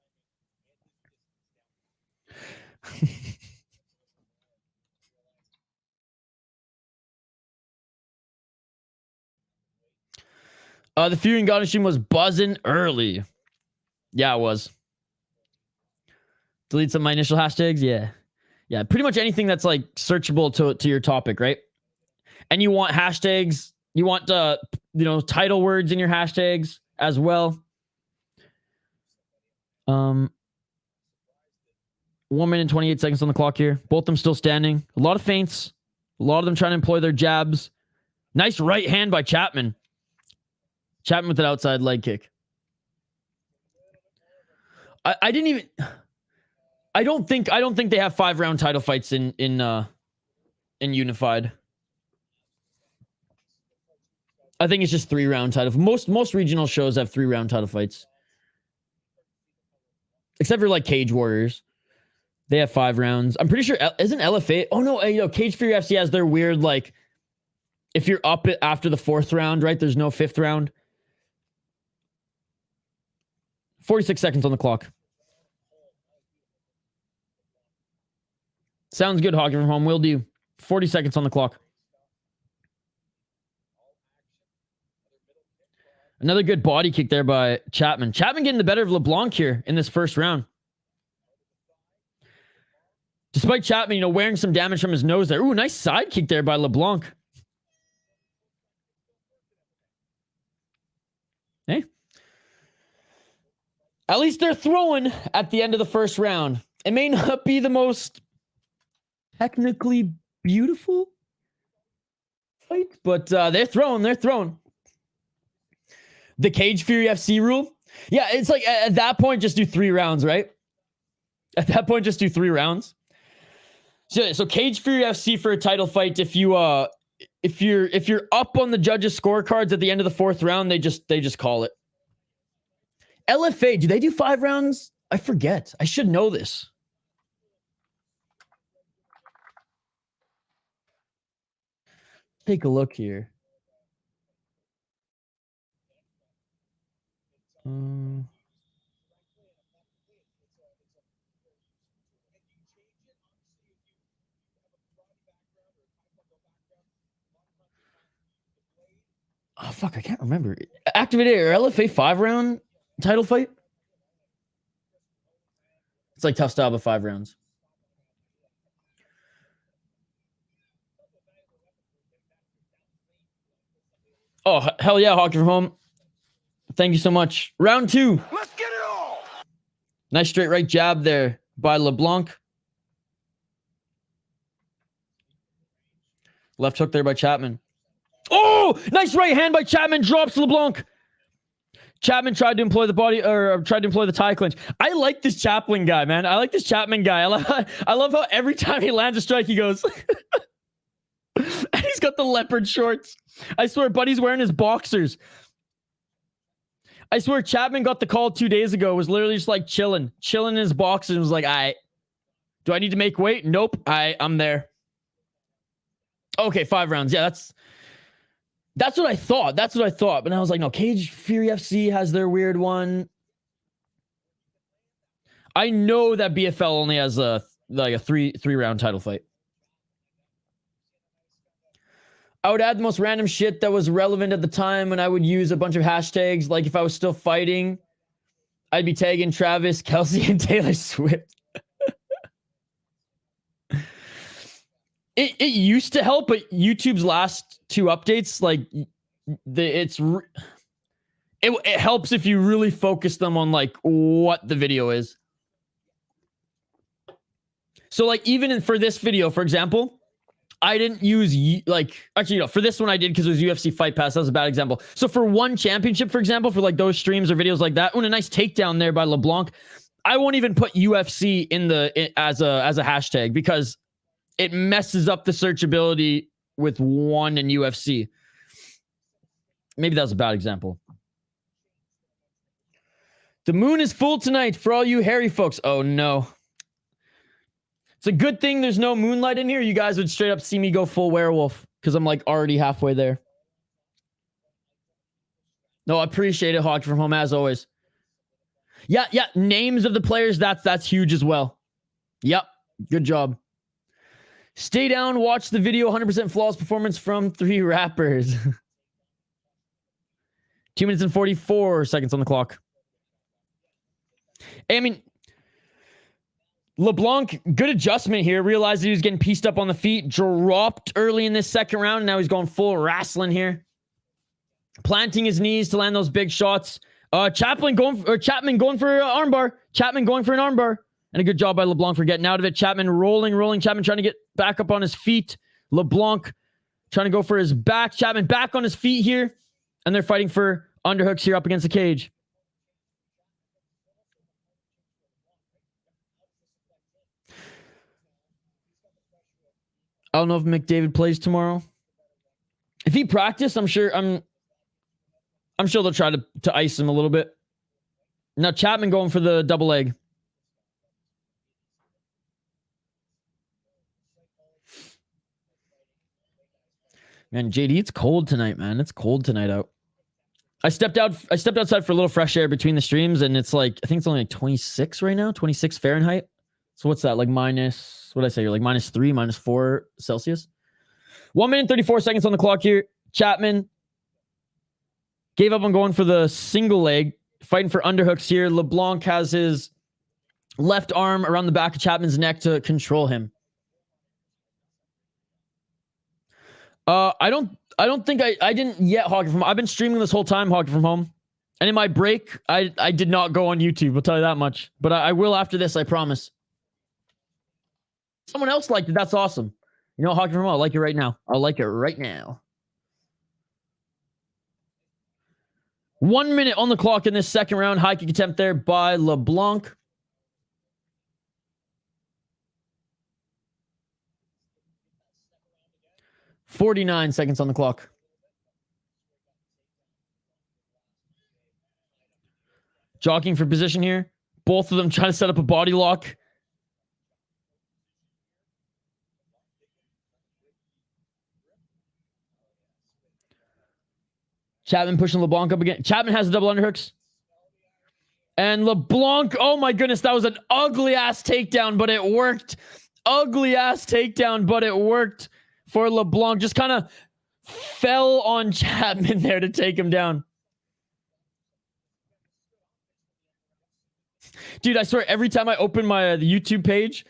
The Fury and Ngannou stream was buzzing early. Yeah, it was. Delete some of my initial hashtags. Yeah. Pretty much anything that's like searchable to your topic, right? And you want hashtags. You want title words in your hashtags as well. 1 minute and 28 seconds on the clock here. Both of them still standing. A lot of feints. A lot of them trying to employ their jabs. Nice right hand by Chapman. Chapman with an outside leg kick. I didn't even. I don't think they have 5-round title fights in Unified. I think it's just 3-round title. Most regional shows have 3-round title fights, except for like Cage Warriors. They have 5 rounds. I'm pretty sure isn't LFA? Oh no, Cage Fury FC has their weird like. If you're up after the 4th round, right? There's no 5th round. 46 seconds on the clock. Sounds good, Hockey from Home. Will do. 40 seconds on the clock. Another good body kick there by Chapman. Chapman getting the better of Leblanc here in this first round. Despite Chapman, wearing some damage from his nose there. Ooh, nice side kick there by Leblanc. Hey. At least they're throwing at the end of the first round. It may not be the most technically beautiful fight, but they're throwing. The Cage Fury FC rule. Yeah, it's like at that point, just do 3 rounds, right? At that point, just do 3 rounds. So Cage Fury FC for a title fight. If you're up on the judges' scorecards at the end of the 4th round, they just call it. LFA, do they do 5 rounds? I forget. I should know this. Take a look here. Oh, fuck, I can't remember. Activated or LFA 5-round title fight? It's like tough style, but 5 rounds. Oh, hell yeah, Hockey from Home. Thank you so much. Round 2. Let's get it all. Nice straight right jab there by Leblanc. Left hook there by Chapman. Oh, nice right hand by Chapman. Drops LeBlanc. Chapman tried to employ the tie clinch. I like this Chapman guy, man. I like this Chapman guy. I love how every time he lands a strike, he goes. And he's got the leopard shorts. I swear, buddy's wearing his boxers. I swear, Chapman got the call 2 days ago. Was literally just like chilling in his boxers. And was like, do I need to make weight? Nope. I'm there. Okay, 5 rounds. Yeah, that's what I thought. But I was like, no, Cage Fury FC has their weird one. I know that BFL only has a 3-round title fight. I would add the most random shit that was relevant at the time, and I would use a bunch of hashtags. Like if I was still fighting, I'd be tagging Travis, Kelsey, and Taylor Swift. It used to help, but YouTube's last 2 updates, like it helps if you really focus them on like what the video is. So like even for this video, for example, I didn't use for this one I did because it was UFC Fight Pass. That was a bad example. So for one championship, for example, for like those streams or videos like that, a nice takedown there by LeBlanc. I won't even put UFC as a hashtag because it messes up the searchability with one in UFC. Maybe that was a bad example. The moon is full tonight for all you hairy folks. Oh no. It's a good thing there's no moonlight in here. You guys would straight up see me go full werewolf because I'm like already halfway there. No, I appreciate it, Hawk from Home, as always. Yeah. Names of the players, that's huge as well. Yep. Good job. Stay down, watch the video. 100% flawless performance from 3 rappers. 2 minutes and 44 seconds on the clock. I mean, LeBlanc, good adjustment here. Realized he was getting pieced up on the feet. Dropped early in this second round. And now he's going full wrestling here. Planting his knees to land those big shots. Chapman going for an armbar. Chapman going for an armbar. And a good job by LeBlanc for getting out of it. Chapman rolling. Chapman trying to get back up on his feet. LeBlanc trying to go for his back. Chapman back on his feet here. And they're fighting for underhooks here up against the cage. I don't know if McDavid plays tomorrow. If he practiced, I'm sure they'll try to ice him a little bit. Now Chapman going for the double leg. Man, JD, it's cold tonight, man. It's cold tonight out. I stepped outside for a little fresh air between the streams, and it's like, I think it's only like 26 right now, 26 Fahrenheit. So what's that? Like minus, what did I say? You're like -3, -4 Celsius. 1 minute, 34 seconds on the clock here. Chapman gave up on going for the single leg, fighting for underhooks here. Leblanc has his left arm around the back of Chapman's neck to control him. I don't think I didn't yet hockey from home. I've been streaming this whole time hockey from home. And in my break, I did not go on YouTube. I'll tell you that much. But I will after this, I promise. Someone else liked it. That's awesome. You know, hockey from home, I'll like it right now. I'll like it right now. 1 minute on the clock in this second round. High kick attempt there by Leblanc. .49 seconds on the clock. Jockeying for position here. Both of them trying to set up a body lock. Chapman pushing LeBlanc up again. Chapman has the double underhooks. And LeBlanc, oh my goodness, that was an ugly-ass takedown, but it worked. Ugly-ass takedown, but it worked for LeBlanc. Just kind of fell on Chapman there to take him down. Dude, I swear, every time I open my the YouTube page,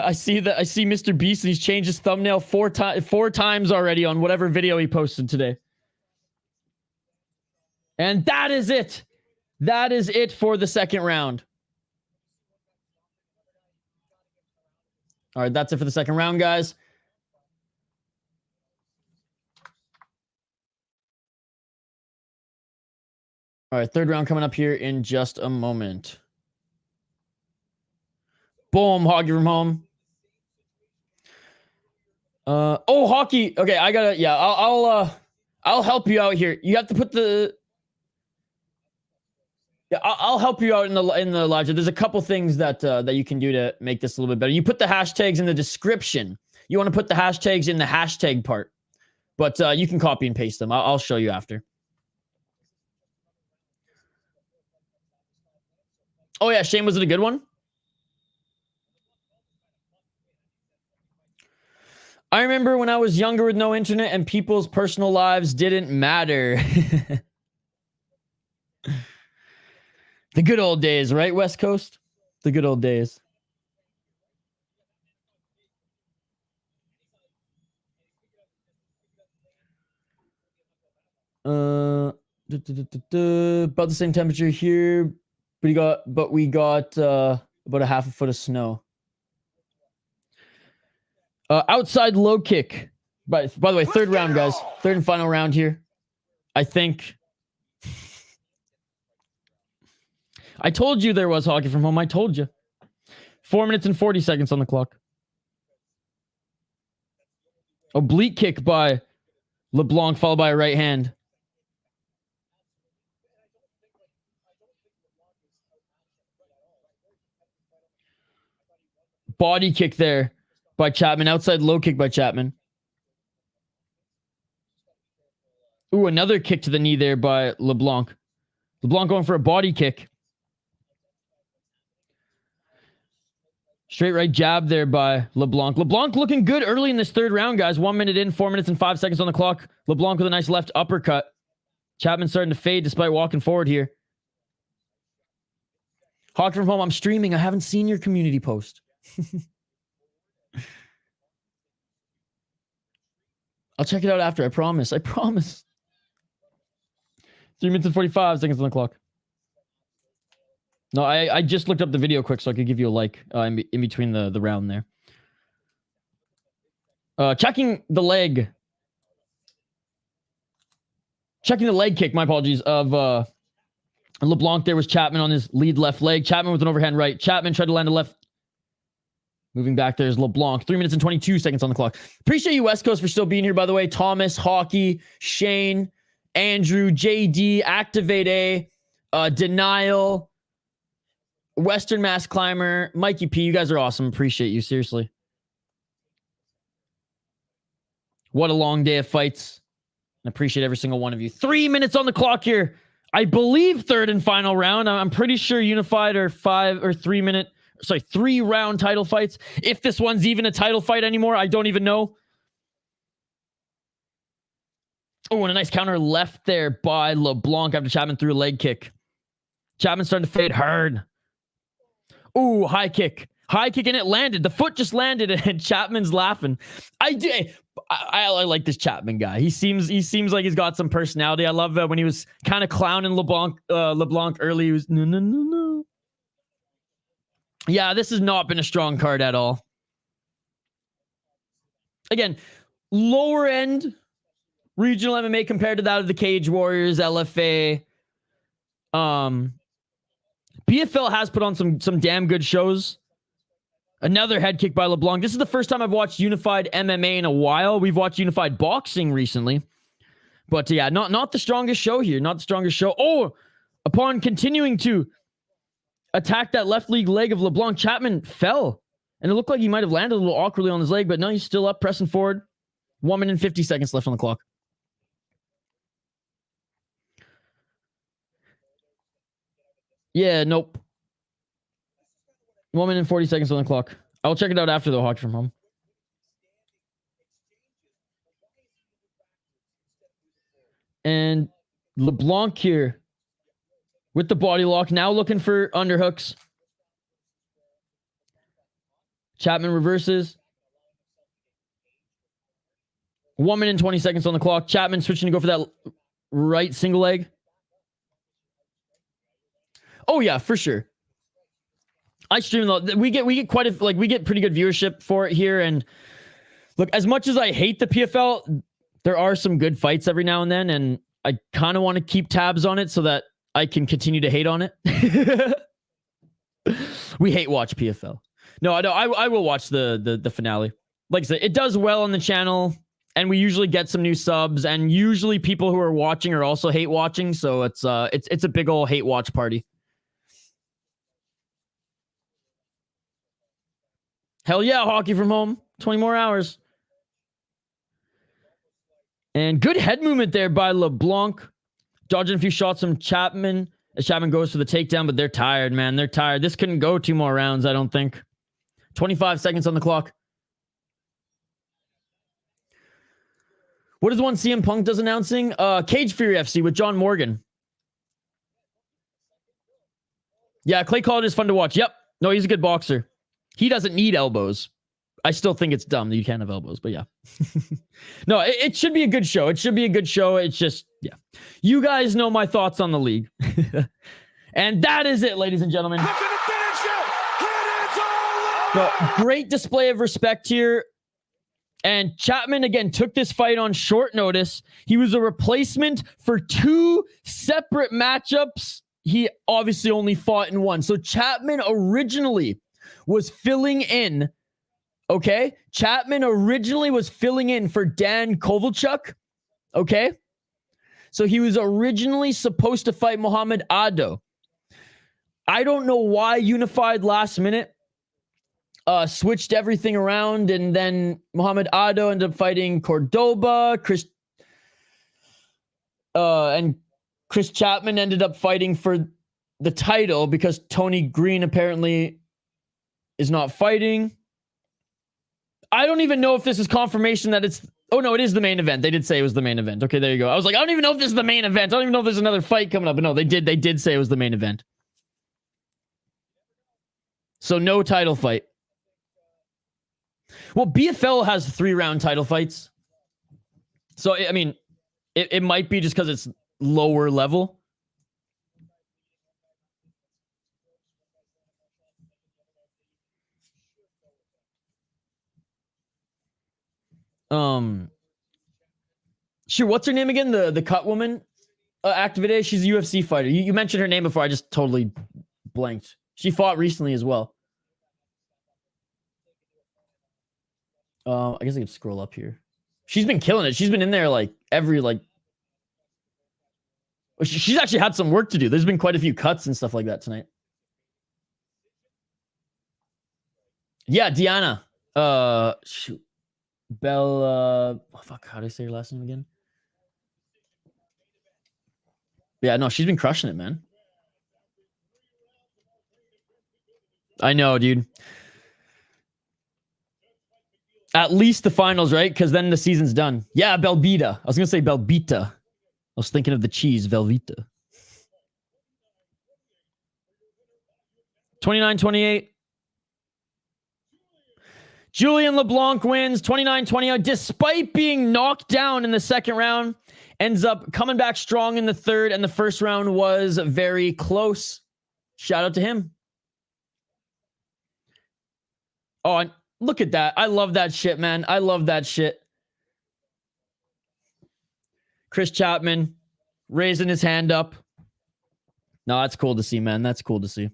I see Mr. Beast, and he's changed his thumbnail four times already on whatever video he posted today. And that is it. That is it for the second round. All right, that's it for the second round, guys. All right, third round coming up here in just a moment. Boom, hockey from home. Oh, hockey. Okay, I gotta. Yeah, I'll help you out here. You have to put the. Yeah, I'll help you out in the live chat. There's a couple things that you can do to make this a little bit better. You put the hashtags in the description. You want to put the hashtags in the hashtag part, but you can copy and paste them. I'll show you after. Oh yeah, Shane, was it a good one? I remember when I was younger with no internet and people's personal lives didn't matter. The good old days, right, West Coast? The good old days. About the same temperature here, but we got about a half a foot of snow. Outside low kick. By the way, third round, guys. Third and final round here. I think. I told you there was hockey from home. I told you. 4 minutes and 40 seconds on the clock. Oblique kick by LeBlanc, followed by a right hand. Body kick there by Chapman. Outside low kick by Chapman. Ooh, another kick to the knee there by LeBlanc. LeBlanc going for a body kick. Straight right jab there by LeBlanc. LeBlanc looking good early in this third round, guys. 1 minute in, 4 minutes and 5 seconds on the clock. LeBlanc with a nice left uppercut. Chapman starting to fade despite walking forward here. Hockey from home, I'm streaming. I haven't seen your community post. I'll check it out after. I promise. I promise. 3 minutes and 45 seconds on the clock. No, I just looked up the video quick so I could give you a like in between the round there. Checking the leg. Checking the leg kick, my apologies, of LeBlanc. There was Chapman on his lead left leg. Chapman with an overhand right. Chapman tried to land a left. Moving back, there's LeBlanc. 3 minutes and 22 seconds on the clock. Appreciate you, West Coast, for still being here, by the way. Thomas, Hockey, Shane, Andrew, JD, Activate A, Denial, Western Mass Climber, Mikey P. You guys are awesome. Appreciate you, seriously. What a long day of fights. I appreciate every single one of you. 3 minutes on the clock here. I believe third and final round. I'm pretty sure Unified are 3-round title fights. If this one's even a title fight anymore, I don't even know. Oh, and a nice counter left there by LeBlanc after Chapman threw a leg kick. Chapman starting to fade hard. Ooh, high kick. High kick, and it landed. The foot just landed, and Chapman's laughing. I like this Chapman guy. He seems like he's got some personality. I love when he was kind of clowning LeBlanc early. He was no. Yeah, this has not been a strong card at all. Again, lower end regional MMA compared to that of the Cage Warriors, LFA. BFL has put on some damn good shows. Another head kick by LeBlanc. This is the first time I've watched Unified MMA in a while. We've watched Unified Boxing recently. But yeah, not the strongest show here. Not the strongest show. Oh, upon continuing to attack that left leg of LeBlanc, Chapman fell. And it looked like he might have landed a little awkwardly on his leg, but no, he's still up, pressing forward. 1 minute and 50 seconds left on the clock. Yeah, nope. 1 minute and 40 seconds on the clock. I'll check it out after the Hockey from Home. And LeBlanc here with the body lock. Now looking for underhooks. Chapman reverses. 1 minute and 20 seconds on the clock. Chapman switching to go for that right single leg. Oh yeah, for sure. I stream though. We get pretty good viewership for it here. And look, as much as I hate the PFL, there are some good fights every now and then, and I kind of want to keep tabs on it so that I can continue to hate on it. We hate watch PFL. No, I will watch the finale. Like I said, it does well on the channel, and we usually get some new subs, and usually people who are watching are also hate watching, so it's a big old hate watch party. Hell yeah, Hockey from Home. 20 more hours. And good head movement there by LeBlanc. Dodging a few shots from Chapman as Chapman goes for the takedown, but they're tired, man. They're tired. This couldn't go 2 more rounds, I don't think. 25 seconds on the clock. What is one CM Punk does announcing? Cage Fury FC with John Morgan. Yeah, Clay called it is fun to watch. Yep. No, he's a good boxer. He doesn't need elbows. I still think it's dumb that you can't have elbows, but yeah. No, it should be a good show. It should be a good show. It's just, yeah. You guys know my thoughts on the league. And that is it, ladies and gentlemen. No, great display of respect here. And Chapman, again, took this fight on short notice. He was a replacement for 2 separate matchups. He obviously only fought in 1. So Chapman originally was filling in. Okay? Chapman originally was filling in for Dan Kovalchuk. Okay? So he was originally supposed to fight Mohamed Ado. I don't know why Unified last minute switched everything around, and then Mohamed Ado ended up fighting Córdoba. And Chris Chapman ended up fighting for the title because Tony Green apparently is not fighting. I don't even know if this is confirmation that it's... Oh, no, it is the main event. They did say it was the main event. Okay, there you go. I was like, I don't even know if this is the main event. I don't even know if there's another fight coming up. But no, they did say it was the main event. So no title fight. Well, BFL has 3-round title fights. So, I mean, it might be just because it's lower level. Sure, what's her name again? The cut woman? Activate. She's a UFC fighter. You mentioned her name before. I just totally blanked. She fought recently as well. I guess I can scroll up here. She's been killing it. She's been in there like every like. She's actually had some work to do. There's been quite a few cuts and stuff like that tonight. Yeah, Diana. Shoot. Bella. Oh, fuck. How do I say her last name again? Yeah, no, she's been crushing it, man. I know, dude. At least the finals, right? Because then the season's done. Yeah, Belbita. I was going to say Belbita. I was thinking of the cheese, Velveeta. 29-28. Julien Leblanc wins 29-28 despite being knocked down in the second round. Ends up coming back strong in the third, and the first round was very close. Shout out to him. Oh, and look at that. I love that shit, man. I love that shit. Chris Chapman raising his hand up. No, that's cool to see, man. That's cool to see.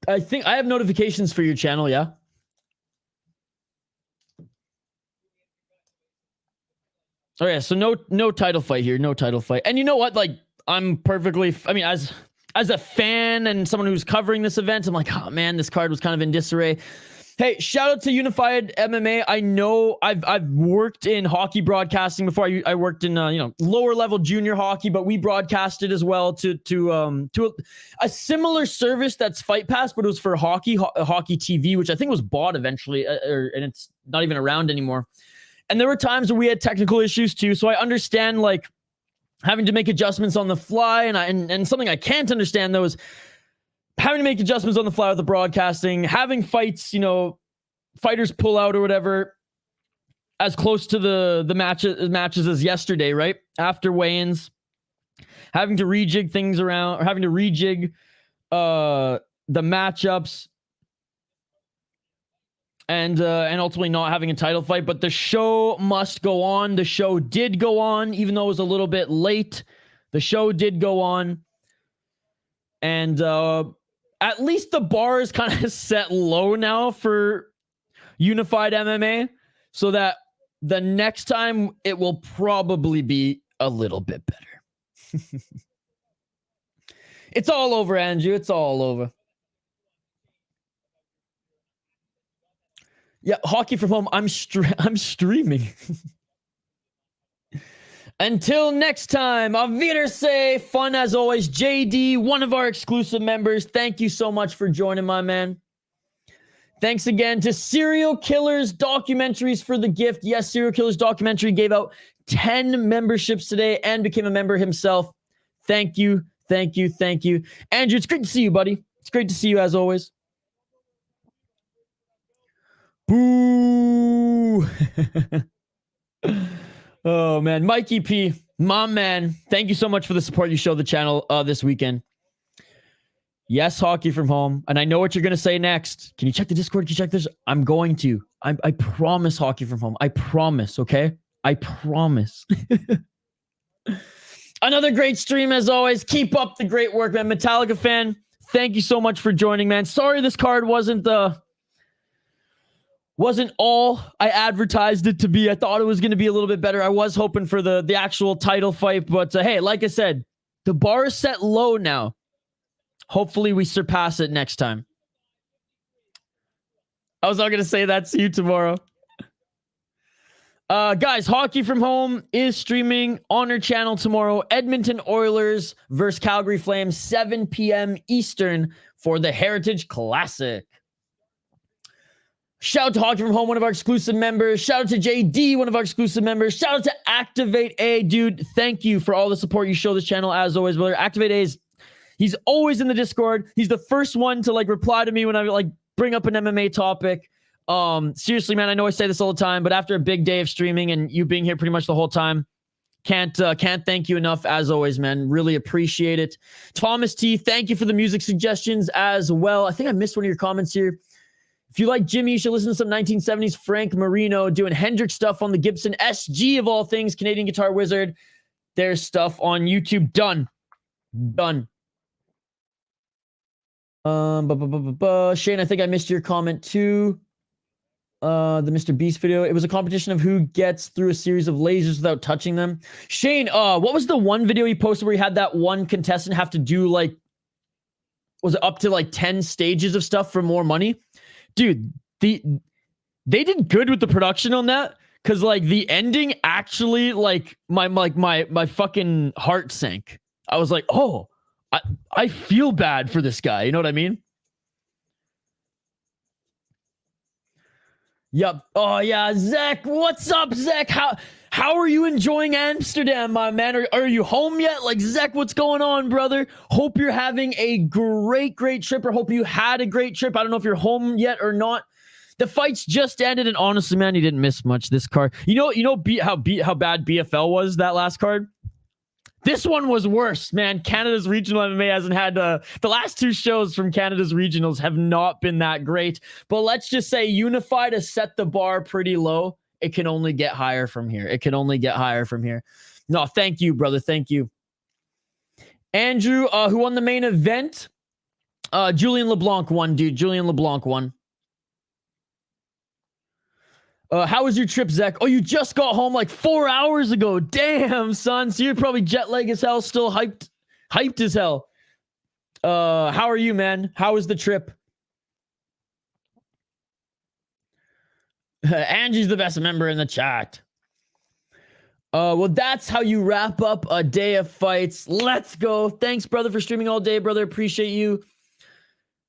I think I have notifications for your channel, yeah. Oh yeah, so no title fight here, no title fight. And you know what? Like, I'm perfectly, I mean, as a fan and someone who's covering this event, I'm like, oh man, this card was kind of in disarray. Hey, shout out to Unified MMA. I know I've worked in hockey broadcasting before. I worked in lower level junior hockey, but we broadcasted as well to a similar service that's Fight Pass, but it was for hockey TV, which I think was bought eventually, and it's not even around anymore. And there were times where we had technical issues too, so I understand like having to make adjustments on the fly, and something I can't understand though is having to make adjustments on the fly with the broadcasting, having fights, fighters pull out or whatever, as close to the matches as yesterday, right? After weigh-ins, having to rejig things around, or having to rejig the matchups, and ultimately not having a title fight. But the show must go on. The show did go on, even though it was a little bit late. The show did go on. And at least the bar is kind of set low now for Unified MMA, so that the next time it will probably be a little bit better. It's all over, Andrew. It's all over. Yeah, hockey from home. I'm streaming. Until next time, auf Wiedersehen. Fun as always. JD, one of our exclusive members. Thank you so much for joining, my man. Thanks again to Serial Killers Documentaries for the gift. Yes, Serial Killers Documentary gave out 10 memberships today and became a member himself. Thank you, thank you, thank you. Andrew, it's great to see you, buddy. It's great to see you as always. Boo! Oh, man. Mikey P, my man, thank you so much for the support you showed the channel this weekend. Yes, hockey from home. And I know what you're going to say next. Can you check the Discord? Can you check this? I'm going to. I promise hockey from home. I promise, okay? I promise. Another great stream as always. Keep up the great work, man. Metallica fan, thank you so much for joining, man. Sorry this card wasn't all I advertised it to be. I thought it was going to be a little bit better. I was hoping for the actual title fight, but hey, like I said, the bar is set low now. Hopefully we surpass it next time. I was not going to say that. See you tomorrow. Guys, hockey from home is streaming on our channel tomorrow. Edmonton Oilers versus Calgary Flames, 7 p.m. Eastern for the Heritage Classic. Shout out to Hockey from Home, one of our exclusive members. Shout out to JD, one of our exclusive members. Shout out to Activate A. Dude, thank you for all the support you show this channel as always, brother. Activate A he's always in the Discord. He's the first one to reply to me when I bring up an MMA topic. Seriously, man, I know I say this all the time, but after a big day of streaming and you being here pretty much the whole time, can't thank you enough as always, man. Really appreciate it. Thomas T, thank you for the music suggestions as well. I think I missed one of your comments here. If you like Jimmy, you should listen to some 1970s Frank Marino doing Hendrix stuff on the Gibson SG of all things, Canadian Guitar Wizard. There's stuff on YouTube. Done. Done. Shane, I think I missed your comment too. The Mr. Beast video. It was a competition of who gets through a series of lasers without touching them. Shane, what was the one video he posted where he had that one contestant have to do like, was it up to like 10 stages of stuff for more money? Dude, they did good with the production on that. Cause like the ending actually like my fucking heart sank. I was like, oh, I feel bad for this guy. You know what I mean? Yep. Oh yeah, Zach. What's up, Zach? How are you enjoying Amsterdam, my man? Are you home yet? Like, Zach, what's going on, brother? Hope you're having a great trip, or hope you had a great trip. I don't know if you're home yet or not. The fights just ended, and honestly, man, you didn't miss much this card. You know how bad BFL was that last card? This one was worse, man. Canada's regional MMA hasn't had the last two shows from Canada's regionals have not been that great. But let's just say Unified has set the bar pretty low. It can only get higher from here. It can only get higher from here. No, thank you, brother. Thank you. Andrew, who won the main event? Julien Leblanc won, dude. Julien Leblanc won. How was your trip, Zach? Oh, you just got home like 4 hours ago. Damn, son. So you're probably jet lag as hell, still hyped as hell. How are you, man? How was the trip? Angie's the best member in the chat. Well, that's how you wrap up a day of fights. Let's go. Thanks, brother, for streaming all day, brother. Appreciate you.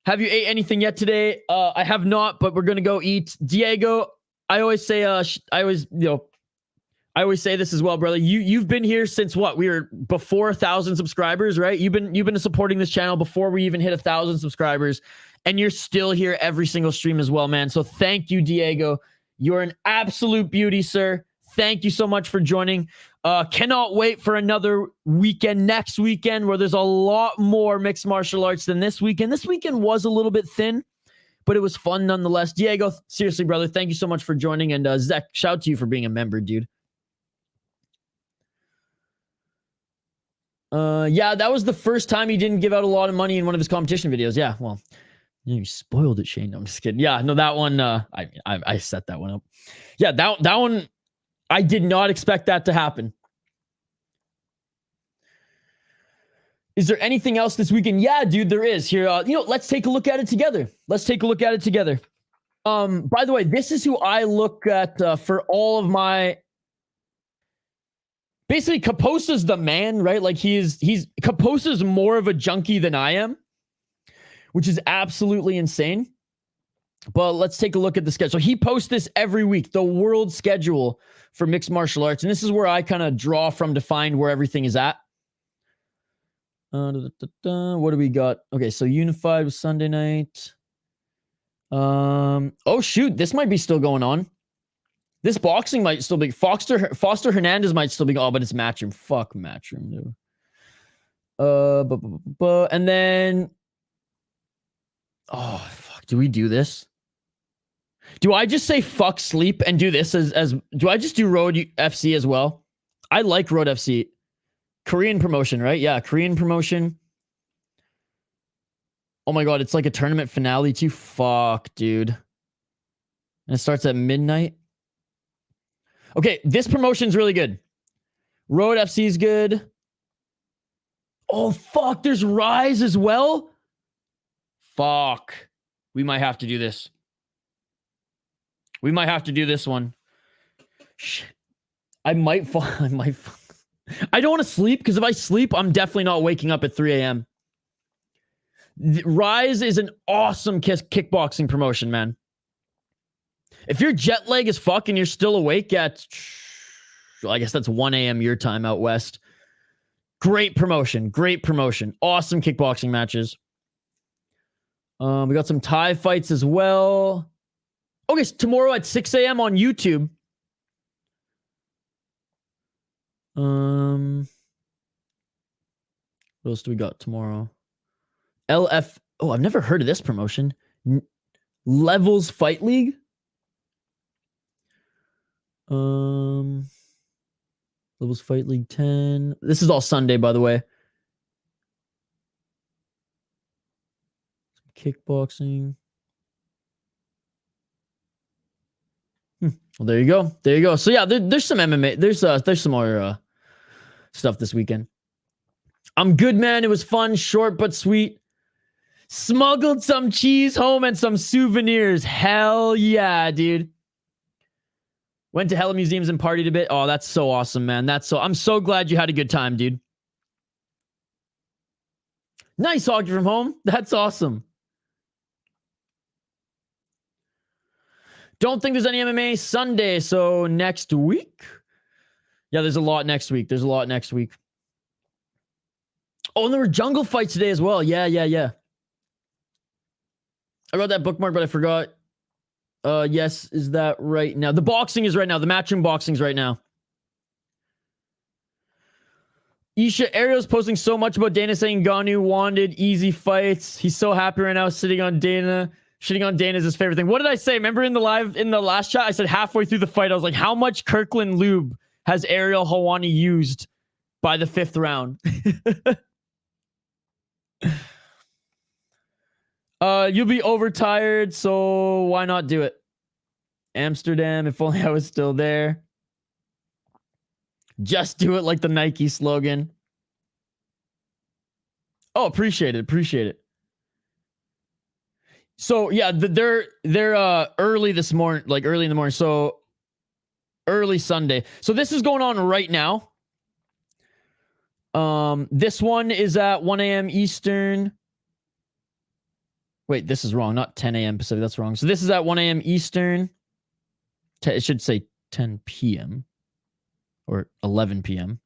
Have you ate anything yet today? I have not, but we're gonna go eat. Diego, I always say, I always say this as well, brother. You've been here since what? We were before 1,000 subscribers, right? You've been supporting this channel before we even hit 1,000 subscribers, and you're still here every single stream as well, man. So thank you, Diego. You're an absolute beauty, sir. Thank you so much for joining. Cannot wait for another weekend, next weekend, where there's a lot more mixed martial arts than this weekend. This weekend was a little bit thin, but it was fun nonetheless. Diego, seriously, brother, thank you so much for joining. And Zach, shout out to you for being a member, dude. Yeah, that was the first time he didn't give out a lot of money in one of his competition videos. Yeah, well, you spoiled it, Shane. No, I'm just kidding. Yeah, no, that one, I set that one up. Yeah, that one, I did not expect that to happen. Is there anything else this weekend? Yeah, dude, there is. Here, let's take a look at it together. Let's take a look at it together. By the way, this is who I look at for all of my... Basically, Kaposa's the man, right? Like, Kaposa's more of a junkie than I am, which is absolutely insane. But let's take a look at the schedule. He posts this every week, the world schedule for mixed martial arts. And this is where I kind of draw from to find where everything is at. What do we got? Okay, so Unified was Sunday night. Oh shoot, this might be still going on. This boxing might still be. Foster Hernandez might still be. Oh, but it's Matchroom. Fuck Matchroom, dude. And then, oh fuck, do we do this? Do I just say fuck sleep and do this as do I just do Road FC as well? I like Road FC. Korean promotion, right? Yeah, Korean promotion. Oh my god, it's like a tournament finale too. Fuck, dude. And it starts at midnight. Okay, this promotion's really good. Road FC is good. Oh, fuck, there's Rise as well? Fuck. We might have to do this. We might have to do this one. Shit. I might fall. I don't want to sleep, because if I sleep, I'm definitely not waking up at 3 a.m. Rise is an awesome kickboxing promotion, man. If you're jet lag as fuck and you're still awake at, well, I guess that's 1 a.m. your time out west. Great promotion. Great promotion. Awesome kickboxing matches. We got some Thai fights as well. Okay, so tomorrow at 6 a.m. on YouTube. What else do we got tomorrow? LF. Oh, I've never heard of this promotion. Levels Fight League. Levels Fight League 10. This is all Sunday, by the way. kickboxing. Well, there you go. There you go. So yeah, there's some MMA. There's some more stuff this weekend. I'm good, man. It was fun, short but sweet. Smuggled some cheese home and some souvenirs. Hell yeah, dude. Went to hella museums and partied a bit. Oh, that's so awesome, man. I'm so glad you had a good time, dude. Nice hockey from home. That's awesome. Don't think there's any MMA Sunday, so next week? Yeah, there's a lot next week. Oh, and there were jungle fights today as well. Yeah. I wrote that bookmark, but I forgot. Yes, is that right now? The boxing is right now. The matchroom boxing's right now. Isha, Ariel's posting so much about Dana saying Ngannou wanted easy fights. He's so happy right now sitting on Dana. Shitting on Dana is his favorite thing. What did I say? Remember in the last chat, I said halfway through the fight, I was like, how much Kirkland lube has Ariel Helwani used by the 5th round? You'll be overtired, so why not do it? Amsterdam, if only I was still there. Just do it like the Nike slogan. Oh, appreciate it. So yeah, they're early this morning, like early in the morning. So early Sunday. So this is going on right now. This one is at 1 a.m. Eastern. Wait, this is wrong. Not 10 a.m. Pacific. That's wrong. So this is at 1 a.m. Eastern. It should say 10 p.m. or 11 p.m.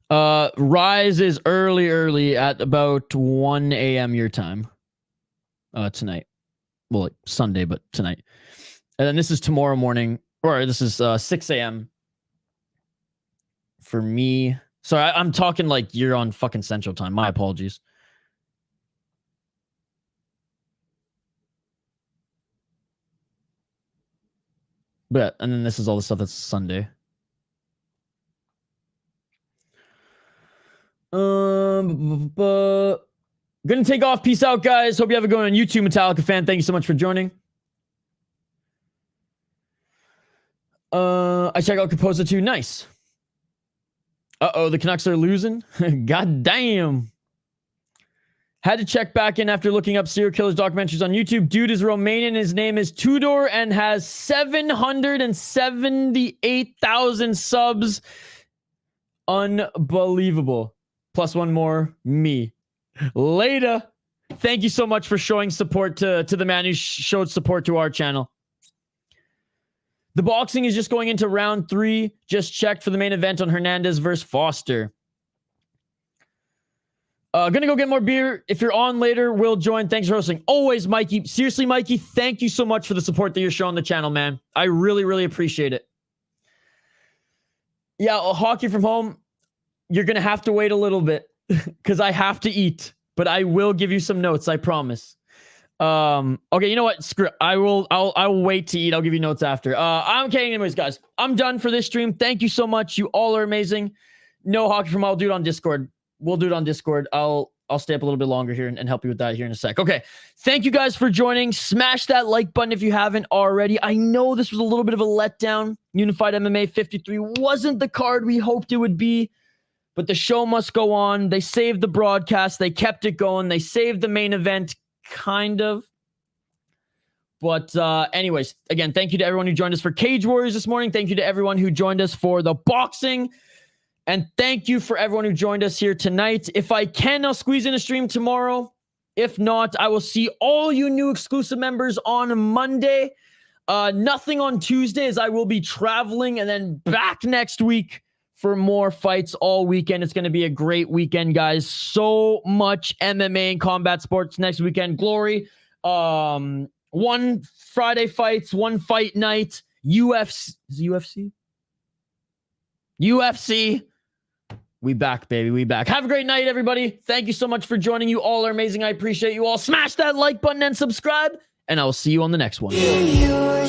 Rise is early at about 1 a.m. your time. Tonight. Well, like Sunday, but tonight. And then this is tomorrow morning. Or this is 6 a.m. for me. Sorry, I'm talking like you're on fucking Central Time. My apologies. But, and then this is all the stuff that's Sunday. Gonna take off. Peace out, guys. Hope you have a good one on YouTube. Metallica fan, thank you so much for joining. I check out Capoza too. Nice. Uh-oh, the Canucks are losing? God damn. Had to check back in after looking up serial killers documentaries on YouTube. Dude is Romanian. His name is Tudor and has 778,000 subs. Unbelievable. Plus one more, me. Later. Thank you so much for showing support to the man who showed support to our channel. The boxing is just going into round 3. Just checked for the main event on Hernandez versus Foster. Gonna go get more beer. If you're on later, we'll join. Thanks for hosting. Always, Mikey. Seriously, Mikey, thank you so much for the support that you're showing the channel, man. I really, really appreciate it. Yeah, hockey from home, you're gonna have to wait a little bit because I have to eat, but I will give you some notes, I promise. Okay, you know what? Screw it. I'll wait to eat. I'll give you notes after. I'm kidding. Anyways, guys, I'm done for this stream. Thank you so much. You all are amazing. No hockey from home. I'll do it on Discord. We'll do it on Discord. I'll stay up a little bit longer here and help you with that here in a sec. Okay. Thank you guys for joining. Smash that like button if you haven't already. I know this was a little bit of a letdown. Unified MMA 53 wasn't the card we hoped it would be, but the show must go on. They saved the broadcast. They kept it going. They saved the main event, kind of. But anyways, again, thank you to everyone who joined us for Cage Warriors this morning. Thank you to everyone who joined us for the boxing. And thank you for everyone who joined us here tonight. If I can, I'll squeeze in a stream tomorrow. If not, I will see all you new exclusive members on Monday. Nothing on Tuesday as I will be traveling and then back next week for more fights all weekend. It's going to be a great weekend, guys. So much MMA and combat sports next weekend. Glory. 1 Friday fights, 1 fight night. UFC. Is it UFC? UFC. We back, baby. We back. Have a great night, everybody. Thank you so much for joining. You all are amazing. I appreciate you all. Smash that like button and subscribe, and I will see you on the next one. Yeah.